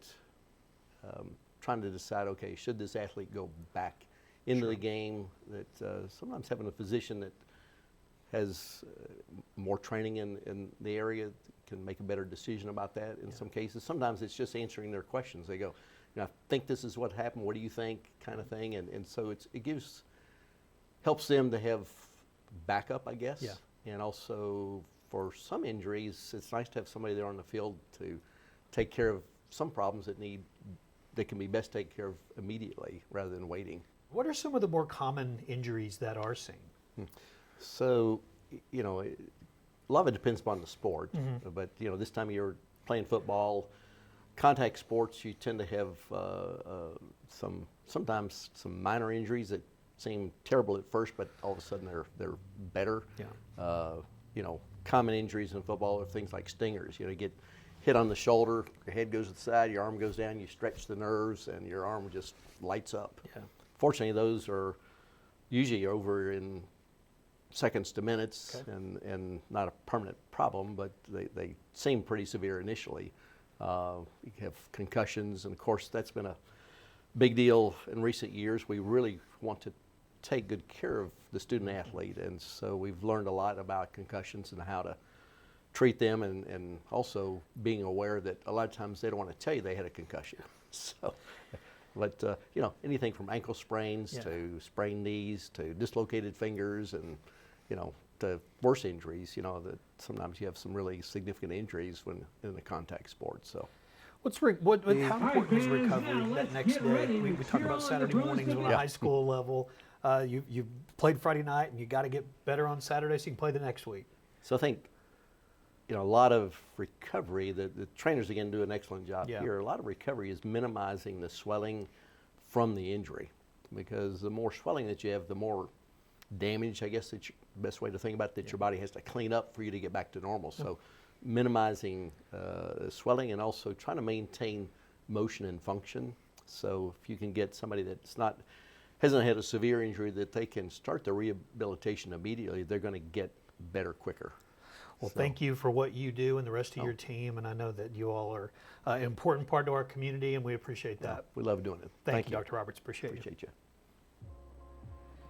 trying to decide, okay, should this athlete go back into the game? That sometimes having a physician that has more training in the area can make a better decision about that in some cases. Sometimes it's just answering their questions. They go, I think this is what happened, what do you think, kind of thing. And so it helps them to have backup, I guess. Yeah. And also for some injuries, it's nice to have somebody there on the field to take care of some problems that can be best taken care of immediately rather than waiting. What are some of the more common injuries that are seen? So, a lot of it depends upon the sport, but this time of year, playing football, contact sports, you tend to have sometimes some minor injuries that seem terrible at first, but all of a sudden they're better. Yeah. Common injuries in football are things like stingers. You get hit on the shoulder, your head goes to the side, your arm goes down, you stretch the nerves, and your arm just lights up. Yeah. Fortunately, those are usually over in seconds to minutes, okay. and not a permanent problem, but they seem pretty severe initially. You have concussions, and of course that's been a big deal in recent years. We really want to take good care of the student athlete, and so we've learned a lot about concussions and how to treat them, and also being aware that a lot of times they don't want to tell you they had a concussion. So, but anything from ankle sprains to sprained knees to dislocated fingers, and to worse injuries, that sometimes you have some really significant injuries when in a contact sport. So, how important is recovery that next day? We talk about Saturday mornings on a high school level. You played Friday night, and you got to get better on Saturday so you can play the next week. So I think, a lot of recovery, the trainers again do an excellent job here. A lot of recovery is minimizing the swelling from the injury, because the more swelling that you have, the more damage, I guess that's the best way to think about it, that your body has to clean up for you to get back to normal. So minimizing swelling, and also trying to maintain motion and function. So if you can get somebody hasn't had a severe injury, that they can start the rehabilitation immediately, they're going to get better quicker. Well, thank you for what you do and the rest of your team, and I know that you all are an important part of our community, and we appreciate that. We love doing it. Thank you, Dr. Roberts. Appreciate you.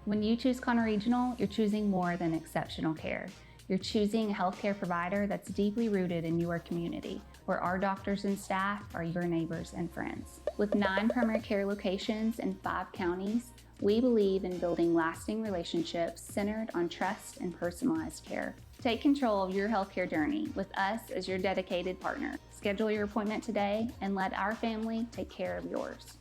When you choose Conway Regional, you're choosing more than exceptional care. You're choosing a healthcare provider that's deeply rooted in your community, where our doctors and staff are your neighbors and friends. With 9 primary care locations in 5 counties, we believe in building lasting relationships centered on trust and personalized care. Take control of your healthcare journey with us as your dedicated partner. Schedule your appointment today and let our family take care of yours.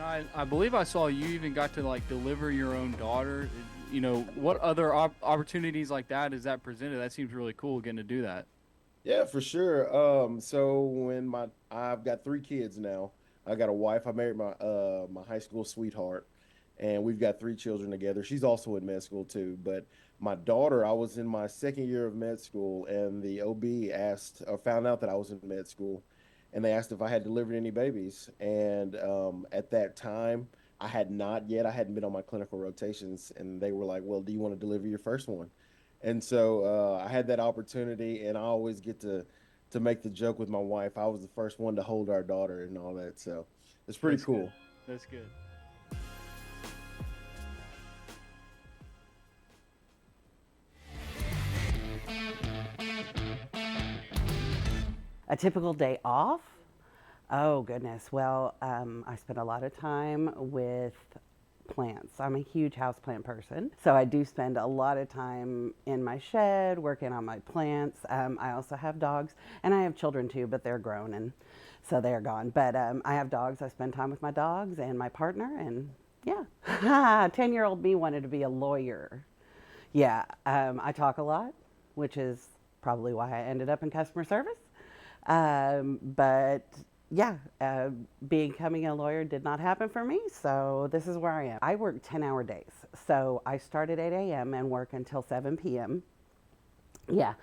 I believe I saw you even got to like deliver your own daughter. You know, what other opportunities like that is that presented? That seems really cool getting to do that. Yeah, for sure. So when I've got 3 kids now. I got a wife. I married my high school sweetheart, and we've got 3 children together. She's also in med school too. But my daughter, I was in my 2nd year of med school, and the OB found out that I was in med school, and they asked if I had delivered any babies. And at that time, I had not yet. I hadn't been on my clinical rotations, and they were like, "Well, do you want to deliver your first one?" And so I had that opportunity, and I always get to make the joke with my wife. I was the first one to hold our daughter and all that, so it's pretty cool. That's good. A typical day off? Oh, goodness. Well, I spend a lot of time with plants. I'm a huge houseplant person, so I do spend a lot of time in my shed working on my plants. I also have dogs, and I have children too, but they're grown, and so they're gone. But I have dogs. I spend time with my dogs and my partner, and yeah. 10-year-old me wanted to be a lawyer. Yeah, I talk a lot, which is probably why I ended up in customer service. But yeah, becoming a lawyer did not happen for me, so this is where I am. I work 10-hour days, so I start at 8 a.m. and work until 7 p.m. Yeah.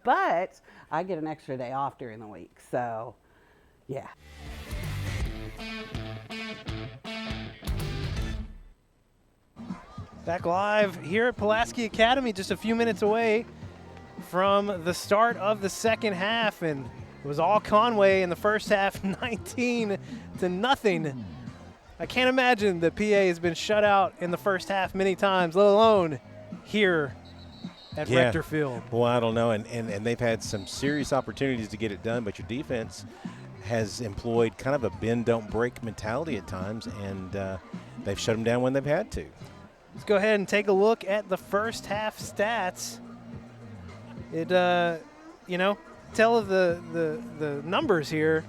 But I get an extra day off during the week, so yeah. Back live here at Pulaski Academy, just a few minutes away from the start of the second half, and it was all Conway in the first half, 19-0. I can't imagine the PA has been shut out in the first half many times, let alone here at Rector Field. Well, I don't know, and they've had some serious opportunities to get it done, but your defense has employed kind of a bend, don't break mentality at times, and they've shut them down when they've had to. Let's go ahead and take a look at the first half stats. It, tell of the numbers here.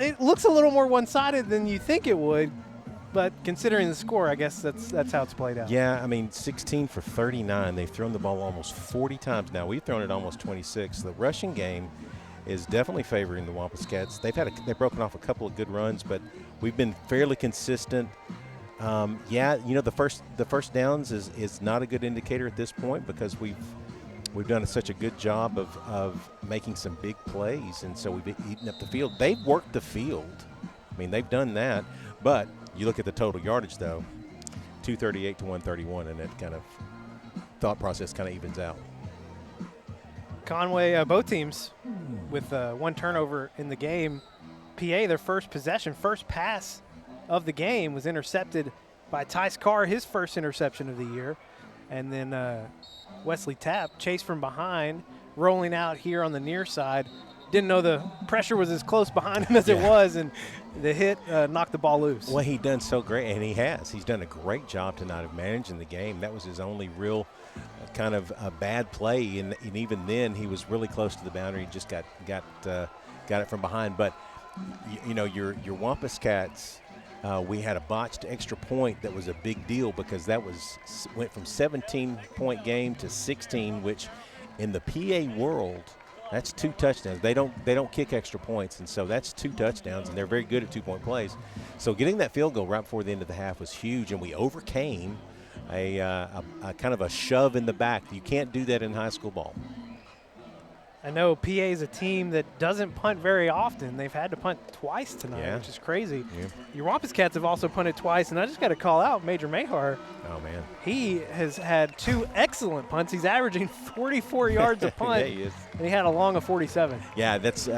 It looks a little more one-sided than you think it would, but considering the score, I guess that's how it's played out. Yeah, I mean, 16 for 39. They've thrown the ball almost 40 times now. We've thrown it almost 26. The rushing game is definitely favoring the Wampus Cats. They've broken off a couple of good runs, but we've been fairly consistent. The first downs is not a good indicator at this point because we've done such a good job of making some big plays, and so we've eaten up the field. They've worked the field. I mean, they've done that. But you look at the total yardage, though, 238 to 131, and that kind of thought process kind of evens out. Conway, both teams with one turnover in the game. PA, their first possession, first pass of the game was intercepted by Tice Carr, his first interception of the year. And then Wesley Tapp, chased from behind, rolling out here on the near side. Didn't know the pressure was as close behind him as it was, and the hit knocked the ball loose. Well, he done so great, and he has. He's done a great job tonight of managing the game. That was his only real kind of a bad play, and even then he was really close to the boundary. He just got it from behind. But, your Wampus Cats, we had a botched extra point that was a big deal because that went from 17-point game to 16, which in the PA world, that's 2 touchdowns. They don't kick extra points, and so that's 2 touchdowns, and they're very good at 2-point plays. So getting that field goal right before the end of the half was huge, and we overcame a kind of a shove in the back. You can't do that in high school ball. I know PA is a team that doesn't punt very often. They've had to punt twice tonight, which is crazy. Yeah. Your Wampus Cats have also punted twice, and I just got to call out Major Mahar. Oh, man. He has had 2 excellent punts. He's averaging 44 yards a punt, yeah, he is. And he had a long of 47. Yeah, that's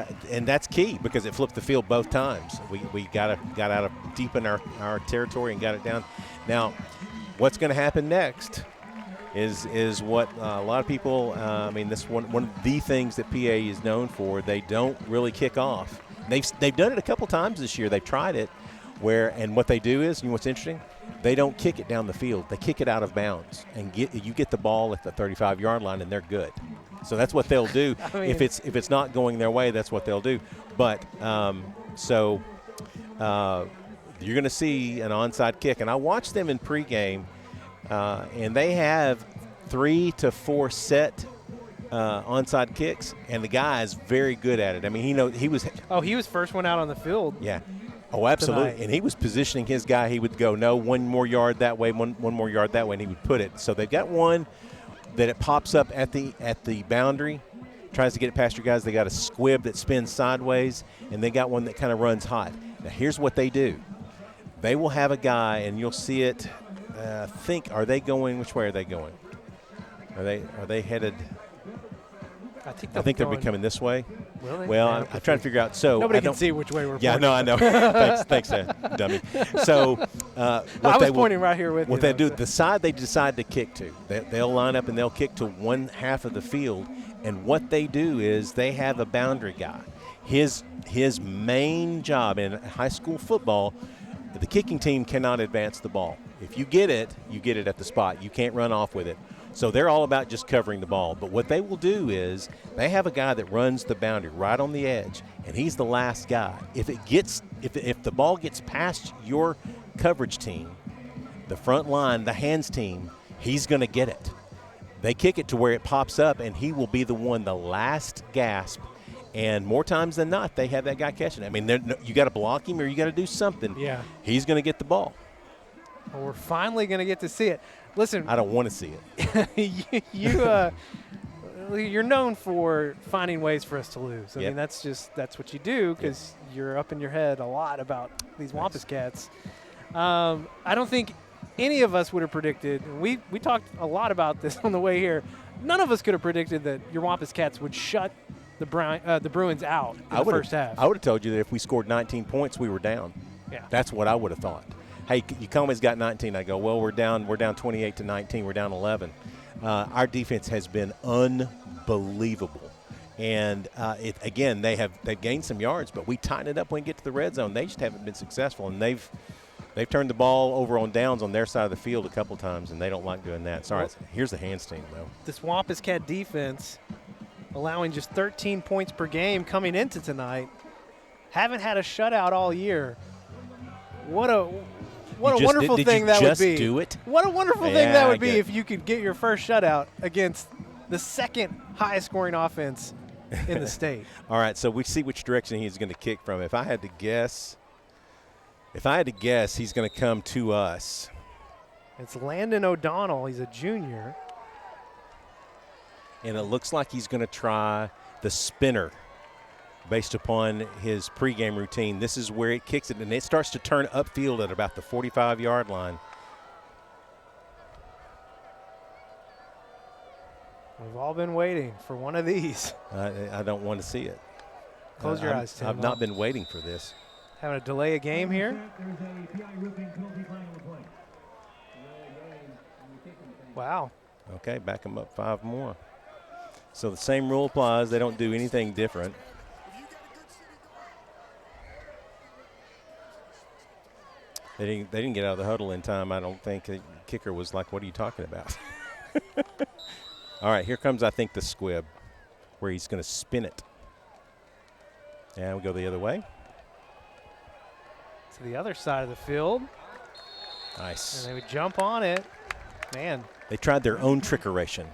key because it flipped the field both times. We got out of deep in our territory and got it down. Now, what's going to happen next is what a lot of people, this one of the things that PA is known for. They don't really kick off. They've done it a couple times this year. They've tried it and what they do is, what's interesting? They don't kick it down the field. They kick it out of bounds and you get the ball at the 35-yard line, and they're good. So that's what they'll do. I mean, if it's not going their way, that's what they'll do. But you're going to see an onside kick. And I watched them in pregame, and they have 3 to 4 set onside kicks, and the guy is very good at it. I mean, he was. Oh, he was first one out on the field. Yeah. Oh, absolutely. Tonight. And he was positioning his guy. He would go, no, 1 more yard that way, one more yard that way, and he would put it. So they've got one that it pops up at the boundary, tries to get it past your guys. They got a squib that spins sideways, and they got one that kind of runs hot. Now, here's what they do. They will have a guy, and you'll see it. Are they going? Which way are they going? Are they headed? I think they're becoming this way. Will they? Well, I'm trying to figure out. So nobody can see which way we're pointing. Yeah, no, I know. thanks, dummy. So I was pointing right here with you. What they do, the side they decide to kick to, they'll line up and they'll kick to one half of the field. And what they do is they have a boundary guy. His main job in high school football, the kicking team cannot advance the ball. If you get it at the spot. You can't run off with it. So they're all about just covering the ball. But what they will do is they have a guy that runs the boundary right on the edge, and he's the last guy. If the ball gets past your coverage team, the front line, the hands team, he's going to get it. They kick it to where it pops up, and he will be the last gasp. And more times than not, they have that guy catching it. I mean, you got to block him or you got to do something. Yeah. He's going to get the ball. Well, we're finally going to get to see it. Listen, I don't want to see it. You're known for finding ways for us to lose. I mean, that's what you do because you're up in your head a lot about these Wampus Cats. I don't think any of us would have predicted. We talked a lot about this on the way here. None of us could have predicted that your Wampus Cats would shut the Bruins out in the first half. I would have told you that if we scored 19 points, we were down. Yeah, that's what I would have thought. Hey, you Conway's got 19. I go, well, we're down 28 to 19. We're down 11. Our defense has been unbelievable. And they've gained some yards, but we tighten it up when we get to the red zone. They just haven't been successful, and they've turned the ball over on downs on their side of the field a couple times, and they don't like doing that. Sorry, here's the hands team, though. This Wampus Cat defense allowing just 13 points per game coming into tonight. Haven't had a shutout all year. What a wonderful thing that would be. Do it? What a wonderful thing that would be if you could get your first shutout against the second highest scoring offense in the state. All right, so we see which direction he's going to kick from. If I had to guess, he's going to come to us. It's Landon O'Donnell. He's a junior. And it looks like he's going to try the spinner based upon his pregame routine. This is where it kicks it, and it starts to turn upfield at about the 45-yard line. We've all been waiting for one of these. I don't want to see it. Close your eyes, Tim. I've not been waiting for this. Having to delay a game here. Wow. Okay, back them up 5 more. So the same rule applies. They don't do anything different. They didn't get out of the huddle in time. I don't think the kicker was like, what are you talking about? All right, here comes, I think, the squib where he's going to spin it. And we go the other way. To the other side of the field. Nice. And they would jump on it. Man. They tried their own trickeration.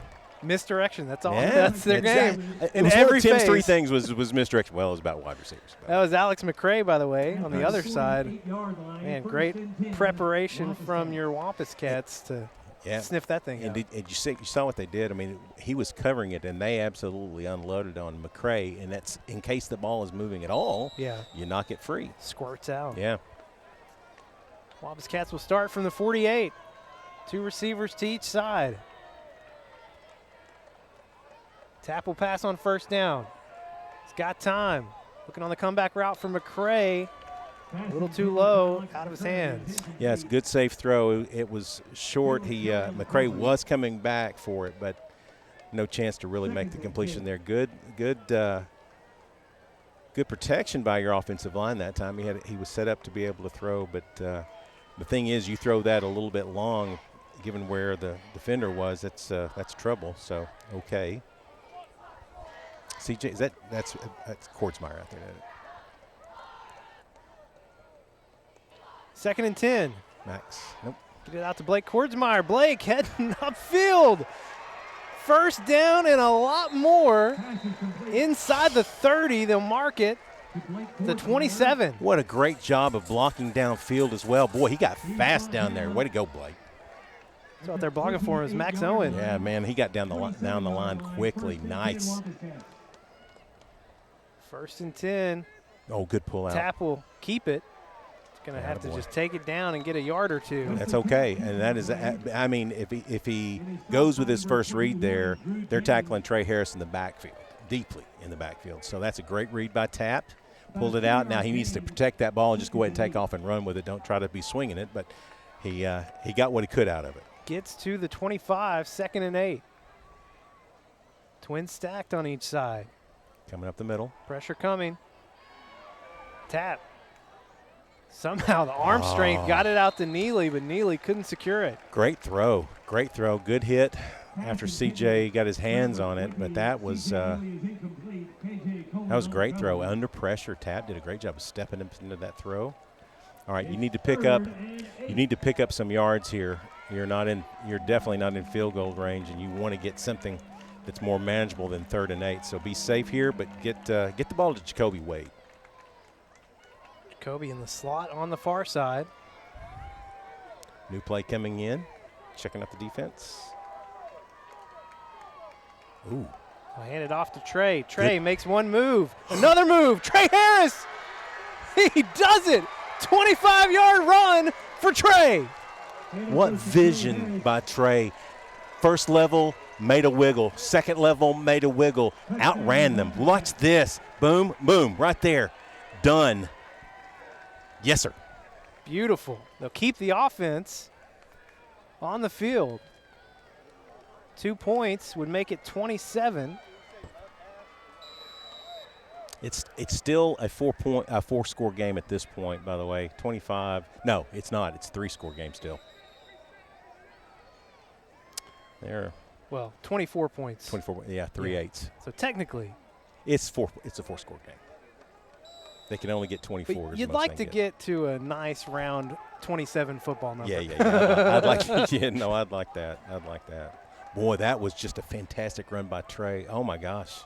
Misdirection. That's all. Yeah, that's their game. In every Tim's phase. 3 things was misdirection. Well, it was about wide receivers. That was Alex McCray, by the way, on the other side. Man, great preparation from your Wampus Cats to sniff that thing out. And you saw what they did. I mean, he was covering it, and they absolutely unloaded on McCray. And that's in case the ball is moving at all. Yeah. You knock it free. Squirts out. Yeah. Wampus Cats will start from the 48. 2 receivers to each side. Tap will pass on first down. He's got time. Looking on the comeback route for McCray. A little too low, out of his hands. Yeah, it's a good safe throw. It was short. McCray was coming back for it, but no chance to really make the completion there. Good protection by your offensive line that time. He was set up to be able to throw, but the thing is, you throw that a little bit long, given where the defender was. That's trouble. So okay. CJ, that's Kordsmeyer out there. Isn't it? 2nd and 10. Max. Nope. Get it out to Blake Kordsmeyer. Blake heading upfield. First down and a lot more. Inside the 30, they'll mark it. The 27. What a great job of blocking downfield as well. Boy, he got fast down there. Way to go, Blake. So out there blocking for him is Max Owen. Yeah, man, he got down the line quickly. Nice. 1st and 10. Oh, good pull out. Tap will keep it. Going to have to just take it down and get a yard or two. That's okay, and that is, I mean, if he goes with his first read there, they're tackling Trey Harris in the backfield, deeply in the backfield. So that's a great read by Tap. Pulled it out. Now he needs to protect that ball and just go ahead and take off and run with it. Don't try to be swinging it, but he got what he could out of it. Gets to the 25, 2nd and 8. Twins stacked on each side. Coming up the middle. Pressure coming. Tap. Somehow the arm strength got it out to Neely, but Neely couldn't secure it. Great throw. Great throw. Good hit after CJ got his hands on it, but that was a great throw. Under pressure, Tap did a great job of stepping into that throw. All right, you need to pick up some yards here. You're definitely not in field goal range, and you want to get something that's more manageable than 3rd and 8. So be safe here, but get the ball to Jacoby Wade. Jacoby in the slot on the far side. New play coming in, checking out the defense. Ooh. I'll hand it off to Trey. Trey makes one move. Another move. Trey Harris. He does it. 25-yard run for Trey. What vision by Trey. First level, made a wiggle. Second level, made a wiggle. Outran them. Watch this. Boom, boom, right there. Done. Yes, sir. Beautiful. They'll keep the offense on the field. 2 points would make it 27. It's still a four-score game at this point, by the way. 25. No, it's not. It's a 3-score game still. There. Well, 24 points. 24. Yeah, 3/8. So technically, it's a 4-score game. They can only get 24. But you'd like to get to a nice round 27 football number. Yeah. I'd like that. I'd like that. Boy, that was just a fantastic run by Trey. Oh my gosh.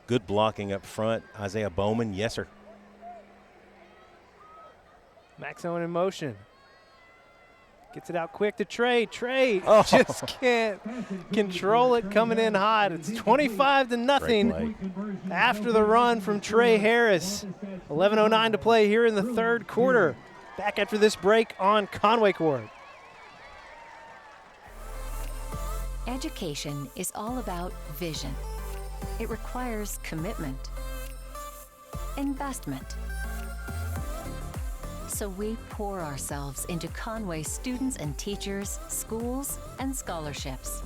Good blocking up front. Isaiah Bowman, yes, sir. Max Owen in motion. Gets it out quick to Trey. Trey just can't control it coming in hot. It's 25-0 after the run from Trey Harris. 11:09 to play here in the 3rd quarter. Back after this break on Conway Corp. Education is all about vision. It requires commitment, investment. So we pour ourselves into Conway students and teachers, schools, and scholarships.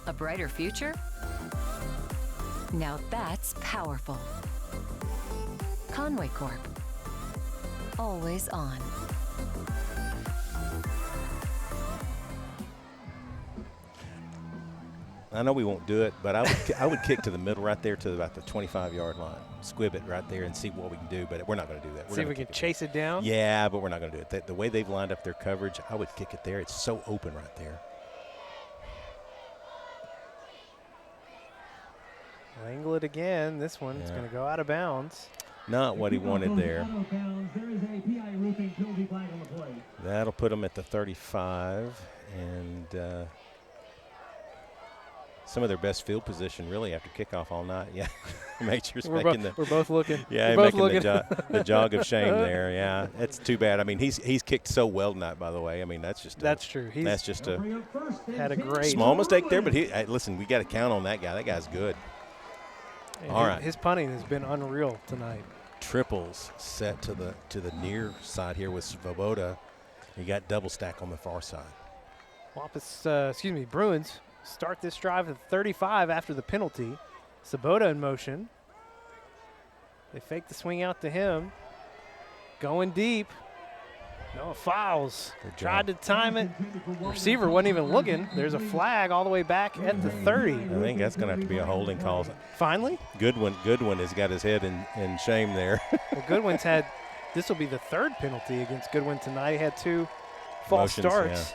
A brighter future? Now that's powerful. Conway Corp. Always on. I know we won't do it, but I would kick to the middle right there to about the 25-yard line. Squib it right there and see what we can do, but we're not going to do that. See if we can chase it down? Yeah, but we're not going to do it. The way they've lined up their coverage, I would kick it there. It's so open right there. Angle it again. This one's going to go out of bounds. Not what he wanted there. That'll put him at the 35, and some of their best field position really after kickoff all night. Yeah, Major's making we're both looking. Yeah, we're making both looking. the jog of shame there. Yeah, it's too bad. I mean, he's kicked so well tonight. By the way, I mean that's true. That's just a had a great small mistake there, but listen, we got to count on that guy. That guy's good. And all right, his punting has been unreal tonight. Triples set to the near side here with Svoboda. You got double stack on the far side. Bruins start this drive at 35 after the penalty. Svoboda in motion. They fake the swing out to him. Going deep. No fouls. Good Tried to job. time it. Receiver wasn't even looking. There's a flag all the way back at the 30. I think that's going to have to be a holding call. Finally? Goodwin has got his head in shame there. Well, Goodwin's had, this will be the third penalty against Goodwin tonight. He had 2 false Motions, starts.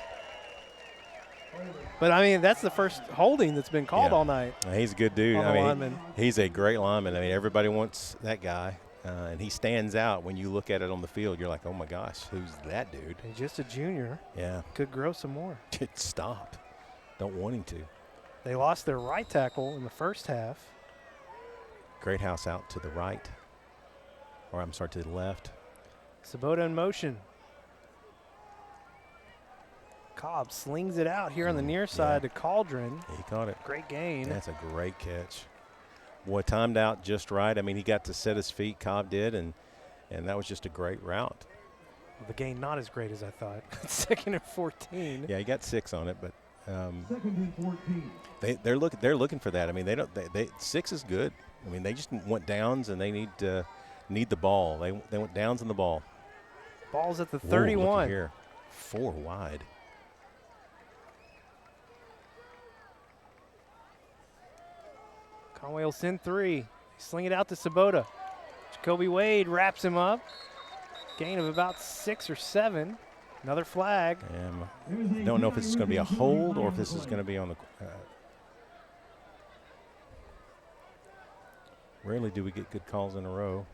But, I mean, that's the first holding that's been called all night. He's a good dude. On the I mean, lineman. he's a great lineman. I mean, everybody wants that guy. And he stands out when you look at it on the field. You're like, oh, my gosh, who's that dude? He's just a junior. Yeah. Could grow some more. Stop. Don't want him to. They lost their right tackle in the first half. Great house out to the right. Or, I'm sorry, to the left. Sabota in motion. Cobb slings it out here on the near side to Cauldron. He caught it. Great gain. That's a great catch. Boy, timed out just right. I mean, he got to set his feet, Cobb did, and that was just a great route. The gain not as great as I thought. 2nd and 14. Yeah, he got 6 on it, but 2nd and 14. they're looking for that. I mean, they 6 is good. I mean, they just want downs and they need the ball. They want downs and the ball. Ball's at the Whoa, 31. looky here. 4 wide. Conway will send 3. Sling it out to Sabota. Jacoby Wade wraps him up. Gain of about 6 or 7. Another flag. Don't know if this is going to be a hold or if this is going to be on the. Rarely do we get good calls in a row.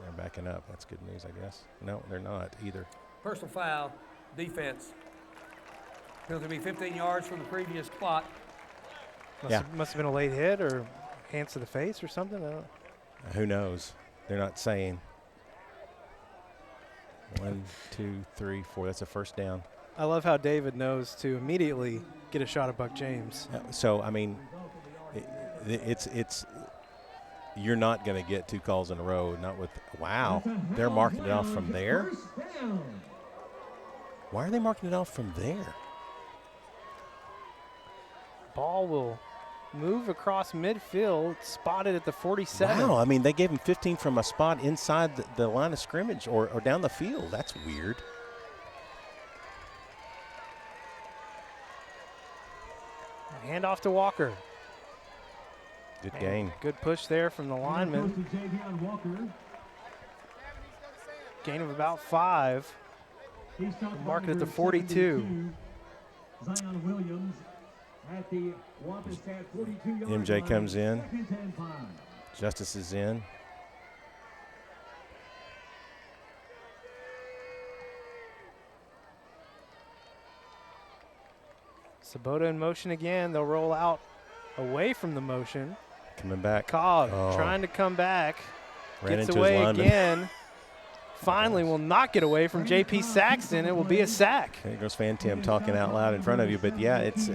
They're backing up. That's good news, I guess. No, they're not either. Personal foul, defense. Penalty be 15 yards from the previous spot. Must have been a late hit or hands to the face or something. I don't. Who knows? They're not saying. 1, 2, 3, 4. That's a first down. I love how David knows to immediately get a shot at Buck James. So, I mean, it's you're not going to get 2 calls in a row. Not with wow. They're marking it off from there. Why are they marking it off from there? Ball will move across midfield, spotted at the 47. Wow, I mean, they gave him 15 from a spot inside the line of scrimmage or down the field. That's weird. Hand off to Walker. Good gain. Good push there from the lineman. Gain of about 5. Mark it at the 42. Zion Williams at the Wampus Cat 42-yard line. MJ comes in. 2nd and 5. Justice is in. Sabota in motion again. They'll roll out away from the motion. Coming back. Cobb trying to come back. Ran Gets into away his lineman. again. Finally will not get away from J.P. Saxton. It will be a sack. There goes Fan Tim talking out loud in front of you. But, yeah, it's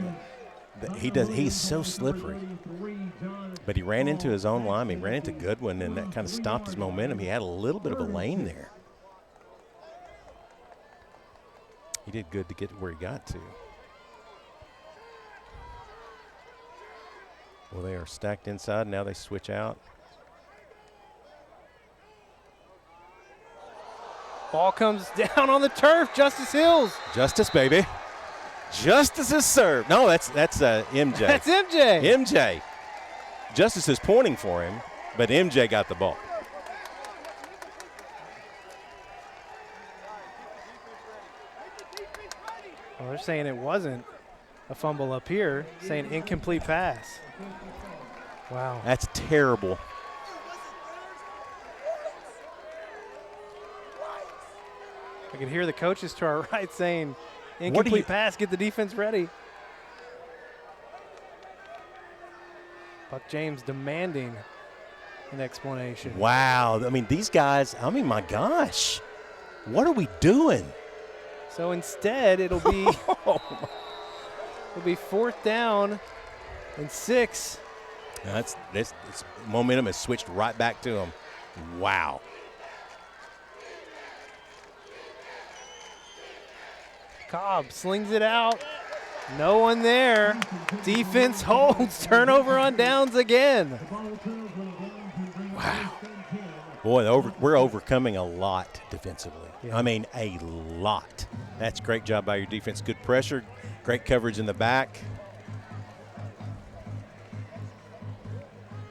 he's so slippery. But he ran into his own lineman. He ran into Goodwin, and that kind of stopped his momentum. He had a little bit of a lane there. He did good to get where he got to. Well, they are stacked inside. Now they switch out. Ball comes down on the turf. Justice Hills. Justice, baby. Justice is served. No, that's MJ. That's MJ. MJ. Justice is pointing for him, but MJ got the ball. Well, they're saying it wasn't a fumble up here, saying incomplete pass. Wow. That's terrible. I can hear the coaches to our right saying incomplete pass, get the defense ready. Buck James demanding an explanation. Wow. I mean, these guys, my gosh. What are we doing? So instead, it'll be it'll be 4th down and 6. This momentum has switched right back to him. Wow. Cobb slings it out. No one there. Defense holds. Turnover on downs again. Wow. Boy, we're overcoming a lot defensively. Yeah. I mean, a lot. That's great job by your defense. Good pressure, great coverage in the back.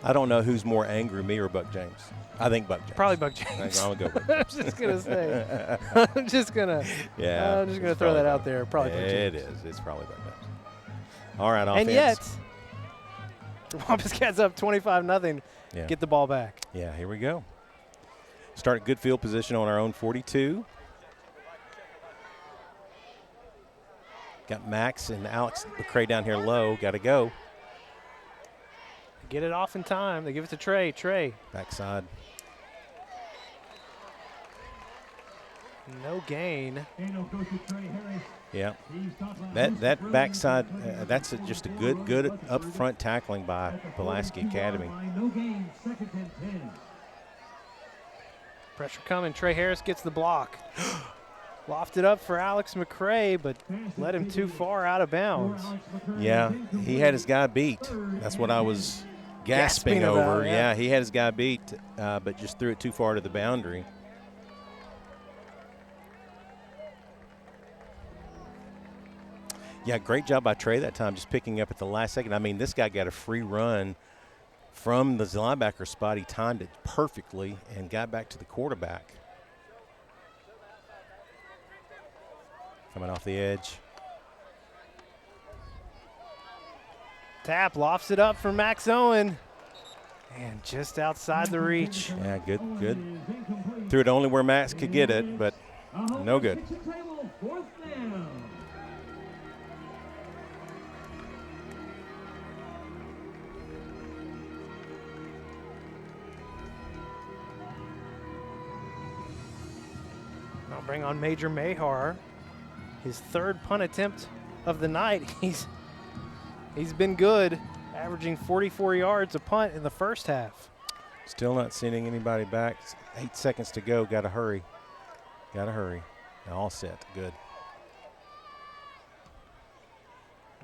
I don't know who's more angry, me or Buck James. I think Buck James. Probably Buck James. I'm gonna go Buck I James. was just gonna say. I'm just gonna throw that out there. Probably Buck James. It is. It's probably Buck James. All right, offense. And yet, the Wampus Cats up 25-0. Yeah. Get the ball back. Yeah, here we go. Start good field position on our own 42. Got Max and Alex McCray down here low. Got to go. Get it off in time. They give it to Trey. Trey. Backside. No gain. Yeah. That backside, that's just a good up front tackling by Pulaski Academy. No gain, 2nd and 10. Pressure coming. Trey Harris gets the block. Lofted up for Alex McCray, but led him too far out of bounds. Yeah, he had his guy beat. That's what I was gasping about, over. Yeah, he had his guy beat, but just threw it too far to the boundary. Yeah, great job by Trey that time, just picking up at the last second. I mean, this guy got a free run from the linebacker spot. He timed it perfectly and got back to the quarterback. Coming off the edge. Tap lofts it up for Max Owen. And just outside the reach. Yeah, good. Threw it only where Max could get it, but no good. I'll bring on Major Mahar. His 3rd punt attempt of the night. He's been good, averaging 44 yards a punt in the first half. Still not sending anybody back. 8 seconds to go. Got to hurry. All set. Good.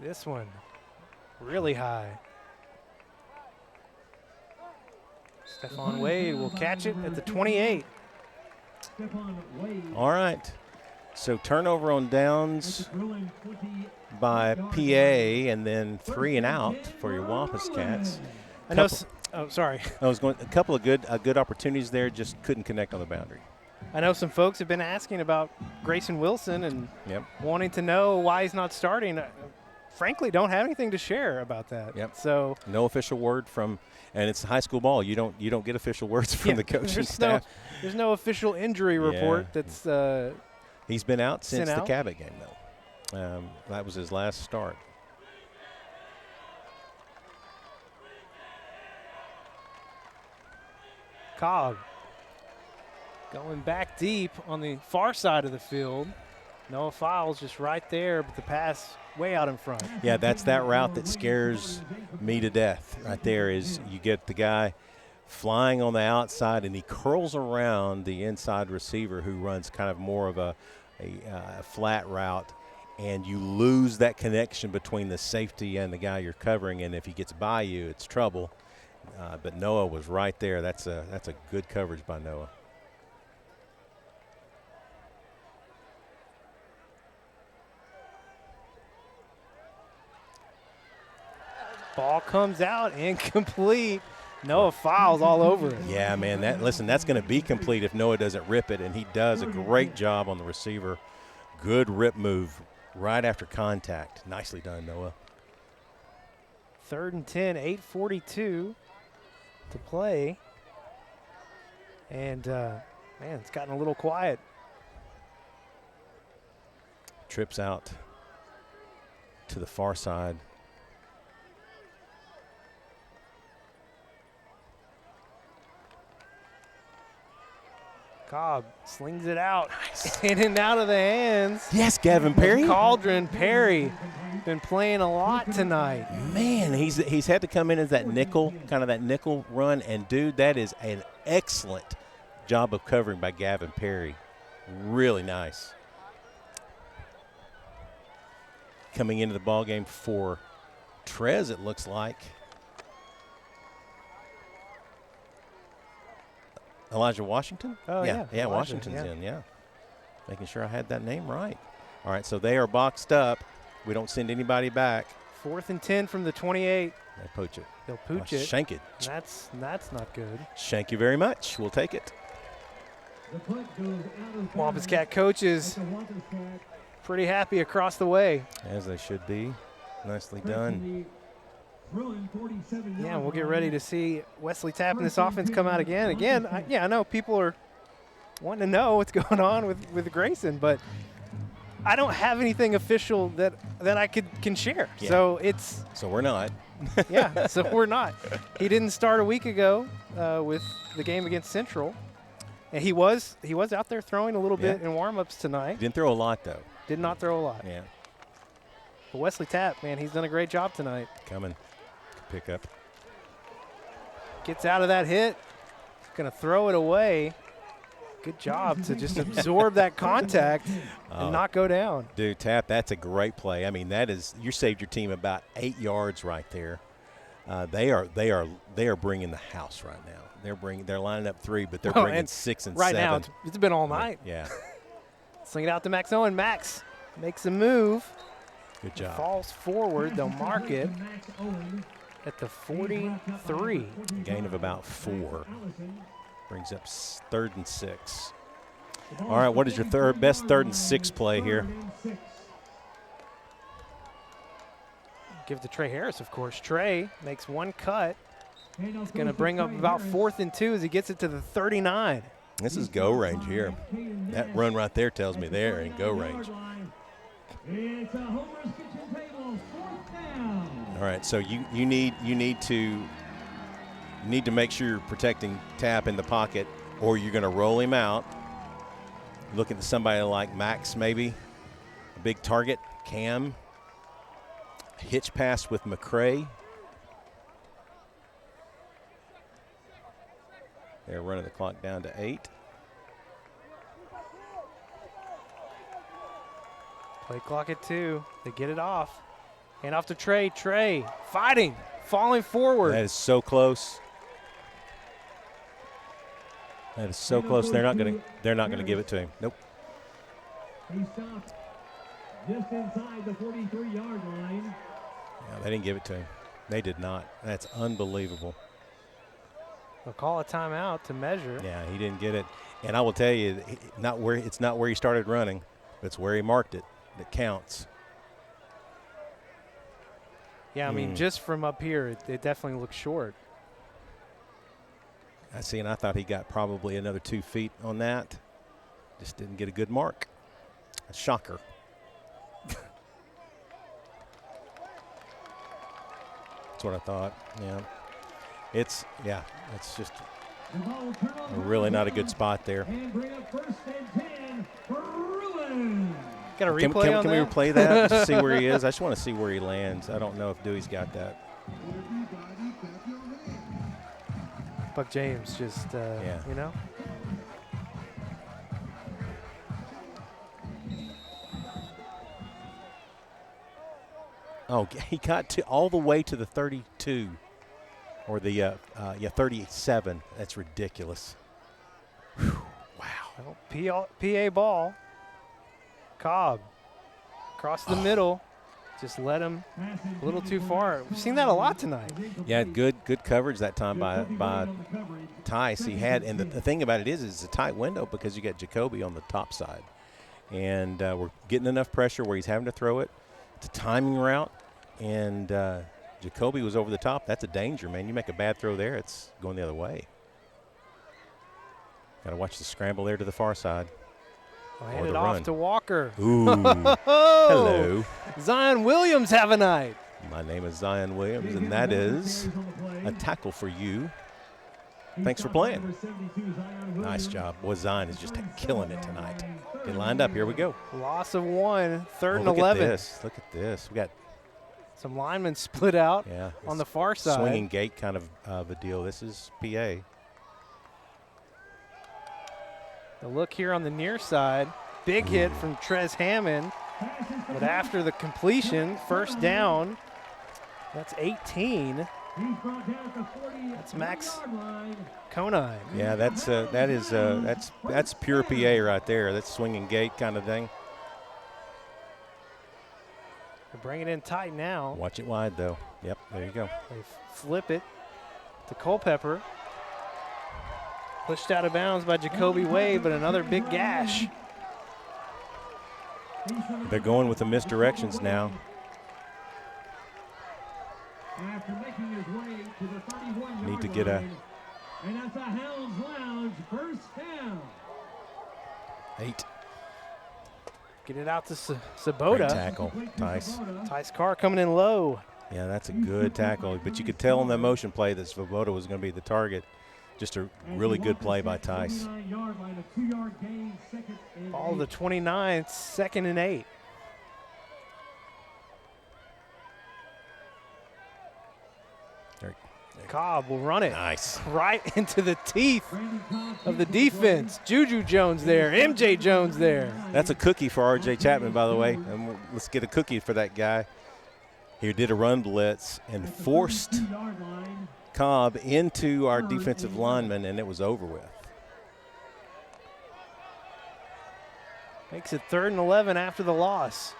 This one really high. Stephon Wade will catch it at the 28. All right. So turnover on downs by PA, and then 3 and out for your Wampus Cats. I know. Oh, sorry. I was going a couple of good opportunities there, just couldn't connect on the boundary. I know some folks have been asking about Grayson Wilson and wanting to know why he's not starting. Frankly, don't have anything to share about that. Yep. So no official word from, and it's high school ball. You don't get official words from the coaching staff. There's no official injury report. That's. He's been out since the Cabot game, though. That was his last start. Cobb going back deep on the far side of the field. Noah Files just right there, but the pass way out in front. Yeah, that's that route that scares me to death right there is you get the guy flying on the outside and he curls around the inside receiver who runs kind of more of a flat route, and you lose that connection between the safety and the guy you're covering, and if he gets by you, it's trouble. But Noah was right there. That's a good coverage by Noah. Ball comes out incomplete. Noah Files all over it. Yeah, man. That's going to be complete if Noah doesn't rip it, and he does a great job on the receiver. Good rip move right after contact. Nicely done, Noah. 3rd and 10, 8:42 to play. And, man, it's gotten a little quiet. Trips out to the far side. Cobb slings it out. In and out of the hands. Yes, Gavin Perry. Cauldron Perry been playing a lot tonight. Man, he's had to come in as that nickel, kind of that nickel run. And, dude, that is an excellent job of covering by Gavin Perry. Really nice. Coming into the ballgame for Trez, it looks like. Elijah Washington? Oh, yeah. Yeah, Elijah, Washington's yeah. in, yeah. Making sure I had that name right. All right, so they are boxed up. We don't send anybody back. 4th and 10 from the 28. They poach it. They'll pooch it. Shank it. That's not good. Thank you very much. We'll take it. Wampus Cat coaches pretty happy across the way. As they should be. Nicely done. Yeah, we'll get ready to see Wesley Tapp and this offense come out again. Again, I know people are wanting to know what's going on with Grayson, but I don't have anything official that I can share. Yeah. So we're not. Yeah, so we're not. He didn't start a week ago with the game against Central, and he was out there throwing a little bit in warm-ups tonight. Didn't throw a lot though. Did not throw a lot. Yeah. But Wesley Tapp, man, he's done a great job tonight. Coming. Pick up. Gets out of that hit. Going to throw it away. Good job to just absorb that contact and not go down. Dude, Tapp, that's a great play. I mean, you saved your team about 8 yards right there. They are bringing the house right now. They're lining up 3, but they're bringing 6 and 7. Right now, it's been all night. Yeah. Sling it out to Max Owen. Max makes a move. Good job. Falls forward. They'll mark it at the 43. Gain of about 4. Brings up 3rd and 6. All right, what is your best 3rd and 6 play here? Give it to Trey Harris, of course. Trey makes one cut. It's going to bring up about 4th and 2 as he gets it to the 39. This is go range here. That run right there tells me they're in go range. All right, so you need to make sure you're protecting Tapp in the pocket, or you're going to roll him out. Looking at somebody like Max, maybe a big target. Cam, hitch pass with McCray. They're running the clock down to 8. Play clock at 2. They get it off. Hand off to Trey. Trey fighting, falling forward. That is so close. That is so close. They're not gonna give it to him. Nope. He stopped just inside the 43-yard line. Yeah, they didn't give it to him. They did not. That's unbelievable. They'll call a timeout to measure. Yeah, he didn't get it. And I will tell you, it's not where he started running, but it's where he marked it that counts. Yeah, I mean, just from up here, it definitely looks short. I see, and I thought he got probably another 2 feet on that. Just didn't get a good mark. A shocker. That's what I thought. Yeah. It's just really not a good spot there. Got a replay Can we replay that to see where he is? I just want to see where he lands. I don't know if Dewey's got that. Buck James just, you know. Oh, he got all the way to the 32. Or the 37. That's ridiculous. Whew, wow. Well, PA ball. Cobb across the middle. Just let him a little too far. We've seen that a lot tonight. Yeah, good coverage that time by Tice. He had, and the thing about it is it's a tight window because you got Jacoby on the top side, and we're getting enough pressure where he's having to throw it. It's a timing route, and Jacoby was over the top. That's a danger, man. You make a bad throw there, it's going the other way. Got to watch the scramble there to the far side. Hand it off to Walker. Ooh. Hello. Zion Williams have a night. My name is Zion Williams, and that is a tackle for you. Thanks for playing. Nice job. Boy, Zion is just killing it tonight. Get lined up. Here we go. Loss of 1, 3rd and 11. Look at this. We got some linemen split out on the far side. Swinging gate kind of a deal. This is PA. The look here on the near side. Big hit from Trez Hammond. But after the completion, first down. That's 18. He's brought down at the 40. That's Max Conine. Yeah, that's pure PA right there. That's swinging gate kind of thing. They bring it in tight now. Watch it wide though. Yep, there you go. They flip it to Culpepper. Pushed out of bounds by Jacoby Wade, but another big gash. They're going with the misdirections now. After making his way to the 31-yard Need to get a. And that's a Hounds Lounge first down. 8. Get it out to Sabota. Great tackle, Tice. Tice Carr coming in low. Yeah, that's a good tackle. But you could tell in the motion play that Svoboda was going to be the target. Just a really good play by Tice. Ball to the 29th, 2nd and 8. Cobb will run it. Nice. Right into the teeth of the defense. Juju Jones there. MJ Jones there. That's a cookie for R.J. Chapman, by the way. And let's get a cookie for that guy. He did a run blitz and forced Cobb into our defensive lineman, and it was over with. Makes it 3rd and 11 after the loss.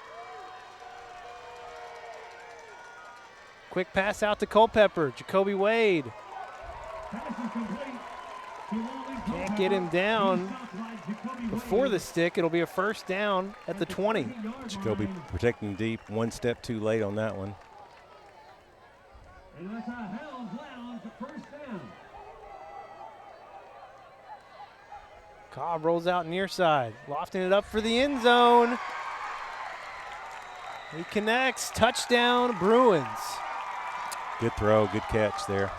Quick pass out to Culpepper. Jacoby Wade. Can't get him down before the stick. It'll be a first down at the 20. Jacoby protecting deep. One step too late on that one. And that's a Hounds Lounge first down. Cobb rolls out near side. Lofting it up for the end zone. He connects. Touchdown, Bruins. Good throw, good catch there.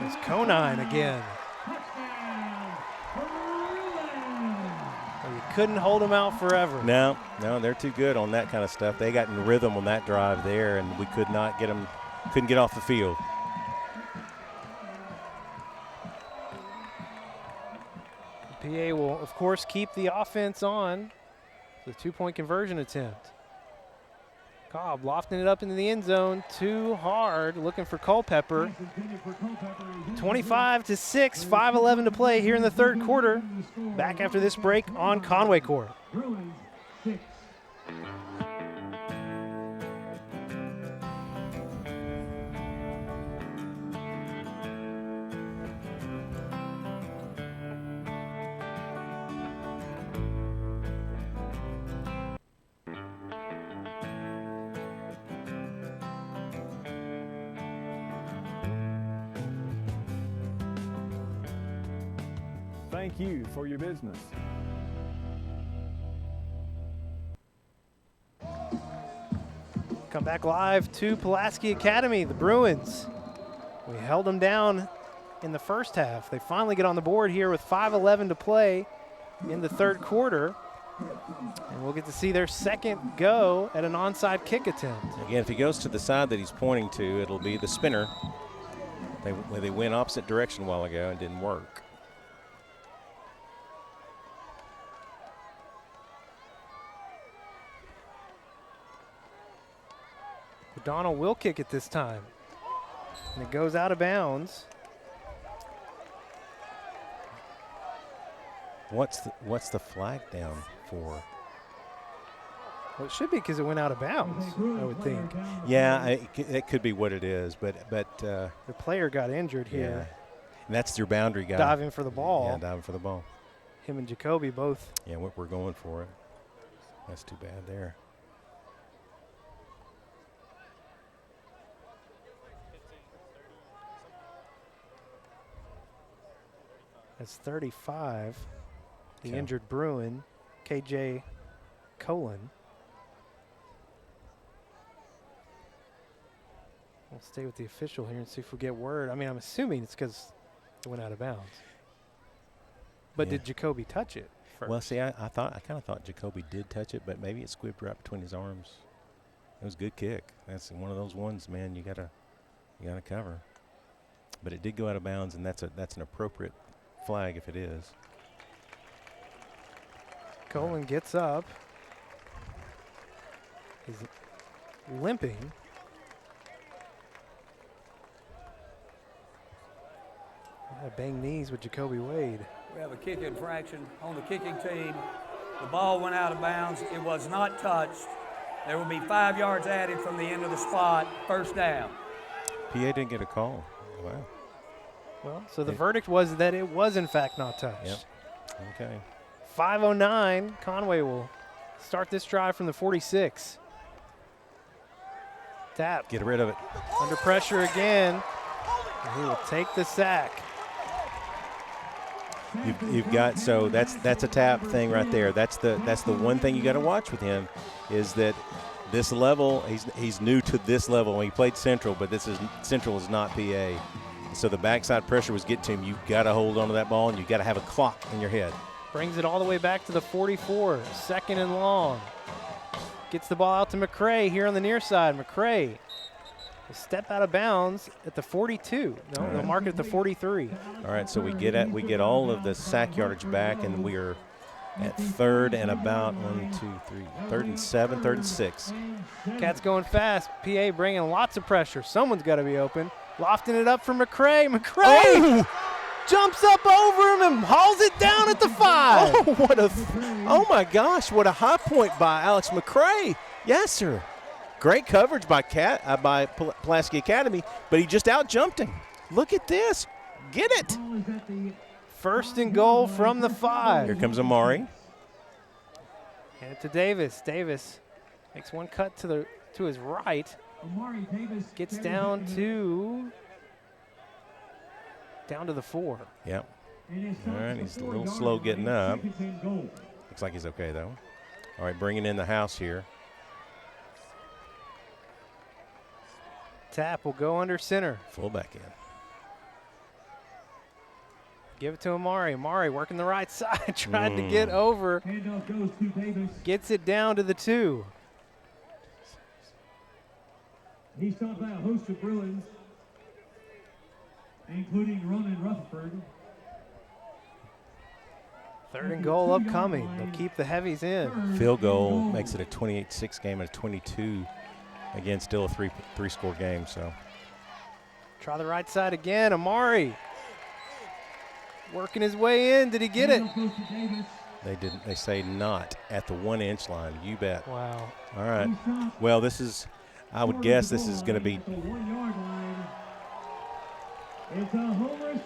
It's Conine again. Well, you couldn't hold them out forever. No, they're too good on that kind of stuff. They got in rhythm on that drive there, and we could not get them, couldn't get off the field. PA will, of course, keep the offense on the 2-point conversion attempt. Cobb lofting it up into the end zone. Too hard. Looking for Culpepper. 25-6, 5:11 to play here in the 3rd quarter. Back after this break on Conway Corp. Thank you for your business. Come back live to Pulaski Academy, the Bruins. We held them down in the first half. They finally get on the board here with 5:11 to play in the 3rd quarter. And we'll get to see their second go at an onside kick attempt. Again, if he goes to the side that he's pointing to, it'll be the spinner. They went opposite direction a while ago and didn't work. O'Donnell will kick it this time. And it goes out of bounds. What's the flag down for? Well, it should be because it went out of bounds, I would think. Yeah, it could be what it is, but the player got injured here. Yeah. And that's your boundary guy. Diving for the ball. Yeah, diving for the ball. Him and Jacoby both. Yeah, we're going for it. That's too bad there. That's 35. The injured Bruin, KJ Colon. We'll stay with the official here and see if we get word. I mean, I'm assuming it's because it went out of bounds. But did Jacoby touch it first? Well, see, I kind of thought Jacoby did touch it, but maybe it squibbed right between his arms. It was a good kick. That's one of those ones, man. You gotta cover. But it did go out of bounds, and that's an appropriate flag if it is. Colin gets up. He's limping. Bang knees with Jacoby Wade. We have a kick infraction on the kicking team. The ball went out of bounds. It was not touched. There will be 5 yards added from the end of the spot. First down. PA didn't get a call. Wow. Well, so the verdict was that it was in fact not touched. Yep. Okay. 5:09. Conway will start this drive from the 46. Tap. Get rid of it. Under pressure again. And he will take the sack. You've got, so that's a tap thing right there. That's the one thing you got to watch with him, is that this level, he's new to this level. He played Central, but Central is not PA. So the backside pressure was getting to him. You've got to hold on to that ball, and you've got to have a clock in your head. Brings it all the way back to the 44, second and long. Gets the ball out to McCray here on the near side. McCray will step out of bounds at the 42. No, they'll mark it at the 43. All right, so we get all of the sack yardage back, and we are at third and about 3rd and 7, 3rd and 6. Cats going fast. PA bringing lots of pressure. Someone's got to be open. Lofting it up for McCray. McCray jumps up over him and hauls it down at the 5. Oh my gosh, what a high point by Alex McCray. Yes, sir. Great coverage by Pulaski Academy, but he just out-jumped him. Look at this. Get it. First and goal from the 5. Here comes Amari. Hand it to Davis. Davis makes one cut to his right. Gets down to the 4. Yep. All right, he's a little slow getting up. Looks like he's okay, though. All right, bringing in the house here. Tap will go under center. Fullback in. Give it to Amari. Amari working the right side, trying to get over. Gets it down to the 2. He's stopped by a host of Bruins, including Ron and Rutherford. Third and goal upcoming. They'll keep the heavies in. Field goal makes it a 28-6 game and a 22. Again, still a three-score game. So try the right side again. Amari working his way in. Did he get it? They didn't. They say not at the 1-inch line. You bet. Wow. All right. Well, this is. I would guess this is going to be. It's a homer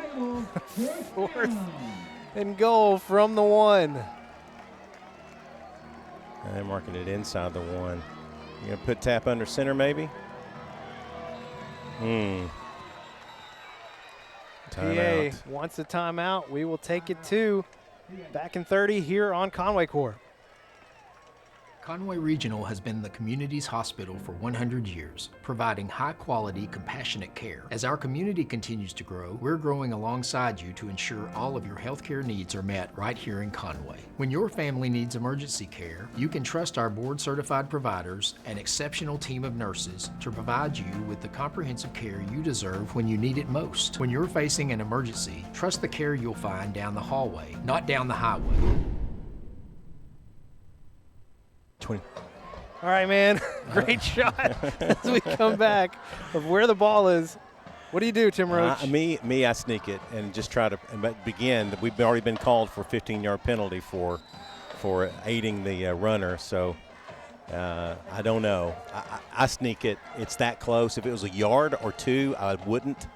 table. Fourth and goal from the 1. And they're marking it inside the 1. You're going to put Tap under center, maybe? PA wants a timeout. We will take it to back in 30 here on Conway Corp. Conway Regional has been the community's hospital for 100 years, providing high-quality, compassionate care. As our community continues to grow, we're growing alongside you to ensure all of your healthcare needs are met right here in Conway. When your family needs emergency care, you can trust our board-certified providers and exceptional team of nurses to provide you with the comprehensive care you deserve when you need it most. When you're facing an emergency, trust the care you'll find down the hallway, not down the highway. 20. All right, man. Great shot as we come back of where the ball is. What do you do, Tim Roach? I sneak it and just try to begin. We've already been called for a 15-yard penalty for aiding the runner, so I don't know. I sneak it. It's that close. If it was a yard or 2, I wouldn't.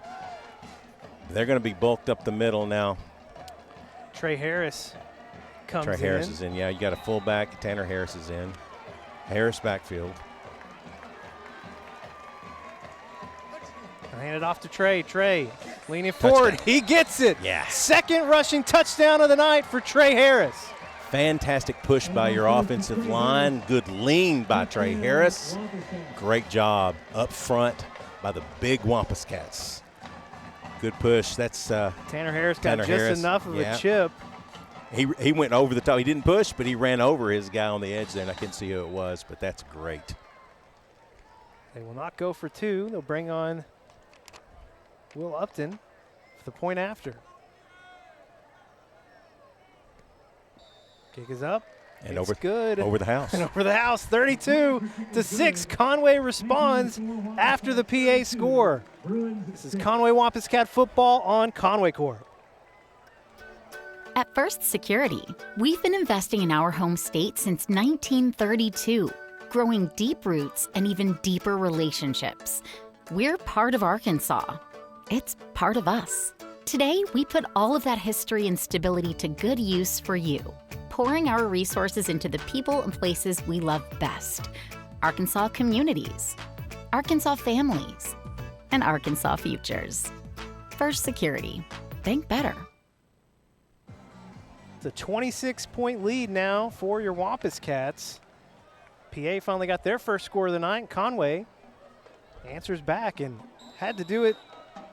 They're going to be bulked up the middle now. Trey Harris comes in. Trey Harris is in. Yeah, you got a fullback. Tanner Harris is in. Harris backfield. Hand it off to Trey. Trey leaning forward. He gets it. Yeah. Second rushing touchdown of the night for Trey Harris. Fantastic push by your offensive line. Good lean by Trey Harris. Great job up front by the big Wampus Cats. Good push. That's Tanner Harris got just enough of a chip. He went over the top. He didn't push, but he ran over his guy on the edge there, and I couldn't see who it was, but that's great. They will not go for 2. They'll bring on Will Upton for the point after. Kick is up. And it's good. Over the house. And over the house, 32-6. Conway responds after the PA score. This is Conway Wampus Cat football on Conway Corp. At First Security, we've been investing in our home state since 1932, growing deep roots and even deeper relationships. We're part of Arkansas. It's part of us. Today, we put all of that history and stability to good use for you, pouring our resources into the people and places we love best. Arkansas communities, Arkansas families, and Arkansas futures. First Security. Think better. It's a 26-point lead now for your Wampus Cats. PA finally got their first score of the night. Conway answers back and had to do it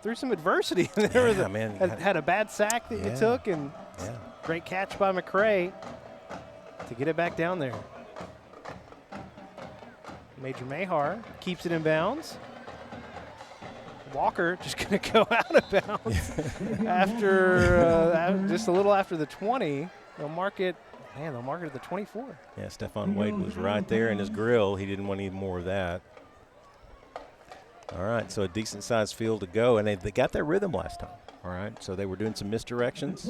through some adversity. Had a bad sack that you took, and great catch by McCray to get it back down there. Major Mahar keeps it in bounds. Walker just going to go out of bounds after just a little after the 20. They'll mark it. Man, they'll mark it at the 24. Yeah, Stephon Wade was right there in his grill. He didn't want any more of that. All right, so a decent-sized field to go, and they got their rhythm last time. All right, so they were doing some misdirections.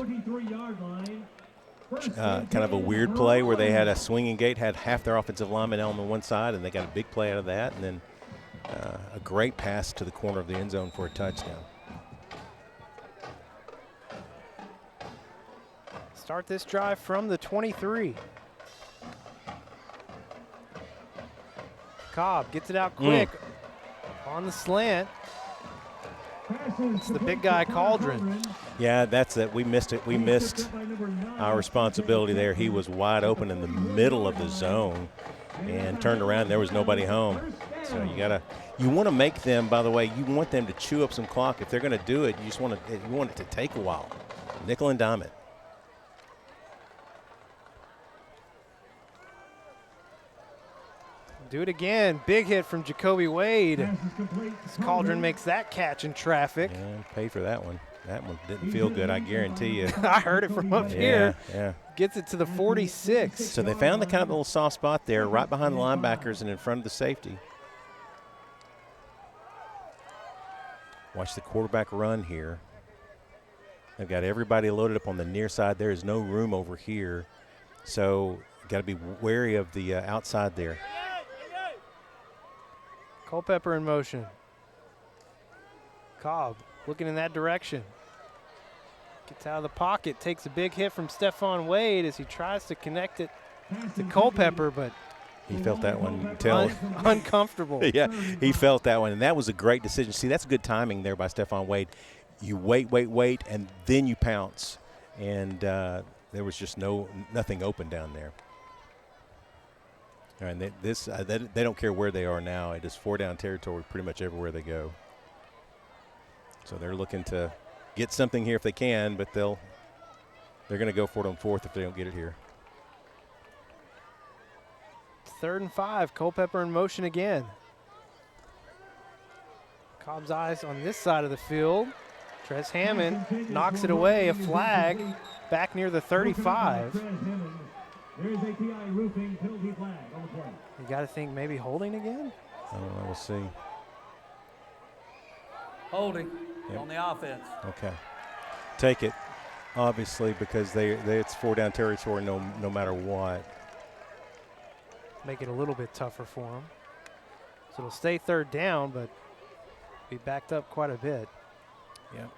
Kind of a weird play where they had a swinging gate, had half their offensive linemen on the one side, and they got a big play out of that, and then a great pass to the corner of the end zone for a touchdown. Start this drive from the 23. Cobb gets it out quick on the slant. It's the big guy, Cauldron. Yeah, that's it. We missed it. We missed our responsibility there. He was wide open in the middle of the zone and turned around. And there was nobody home. So you want to make them, by the way, you want them to chew up some clock. If they're going to do it, you want it to take a while. Nickel and dime it. Do it again. Big hit from Jacoby Wade. Cauldron makes that catch in traffic. Yeah, paid for that one. That one didn't feel good, I guarantee you. I heard it from up here. Yeah. Gets it to the 46. So they found the kind of little soft spot there right behind the linebackers and in front of the safety. Watch the quarterback run here. They've got everybody loaded up on the near side. There is no room over here. So got to be wary of the outside there. Culpepper in motion. Cobb looking in that direction. Gets out of the pocket, takes a big hit from Stephon Wade as he tries to connect it to Culpepper, but he felt that one. Uncomfortable. Yeah, he felt that one, and that was a great decision. See, that's good timing there by Stephon Wade. You wait, and then you pounce, and there was just nothing open down there. All right, they don't care where they are now. It is 4-down territory pretty much everywhere they go. So they're looking to get something here if they can, but they're going to go for it on fourth if they don't get it here. 3rd and 5. Culpepper in motion again. Cobb's eyes on this side of the field. Trez Hammond knocks it away. A flag back near the 35. There's a PI roofing penalty flag on the play. You got to think maybe holding again? I don't know. We'll see. Holding on the offense. Okay. Take it, obviously, because it's 4-down territory no matter what. Make it a little bit tougher for them. So it'll stay 3rd down, but be backed up quite a bit. Yep.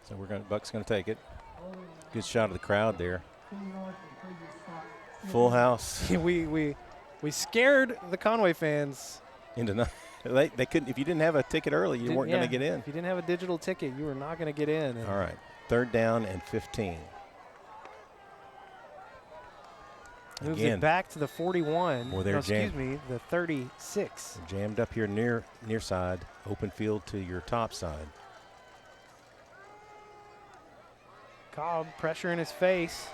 So Buck's going to take it. Good shot of the crowd there. Full house. we scared the Conway fans into nothing. They couldn't. If you didn't have a ticket early, you weren't going to get in. If you didn't have a digital ticket, you were not going to get in. All right, 3rd down and 15. Moves it back to the 41. Well, the 36. They're jammed up here near side, open field to your top side. Cobb, pressure in his face.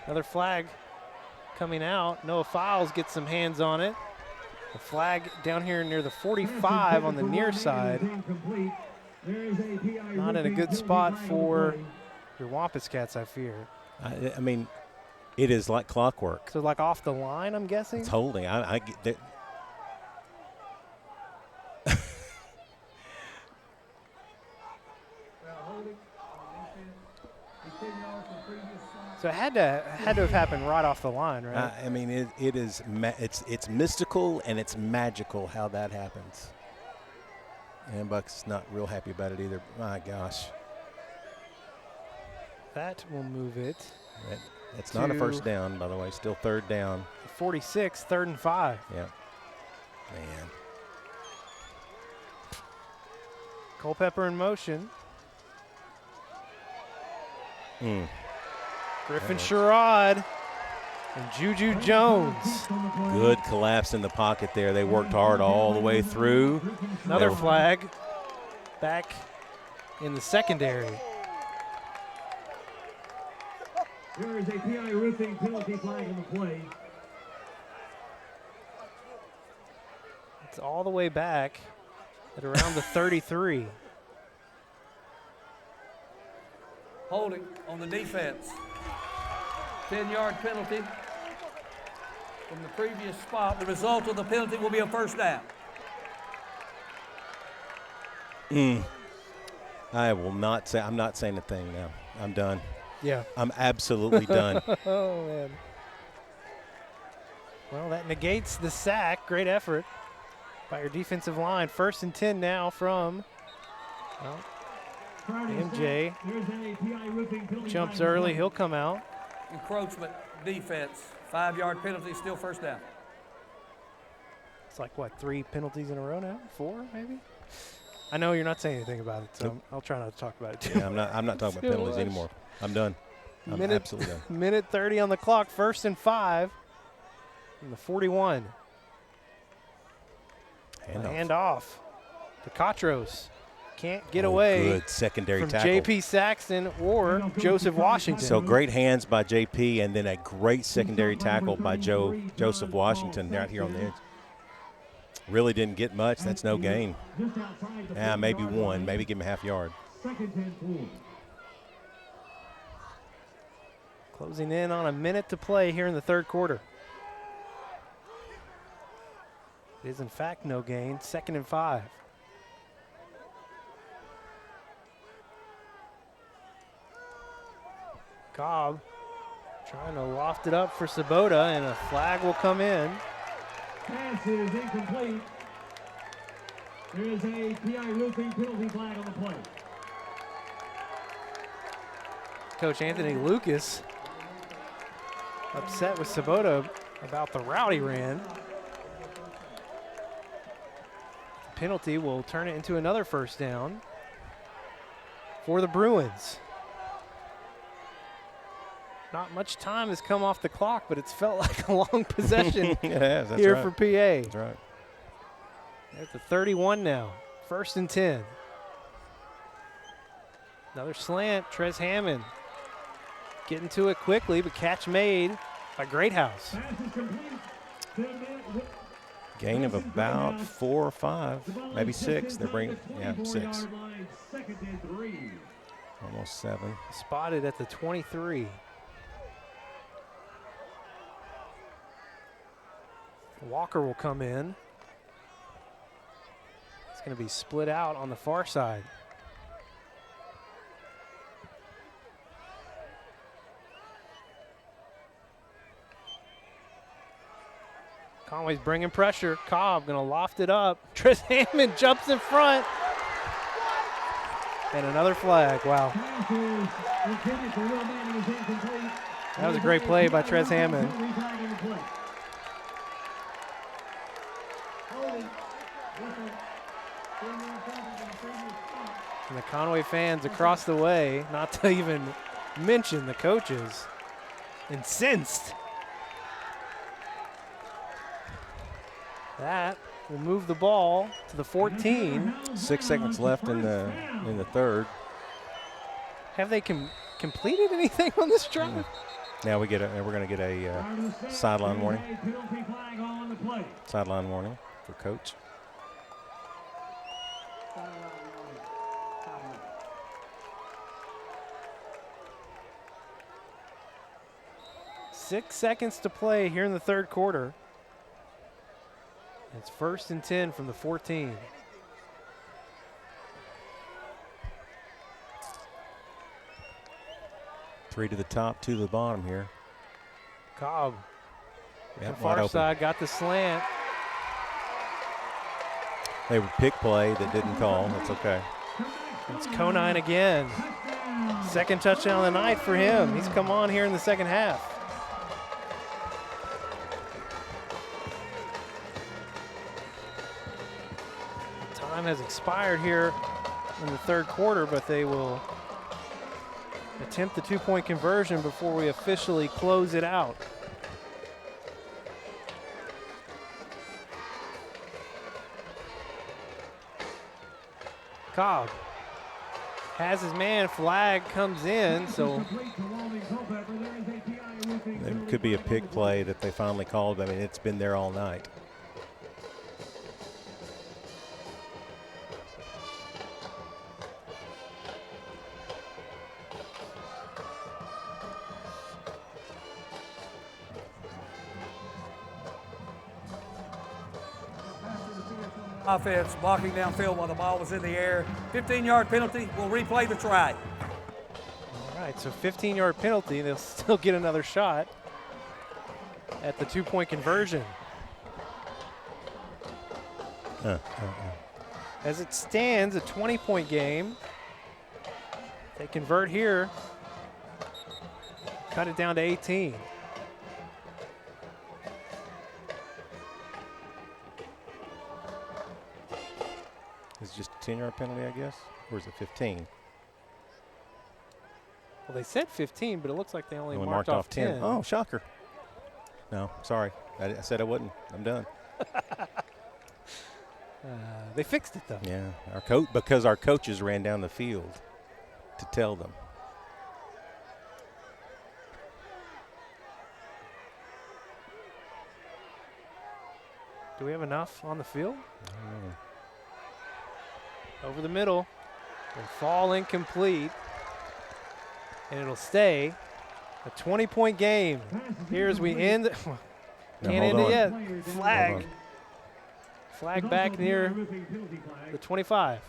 Another flag coming out. Noah Files gets some hands on it. The flag down here near the 45 on the near side. Not in a good spot for your Wampus Cats, I fear. I mean, It is like clockwork. So like off the line, I'm guessing? It's holding. I get that. So it had to have happened right off the line, right? I mean, it is. It's mystical and it's magical how that happens. And Buck's not real happy about it either. My gosh. That will move it. It's not a first down, by the way. Still third down. 46, 3rd and 5. Yeah. Man. Culpepper in motion. Griffin Sherrod and Juju Jones. Good collapse in the pocket there. They worked hard all the way through. Another flag back in the secondary. There is a PI roofing penalty flag on the play. It's all the way back at around the 33. Holding on the defense. 10-yard penalty from the previous spot. The result of the penalty will be a first down. I will not say. I'm not saying a thing now. I'm done. Yeah. I'm absolutely done. Oh, man. Well, that negates the sack. Great effort by your defensive line. 1st and 10 now from MJ. Jumps early. He'll come out. Encroachment defense. 5-yard penalty, still first down. It's like, what, 3 penalties in a row now? 4, maybe? I know you're not saying anything about it, so I'll try not to talk about it too. Yeah, I'm not talking about penalties anymore. I'm done. I'm absolutely done. Minute 30 on the clock. 1st and 5 from the 41. Hand off to Katros. Can't get away. Good secondary from tackle. JP Saxton or Joseph Washington. So great hands by JP, and then a great secondary tackle by Joseph Washington out here on the edge. Really didn't get much. That's no gain. Maybe 1. Maybe give him a half yard. Closing in on a minute to play here in the 3rd quarter. It is, in fact, no gain. 2nd and 5. Cobb trying to loft it up for Sabota, and a flag will come in. Pass is incomplete. There is a PI roofing penalty flag on the play. Coach Anthony Lucas upset with Sabota about the route he ran. The penalty will turn it into another first down for the Bruins. Not much time has come off the clock, but it's felt like a long possession here for PA. That's right. At the 31 now, 1st and 10. Another slant, Trez Hammond getting to it quickly, but catch made by Greathouse. Gain of about 4 or 5, maybe 6. They're bringing, 6. Almost 7. Spotted at the 23. Walker will come in. It's going to be split out on the far side. Conway's bringing pressure. Cobb going to loft it up. Trez Hammond jumps in front. And another flag. Wow. That was a great play by Trez Hammond. And the Conway fans across the way, not to even mention the coaches, incensed. That will move the ball to the 14. 6 seconds left in the 3rd. Have they completed anything on this drive? Now we're going to get a sideline warning. Sideline warning for coach. 6 seconds to play here in the third quarter. It's 1st and 10 from the 14. Three to the top, two to the bottom here. Cobb, Yep, the wide far open. side, got the slant. They would pick play that didn't call. That's okay. It's Conine again. Second touchdown of the night for him. He's come on here in the second half. Time has expired here in the third quarter, but they will attempt the 2-point conversion before we officially close it out. Cobb has his man, flag comes in, so There could be a pick play that they finally called. I mean, it's been there all night. Offense blocking downfield while the ball was in the air. 15-yard penalty. We'll replay the try. all right, so 15-yard penalty. They'll still get another shot at the 2-point conversion. As it stands, a 20-point game. They convert here, cut it down to 18. It's just a 10-yard penalty, I guess? Or is it 15? Well, they said 15, but it looks like they only Marked off 10. Oh, shocker. No, sorry. I said I wouldn't. I'm done. They fixed it, though. Yeah, because our coaches ran down the field to tell them. Do we have enough on the field? Over the middle. Will fall incomplete. And it'll stay a 20-point game. Here as we end. Can't end it yet. Flag. Flag back near the 25.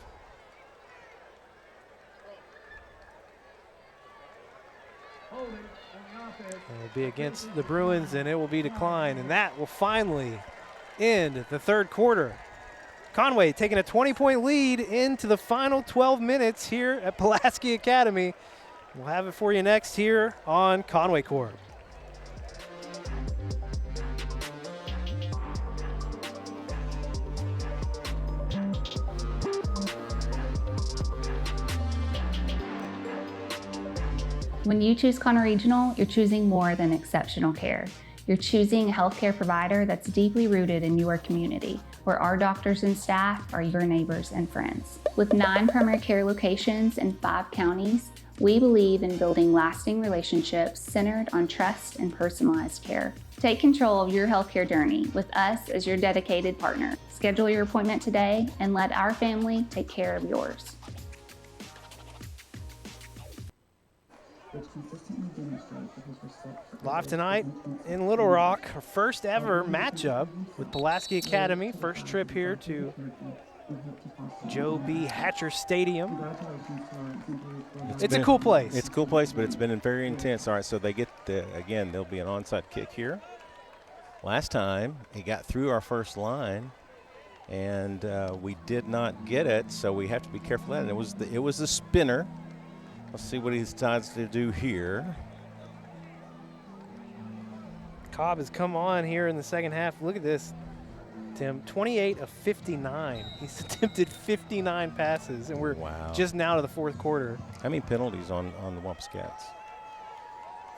It'll be against the Bruins, and it will be declined. And that will finally end the third quarter. Conway taking a 20-point lead into the final 12 minutes here at Pulaski Academy. We'll have it for you next here on Conway Corp. When you choose Conway Regional, you're choosing more than exceptional care. You're choosing a healthcare provider that's deeply rooted in your community, where our doctors and staff are your neighbors and friends. With 9 primary care locations in 5 counties, we believe in building lasting relationships centered on trust and personalized care. Take control of your healthcare journey with us as your dedicated partner. Schedule your appointment today and let our family take care of yours. Live tonight in Little Rock, our first ever matchup with Pulaski Academy. First trip here to Joe B. Hatcher Stadium. It's a cool place. It's a cool place, but it's been very intense. All right, so they get, again, there'll be an onside kick here. Last time, it got through our first line, and we did not get it, so we have to be careful of that. And it was the spinner. Let's see what he decides to do here. Cobb has come on here in the second half. Look at this, Tim. 28 of 59. He's attempted 59 passes, and we're just now to the fourth quarter. How many penalties on the Wampus Cats?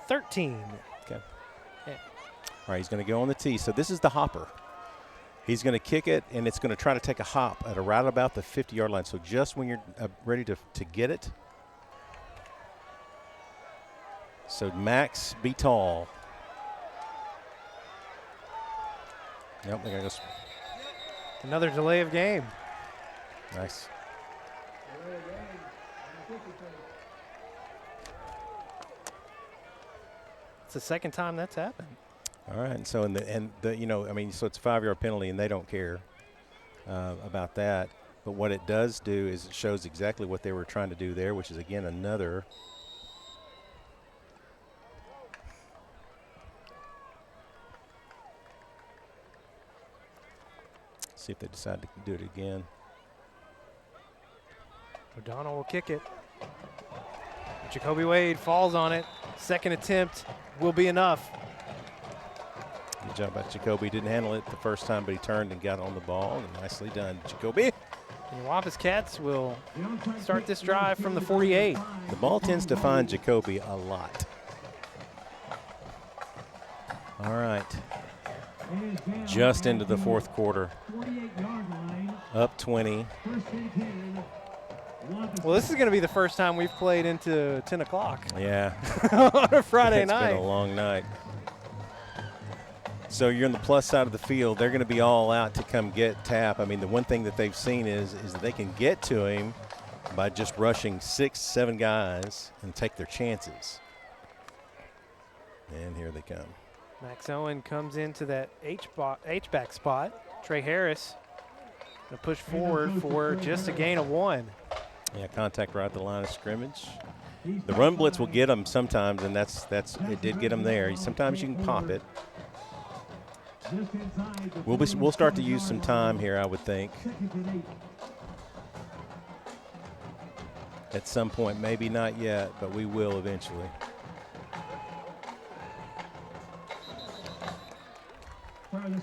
13. Okay. Yeah. All right, he's going to go on the tee. So this is the hopper. He's going to kick it, and it's going to try to take a hop at right about the 50-yard line. So just when you're ready to get it. So Max, be tall. Yep, they got to go. Another delay of game. Nice. the second time that's happened. All right, and so so it's a 5-yard penalty, and they don't care about that. But what it does do is it shows exactly what they were trying to do there, which is again another. See if they decide to do it again. O'Donnell will kick it. Jacoby Wade falls on it. Second attempt will be enough. Good job by Jacoby. Didn't handle it the first time, but he turned and got on the ball. And nicely done, Jacoby. And the Wampus Cats will start this drive from the 48. The ball tends to find Jacoby a lot. All right. Just into the fourth quarter. Up 20. Well, this is going to be the first time we've played into 10 o'clock. Yeah. On a Friday night. It's been a long night. So you're on the plus side of the field. They're going to be all out to come get Tapp. I mean, the one thing that they've seen is that they can get to him by just rushing 6-7 guys and take their chances. And here they come. Max Owen comes into that H-back spot. Trey Harris going to push forward for just a gain of 1. Yeah, contact right at the line of scrimmage. The run blitz will get them sometimes, and that's it did get them there. Sometimes you can pop it. We'll start to use some time here, I would think. At some point, maybe not yet, but we will eventually. Looks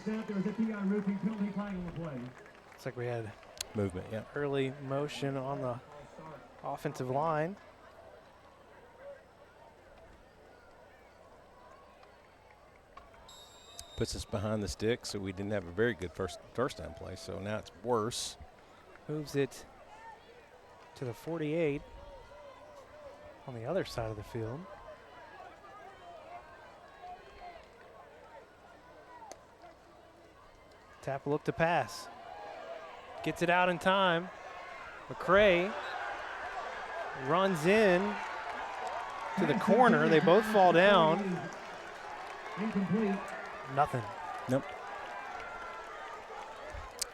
like we had movement, yeah. Early motion on the offensive line. Puts us behind the stick, so we didn't have a very good first down play, so now it's worse. Moves it to the 48 on the other side of the field. Tapp look to pass. Gets it out in time. McCray runs in to the corner. They both fall down. Incomplete. Nothing. Nope.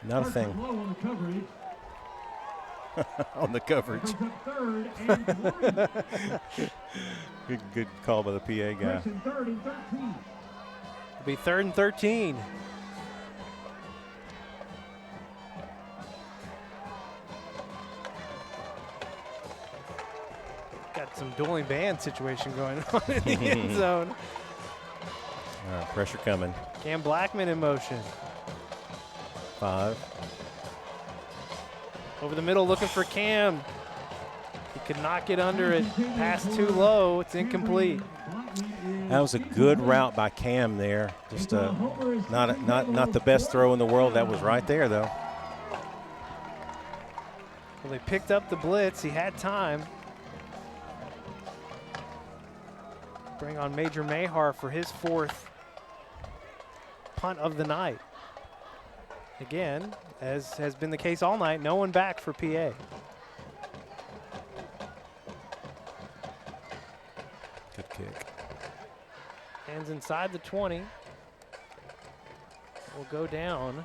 Not a thing. On the coverage. Good call by the PA guy. It'll be 3rd and 13. Got some dueling band situation going on in the end zone. All right, pressure coming. Cam Blackman in motion. 5. Over the middle looking for Cam. He could not get under it. Pass too low. It's incomplete. That was a good route by Cam there. Just not the best throw in the world. That was right there, though. Well, they picked up the blitz. He had time. Bring on Major Mahar for his 4th punt of the night. Again, as has been the case all night, no one back for PA. Good kick. Hands inside the 20. Will go down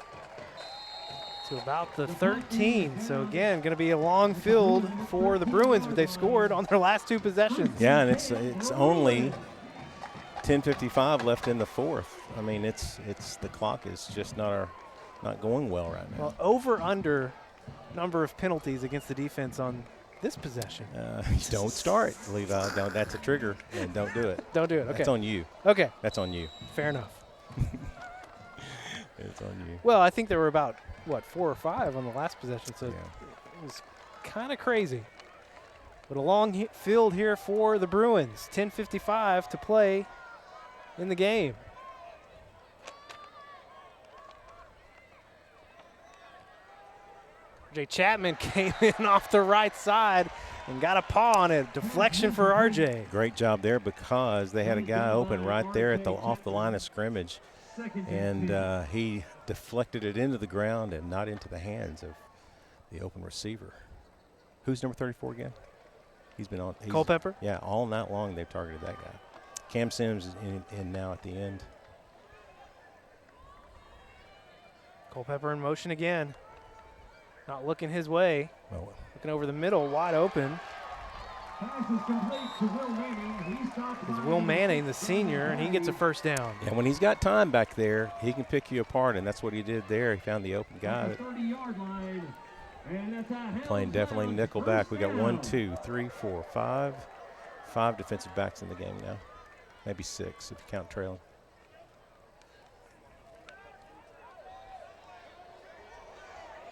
to about the 13. So again, going to be a long field for the Bruins, but they've scored on their last 2 possessions. Yeah, and it's only 10:55 left in the 4th. I mean, it's the clock is just not going well right now. Well, over under number of penalties against the defense on this possession. Don't start, Levi. Don't. That's a trigger, and don't do it. Don't do it. Okay. That's on you. Okay. That's on you. Fair enough. It's on you. Well, I think there were about 4 or 5 on the last possession, so it was kind of crazy. But a long field here for the Bruins. 10:55 to play in the game. RJ Chapman came in off the right side and got a paw on it. Deflection for RJ. Great job there because they had a guy open right there at off the line of scrimmage. And he deflected it into the ground and not into the hands of the open receiver. Who's number 34 again? He's been on. Culpepper? Yeah, all night long they've targeted that guy. Cam Sims is in now at the end. Culpepper in motion again. Not looking his way. Well, looking over the middle, wide open. Is Will Manning, the senior, and he gets a first down. Yeah, when he's got time back there, he can pick you apart, and that's what he did there. He found the open guy. Playing definitely nickel back. We got 1, 2, 3, 4, 5. 5 defensive backs in the game now. Maybe 6 if you count trailing.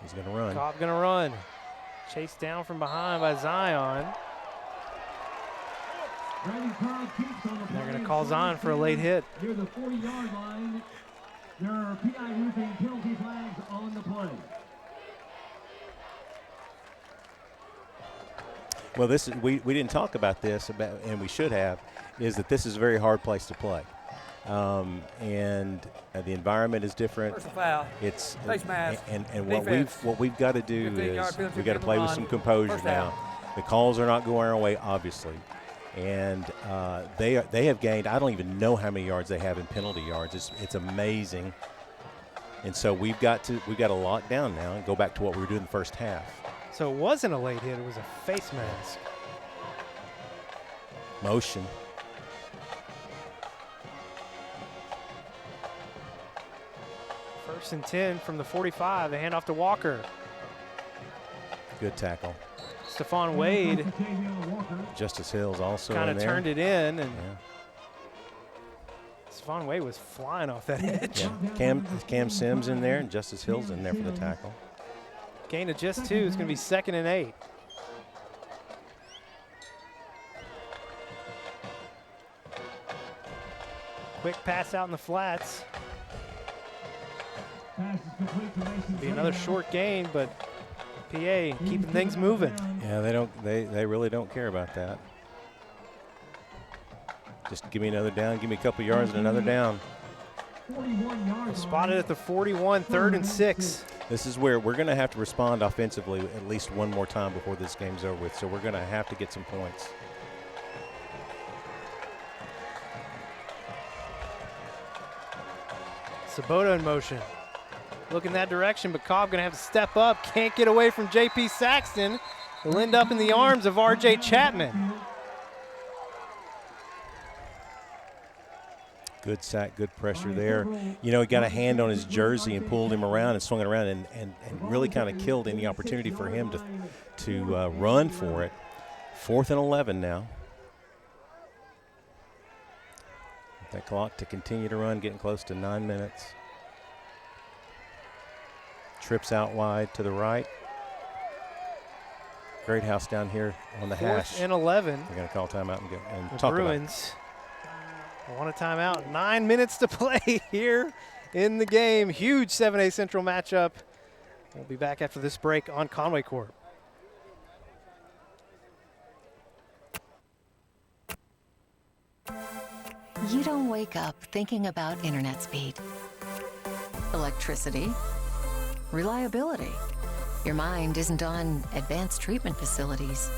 He's going to run. Cobb going to run. Chased down from behind by Zion. They're going to call Zion for a late hit. Near the 40-yard line, there are PI roofing penalty flags on the play. Well, this is, we didn't talk about this, and we should have, is that this is a very hard place to play. And the environment is different. Foul. It's face mask. And what we've got to do is we've got to play with some composure now. The calls are not going our way, obviously, and they have gained. I don't even know how many yards they have in penalty yards. It's amazing. And so we've got to lock down now and go back to what we were doing in the first half. So it wasn't a late hit; it was a face mask. Motion. First and 10 from the 45. They hand off to Walker. Good tackle. Stephon Wade. Justice Hill's also kind of turned it in, and Stephon Wade was flying off that edge. Yeah. Cam Sims in there, and Justice Hill's in there for the tackle. Gain of just 2. It's going to be 2nd and 8. Quick pass out in the flats. Be another short gain, but PA keeping things moving. Yeah, they really don't care about that. Just give me another down, give me a couple yards and another down. Spotted at the 41, 3rd and 6. This is where we're going to have to respond offensively at least one more time before this game's over with. So we're going to have to get some points. Sabota in motion. Looking that direction, but Cobb going to have to step up. Can't get away from J.P. Saxton. He'll end up in the arms of R.J. Chapman. Good sack, good pressure there. You know, he got a hand on his jersey and pulled him around and swung it around and really kind of killed any opportunity for him to run for it. 4th and 11 now. That clock to continue to run, getting close to 9 minutes. Trips out wide to the right. Great house down here on the hash. 4th and 11. We're going to call timeout and the talk Bruins want a timeout. 9 minutes to play here in the game. Huge 7A Central matchup. We'll be back after this break on Conway Corp. You don't wake up thinking about internet speed, electricity, reliability. Your mind isn't on advanced treatment facilities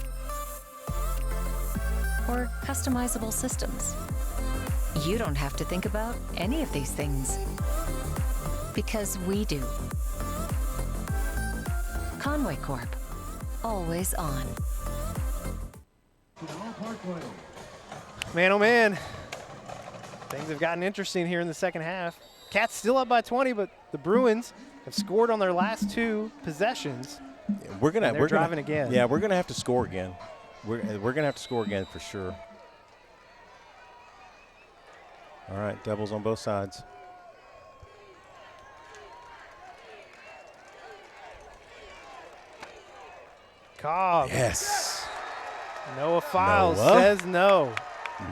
or customizable systems. You don't have to think about any of these things because we do. Conway Corp, always on. Man, oh man. Things have gotten interesting here in the second half. Cats still up by 20, but the Bruins have scored on their last 2 possessions. We're driving again. Yeah, we're gonna have to score again. We're gonna have to score again for sure. All right, doubles on both sides. Cobb. Yes. Noah Files says no.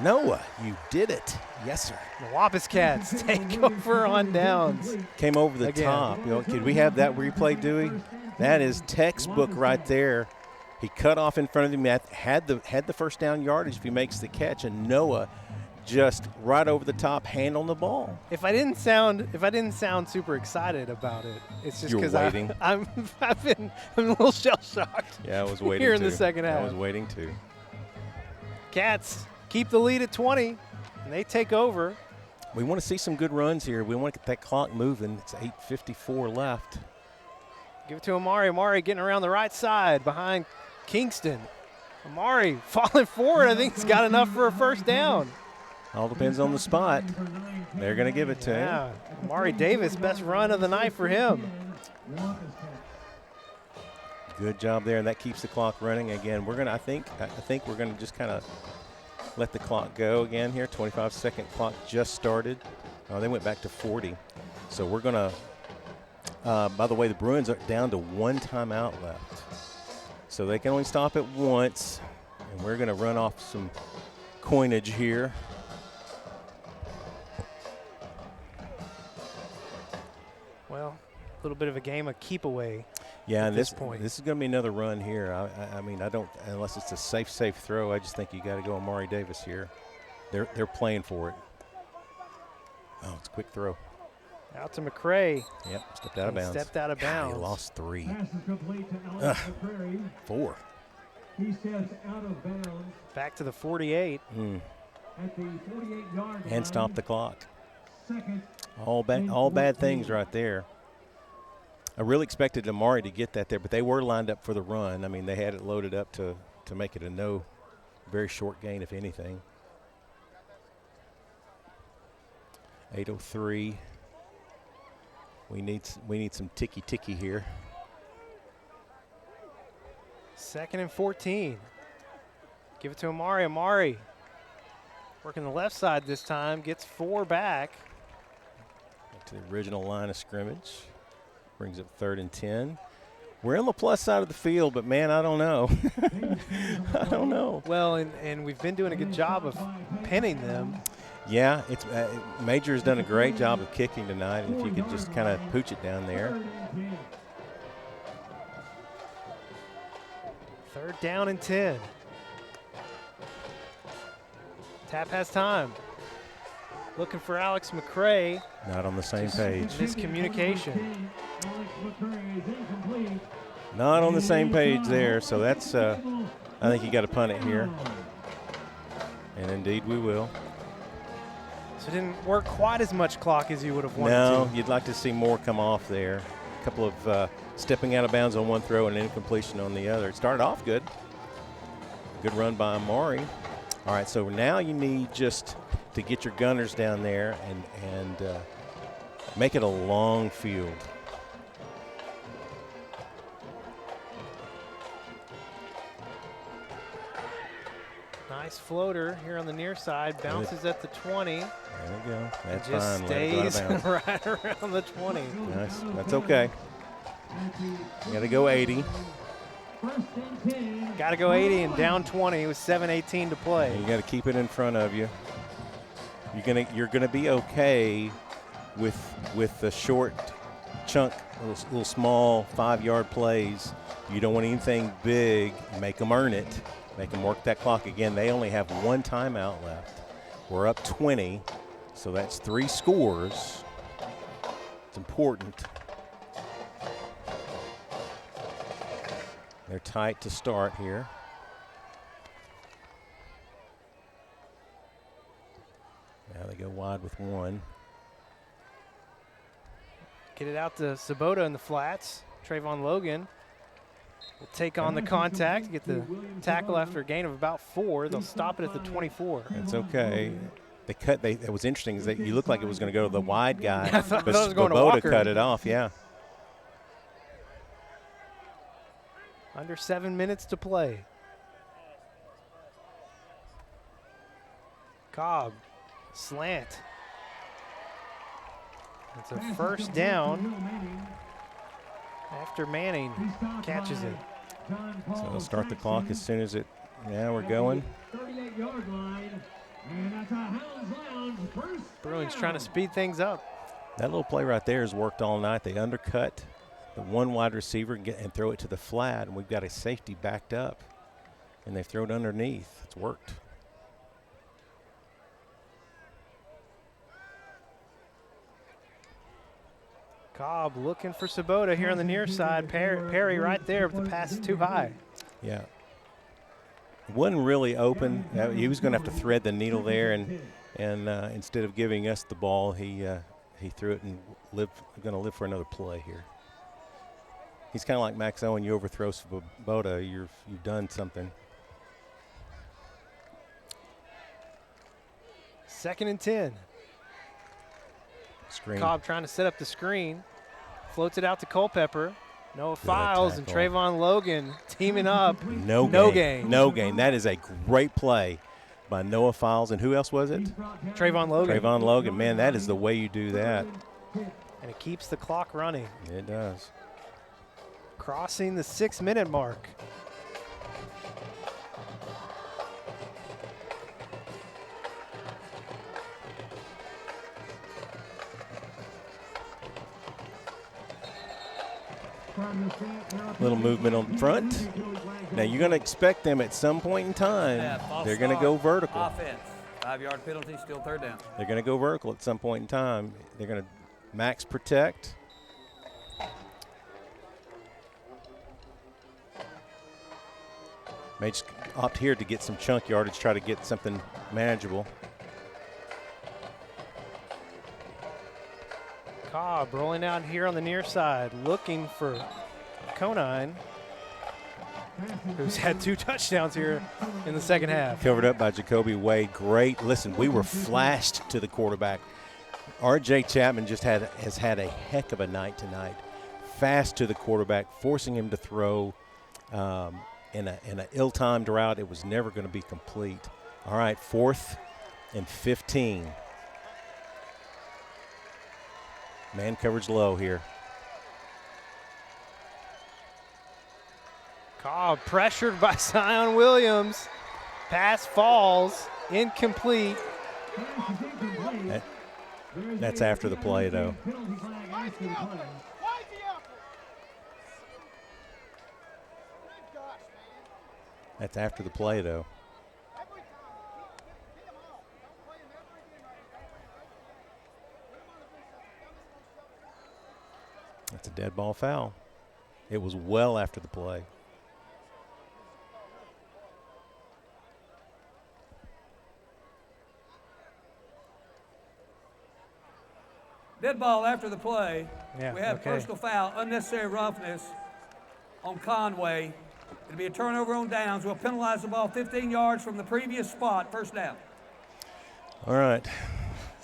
Noah, you did it. Yes, sir. The Wampus Cats take over on downs. Came over the top. You know, could we have that replay, Dewey? That is textbook right there. He cut off in front of him, had the first down yardage if he makes the catch, and Noah just right over the top, hand on the ball. If I didn't sound super excited about it, it's just because I'm a little shell shocked. Yeah, I was waiting here in the second half. I was waiting too. Cats keep the lead at 20. And they take over. We want to see some good runs here. We want to get that clock moving. It's 8:54 left. Give it to Amari. Amari getting around the right side behind Kingston. Amari falling forward. I think he's got enough for a first down. All depends on the spot. They're going to give it to him. Amari Davis, best run of the night for him. Good job there, and that keeps the clock running again. I think we're going to just kind of let the clock go again here. 25-second clock just started. Oh, they went back to 40. So we're going to, by the way, the Bruins are down to one timeout left. So they can only stop it once, and we're going to run off some coinage here. Well, a little bit of a game of keep away. Yeah, at this point. This is going to be another run here. I mean, I don't, unless it's a safe throw, I just think you got to go Amari Davis here. They're playing for it. Oh, it's a quick throw. Out to McCray. Yep, stepped out of bounds. Stepped out of bounds. He lost 3. 4. He steps out of bounds. Back to the 48. At the 48-yard line. And stop the clock. Second. All bad things right there. I really expected Amari to get that there, but they were lined up for the run. I mean, they had it loaded up to make it a very short gain, if anything. 8:03. We need some ticky here. 2nd and 14. Give it to Amari. Amari working the left side this time. Gets 4 back. Back to the original line of scrimmage. Brings up 3rd and 10. We're on the plus side of the field, but, man, I don't know. I don't know. Well, and we've been doing a good job of pinning them. Yeah, it's Major's done a great job of kicking tonight, and if you could just kind of pooch it down there. 3rd down and 10. Tap has time. Looking for Alex McCray. Not on the same page. Miscommunication. Not on the same page there, so that's, I think you got to punt it here. And indeed we will. So it didn't work quite as much clock as you would have wanted No, to. you'd like to see more come off there. A couple of stepping out of bounds on one throw and an incompletion on the other. It started off good. Good run by Amari. All right, so now you need just to get your gunners down there and make it a long field. Nice floater here on the near side. Bounces at the 20. There we go. That's just fine. stays right around the 20. Nice. That's okay. You got to go 80. Got to go 80 and down 20 with 7:18 to play. And you got to keep it in front of you. You're gonna be okay with the short chunk, little small 5-yard plays. You don't want anything big. Make them earn it. Make them work that clock again. They only have 1 timeout left. We're up 20, so that's 3 scores. It's important. They're tight to start here. Now they go wide with 1. Get it out to Sabota in the flats. Trayvon Logan will take on the contact, get the tackle after a gain of about 4. They'll stop it at the 24. That's okay. They cut. It was interesting is that you looked like it was going to go to the wide guy, I thought but it was going to Sabota Walker. cut it off. Yeah. Under 7 minutes to play. Cobb, slant. It's a first down after Manning catches it. So they'll start the clock as soon as it. Yeah, we're going. 38-yard line, and that's a Hounds Lounge first. Bruins trying to speed things up. That little play right there has worked all night. They undercut the one wide receiver and throw it to the flat, and we've got a safety backed up, and they throw it underneath. It's worked. Cobb looking for Sabota here on the near side. Perry right there, but the pass is too high. Yeah. Wasn't really open. He was going to have to thread the needle there, and And instead of giving us the ball, he threw it and going to live for another play here. He's kind of like Max Owen. You overthrow Svoboda, you've done something. 2nd and 10. Screen. Cobb trying to set up the screen. Floats it out to Culpepper. Noah Files and Trayvon Logan teaming up. No gain. That is a great play by Noah Files. And who else was it? Trayvon Logan. Trayvon Logan. Man, that is the way you do that. And it keeps the clock running. It does. Crossing the 6-minute mark. Little movement on front. Now you're going to expect them at some point in time. They're going to go vertical. Offense. 5-yard penalty, still 3rd down. They're going to go vertical at some point in time. They're going to max protect. May just opt here to get some chunk yardage, try to get something manageable. Cobb rolling out here on the near side, looking for Conine, who's had 2 touchdowns here in the second half. Covered up by Jacoby Wade. Great. Listen, we were flashed to the quarterback. R.J. Chapman has had a heck of a night tonight. Fast to the quarterback, forcing him to throw in an ill-timed route. It was never going to be complete. All right, 4th and 15. Man coverage low here. Cobb pressured by Zion Williams. Pass falls, incomplete. That's after the play, though. That's after the play, though. That's a dead ball foul. It was well after the play. Dead ball after the play. Yeah, we have personal foul, unnecessary roughness on Conway. It'll be a turnover on downs. We'll penalize the ball 15 yards from the previous spot, 1st down. All right.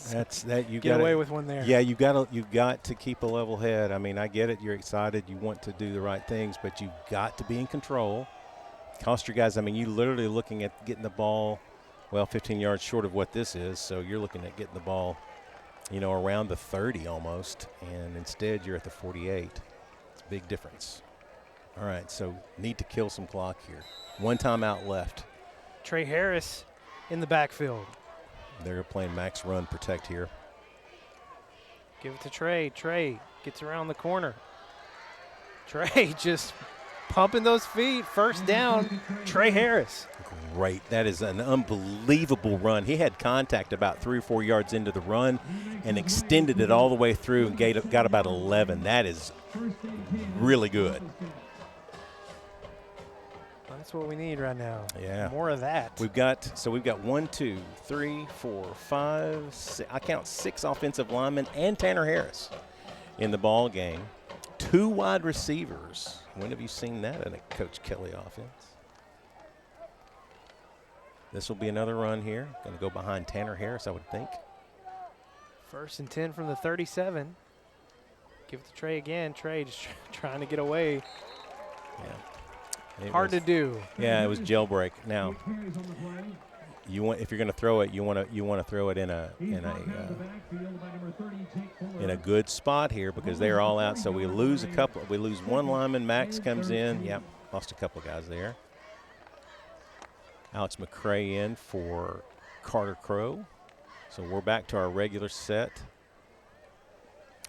That's that. You get away with one there. Yeah, you've got to keep a level head. I mean, I get it. You're excited. You want to do the right things, but you've got to be in control. Cost your guys. I mean, you literally looking at getting the ball, 15 yards short of what this is. So you're looking at getting the ball, around the 30 almost, and instead you're at the 48. It's a big difference. All right, so need to kill some clock here. 1 timeout left. Trey Harris in the backfield. They're playing max run protect here. Give it to Trey. Trey gets around the corner. Trey just pumping those feet. 1st down, Trey Harris. Great. That is an unbelievable run. He had contact about 3 or 4 yards into the run and extended it all the way through and got about 11. That is really good. That's what we need right now. Yeah. More of that. We've got 1, 2, 3, 4, 5, 6. I count 6 offensive linemen and Tanner Harris in the ball game. 2 wide receivers. When have you seen that in a Coach Kelly offense? This will be another run here. Going to go behind Tanner Harris, I would think. 1st and 10 from the 37. Give it to Trey again. Trey just trying to get away. Yeah. Hard to do. Yeah, it was jailbreak. Now, if you're going to throw it, you want to throw it in a good spot here because they're all out. So we lose a couple. We lose 1 lineman. Max comes in. Yep, lost a couple of guys there. Alex McCray in for Carter Crow. So we're back to our regular set.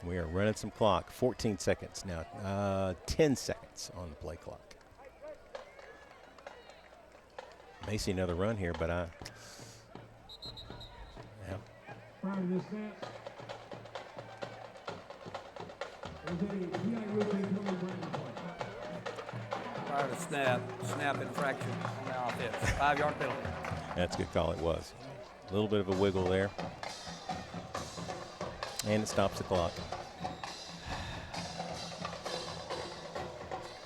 We are running some clock. 14 seconds now. 10 seconds on the play clock. May see another run here, but yeah. Prior to snap infraction on the offense. 5-yard penalty. That's a good call. It was. A little bit of a wiggle there. And it stops the clock.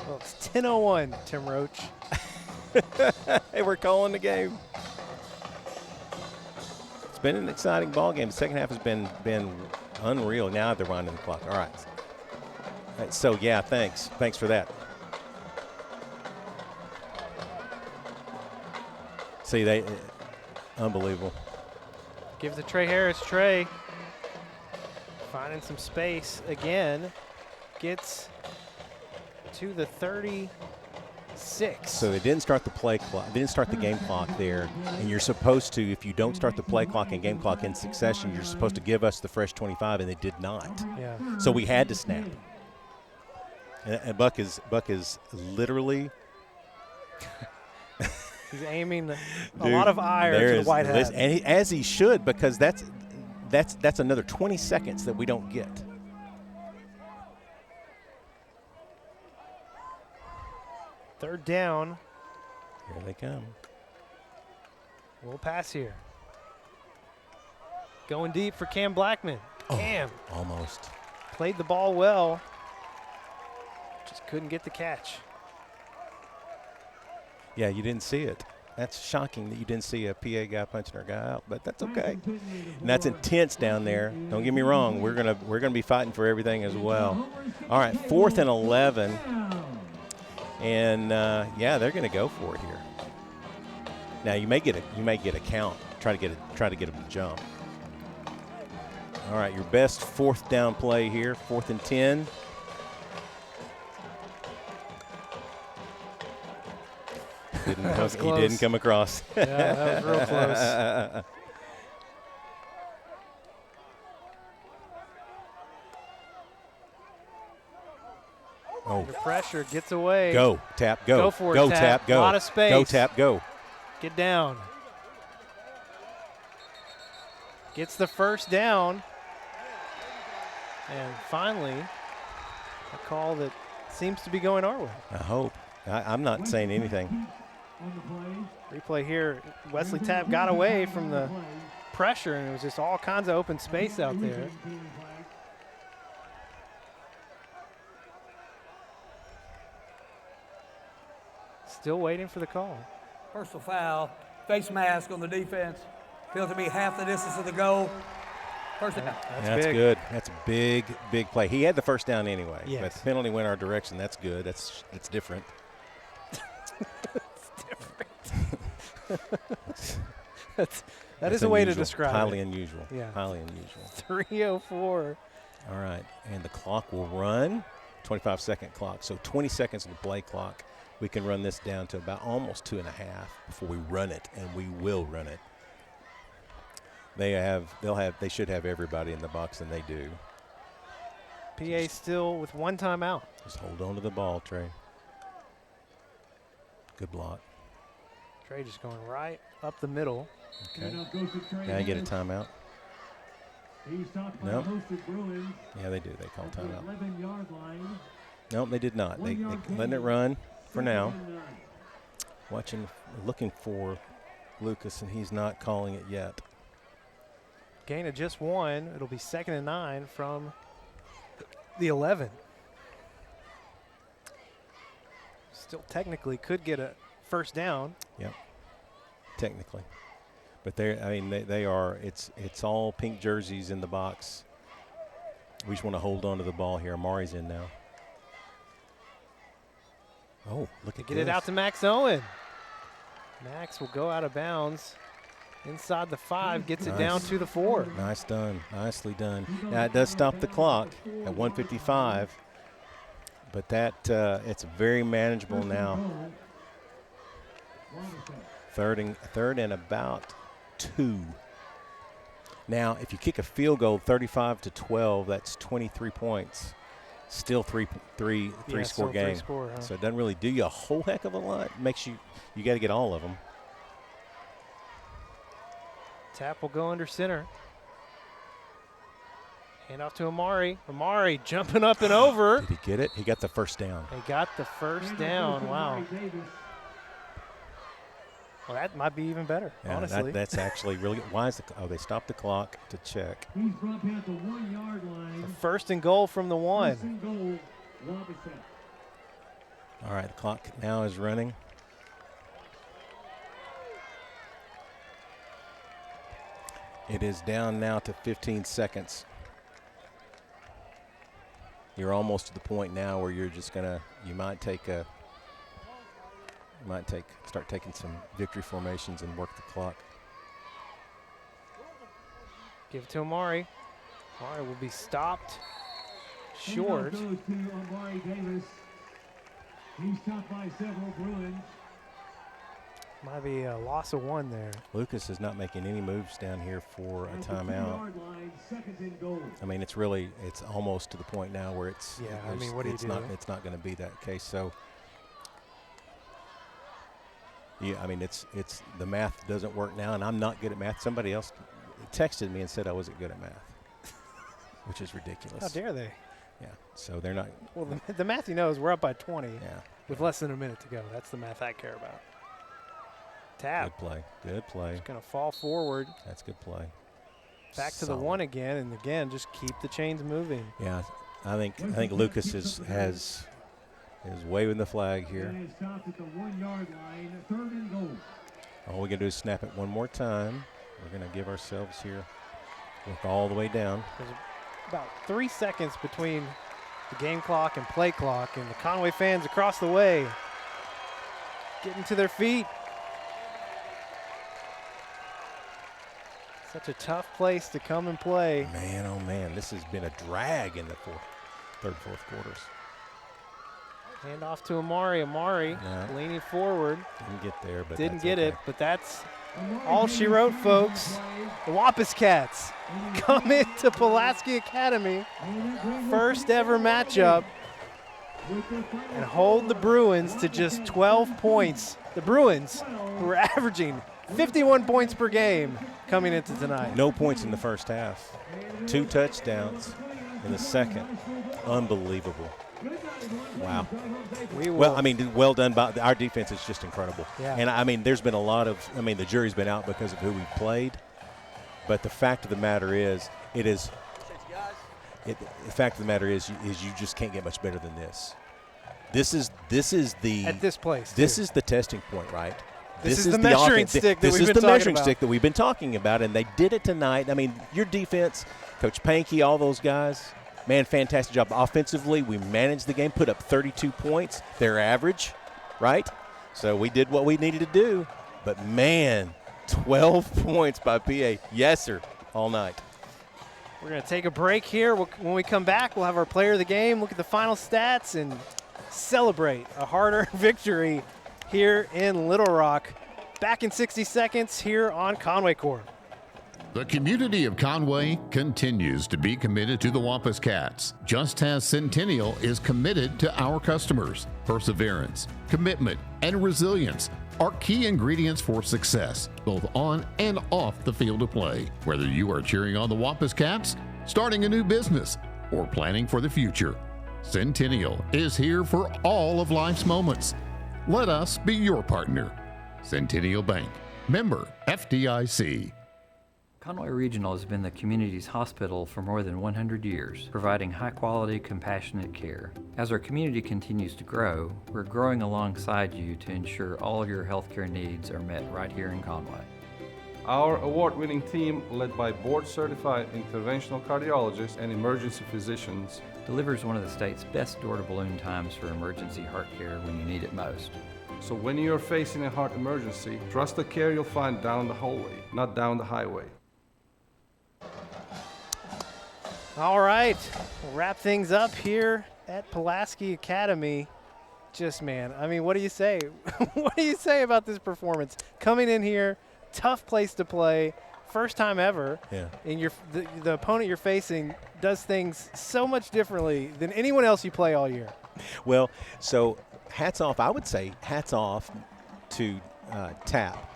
Well, it's 10:01, Tim Roach. Hey, we're calling the game. It's been an exciting ball game. The second half has been unreal. Now they're winding the clock. All right. So, yeah, thanks. Thanks for that. See, they unbelievable. Give it to Trey Harris. Trey finding some space again. Gets to the 36. So they didn't start the play clock. They didn't start the game clock there. And you're supposed to, if you don't start the play clock and game clock in succession, you're supposed to give us the fresh 25, and they did not. Yeah. So we had to snap. And Buck is literally. He's aiming a lot of ire to the white hat. And as he should, because that's another 20 seconds that we don't get. Third down. Here they come. We'll pass here. Going deep for Cam Blackman. Cam. Almost. Played the ball well. Just couldn't get the catch. Yeah, you didn't see it. That's shocking that you didn't see a PA guy punching our guy out, but that's okay. And that's intense down there. Don't get me wrong. We're gonna be fighting for everything as well. All right, 4th and 11, and yeah, they're gonna go for it here. Now you may get a count. Try to get them to jump. All right, your best 4th down play here. 4th and 10. He didn't come across. Yeah, that was real close. Under pressure, gets away. Go, Tap, go. Go for it, go, Tap. go. A lot of space. Go, Tap, go. Get down. Gets the first down. And finally, a call that seems to be going our way. I hope. I'm not saying anything. Replay here. Wesley Tapp got away from the pressure, and it was just all kinds of open space out there. Still waiting for the call. Personal foul, face mask on the defense. Feels to be half the distance of the goal. Personal foul. That's big. good. That's a big play. He had the first down anyway. Yes. But the penalty went our direction. That's good. That's different. That is a way to describe highly it. Unusual. Yeah. Highly unusual. 3:04. All right, and the clock will run. 25-second clock. So 20 seconds of the play clock. We can run this down to about almost 2.5 before we run it, and we will run it. They should have everybody in the box, and they do. PA still with one timeout. Just hold on to the ball, Trey. Good block. Trey just going right up the middle. Okay. Now you get a timeout. Nope. Yeah, they do. They call timeout. Nope, they did not. They letting it run for now. Looking for Lucas, and he's not calling it yet. Gain of just 1. It'll be 2nd and 9 from the 11. Still technically could get a first down. Yep. Technically. But they are, it's all pink jerseys in the box. We just want to hold on to the ball here. Amari's in now. Oh, look at Get it out to Max Owen. Max will go out of bounds inside the 5, gets it down to the 4. Nice done. Nicely done. Now, it does stop the clock at 1:55, but it's very manageable now. Third and about 2. Now, if you kick a field goal 35-12, that's 23 points. Still three score game. So it doesn't really do you a whole heck of a lot. It makes you got to get all of them. Tap will go under center. Hand off to Amari. Amari jumping up and over. Did he get it? He got the first down. He got the first down. Wow. Well, that might be even better, Yeah, honestly. that's actually really good. Why is they stopped the clock to check. He's brought down the 1 yard line. So first and goal from the 1. First and goal, Wampus Cats. All right, the clock now is running. It is down now to 15 seconds. You're almost to the point now where you're just start taking some victory formations and work the clock. Give it to Amari. Amari will be stopped short. Goes to Amari Davis. He's stopped by several Bruins. Might be a loss of 1 there. Lucas is not making any moves down here for a timeout. Line, second and goal. I mean, it's almost to the point now where it's what do you do? It's not going to be that case. So, yeah, I mean, it's the math doesn't work now, and I'm not good at math. Somebody else texted me and said I wasn't good at math, which is ridiculous. How dare they? Yeah, so they're not. Well, the math is we're up by 20 Yeah. with less than a minute to go. That's the math I care about. Tap. Good play. Just going to fall forward. That's good play. Back to the 1 again, and again, just keep the chains moving. Yeah, I think Lucas is waving the flag here. And it stopped at the 1 yard line, third and goal. All we got to do is snap it one more time. We're going to give ourselves here, look all the way down. There's about 3 seconds between the game clock and play clock, and the Conway fans across the way getting to their feet. Such a tough place to come and play. Man, oh man, this has been a drag in the third, fourth quarters. Hand off to Amari. Amari leaning forward. Didn't get there, but didn't that's get okay. it, but that's all she wrote, folks. The Wampus Cats come into Pulaski Academy, first ever matchup, and hold the Bruins to just 12 points. The Bruins, who were averaging 51 points per game coming into tonight. No points in the first half. 2 touchdowns in the second. Unbelievable. Wow. Well, I mean, well done by our defense is just incredible. Yeah. And I mean, there's been a lot of, the jury's been out because of who we played. But the fact of the matter is, the fact of the matter is you just can't get much better than this. This is the at this place. This is the testing point, right? This is the measuring stick that we've been talking about. This is the measuring stick that we've been talking about, and they did it tonight. I mean, your defense, Coach Pankey, all those guys, man, fantastic job. Offensively, we managed the game, put up 32 points, their average, right? So we did what we needed to do. But, man, 12 points by PA. Yes, sir, all night. We're going to take a break here. When we come back, we'll have our player of the game, look at the final stats, and celebrate a hard-earned victory here in Little Rock. Back in 60 seconds here on Conway Corp. The community of Conway continues to be committed to the Wampus Cats, just as Centennial is committed to our customers. Perseverance, commitment, and resilience are key ingredients for success, both on and off the field of play. Whether you are cheering on the Wampus Cats, starting a new business, or planning for the future, Centennial is here for all of life's moments. Let us be your partner. Centennial Bank, member FDIC. Conway Regional has been the community's hospital for more than 100 years, providing high-quality, compassionate care. As our community continues to grow, we're growing alongside you to ensure all your healthcare needs are met right here in Conway. Our award-winning team, led by board-certified interventional cardiologists and emergency physicians, delivers one of the state's best door-to-balloon times for emergency heart care when you need it most. So when you're facing a heart emergency, trust the care you'll find down the hallway, not down the highway. All right, we'll wrap things up here at Pulaski Academy. Just, man, I mean, what do you say? What do you say about this performance? Coming in here, tough place to play, first time ever. Yeah. And the opponent you're facing does things so much differently than anyone else you play all year. Well, so hats off. I would say hats off to Tap.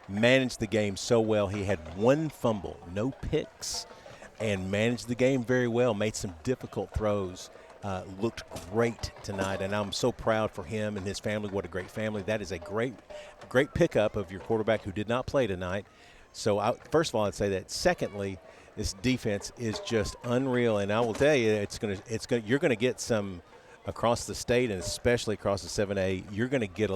Managed the game so well. He had 1 fumble, no picks, and managed the game very well, made some difficult throws. looked great tonight, and I'm so proud for him and his family. What a great family. That is a great pickup of your quarterback who did not play tonight. So, first of all, I'd say that. Secondly, this defense is just unreal, and I will tell you, you're going to get some across the state, and especially across the 7A. You're going to get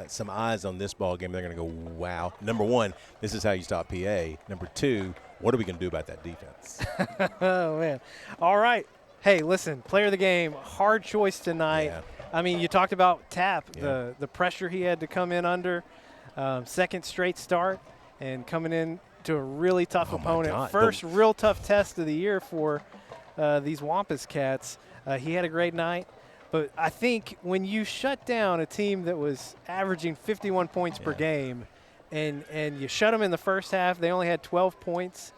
some eyes on this ball game. They're going to go, wow. Number one, this is how you stop PA. Number two, what are we going to do about that defense? Oh, man. All right. Hey, listen, player of the game, hard choice tonight. Yeah. I mean, you talked about Tapp, Yeah. the pressure he had to come in under, second straight start, and coming in to a really tough opponent. God. First real tough test of the year for these Wampus Cats. He had a great night. But I think when you shut down a team that was averaging 51 points per game and you shut them in the first half, they only had 12 points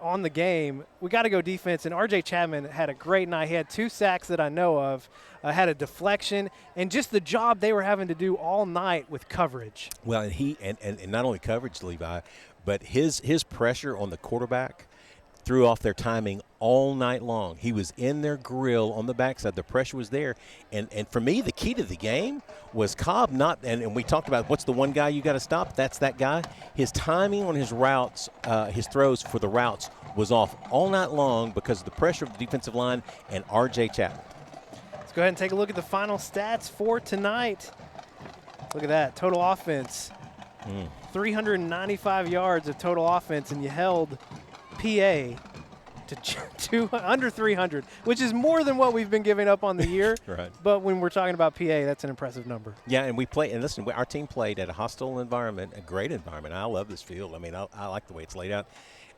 on the game. We got to go defense, and R.J. Chapman had a great night. He had 2 sacks that I know of, had a deflection, and just the job they were having to do all night with coverage. Well, and he and not only coverage, Levi, but his pressure on the quarterback threw off their timing all night long. He was in their grill on the backside. The pressure was there. And for me, the key to the game was Cobb not – and we talked about what's the one guy you got to stop. That's that guy. His timing on his routes, his throws for the routes was off all night long because of the pressure of the defensive line and R.J. Chapman. Let's go ahead and take a look at the final stats for tonight. Look at that. Total offense. 395 yards of total offense, and you held – PA to under 300, which is more than what we've been giving up on the year. Right. But when we're talking about PA, that's an impressive number. Yeah, and we play. And listen, our team played at a hostile environment, a great environment. I love this field. I mean, I like the way it's laid out.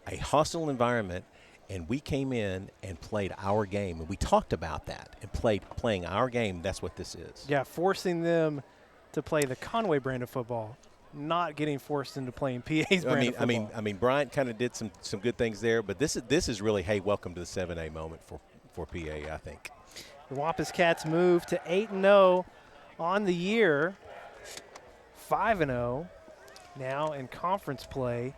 A hostile environment, and we came in and played our game, and we talked about that and playing our game. That's what this is. Yeah, forcing them to play the Conway brand of football. Not getting forced into playing PA's brand of football. I mean, Bryant kind of did some good things there, but this is really, hey, welcome to the 7A moment for PA, I think. The Wampus Cats move to 8-0 on the year, 5-0 now in conference play,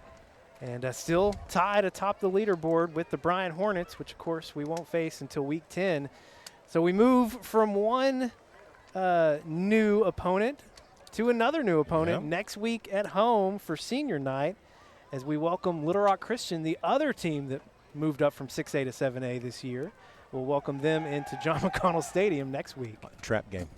and still tied atop the leaderboard with the Bryant Hornets, which of course we won't face until week 10. So we move from one new opponent to another new opponent next week at home for senior night as we welcome Little Rock Christian, the other team that moved up from 6A to 7A this year. We'll welcome them into John McConnell Stadium next week. Trap game.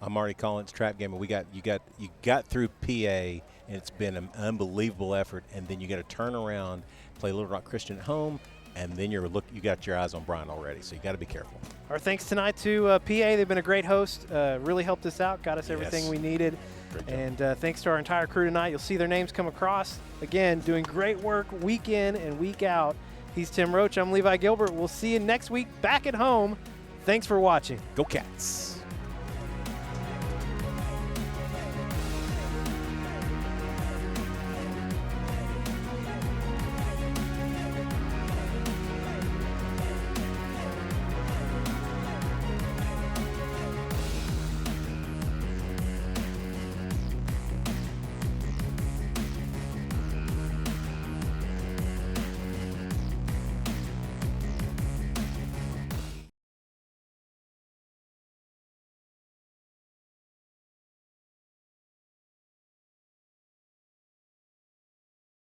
I'm already calling it trap game, and you got through PA, and it's been an unbelievable effort, and then you got to turn around, play Little Rock Christian at home, and then you got your eyes on Brian already, so you got to be careful. Our thanks tonight to PA. They've been a great host, really helped us out, got us everything we needed. And thanks to our entire crew tonight. You'll see their names come across. Again, doing great work week in and week out. He's Tim Roach. I'm Levi Gilbert. We'll see you next week back at home. Thanks for watching. Go Cats.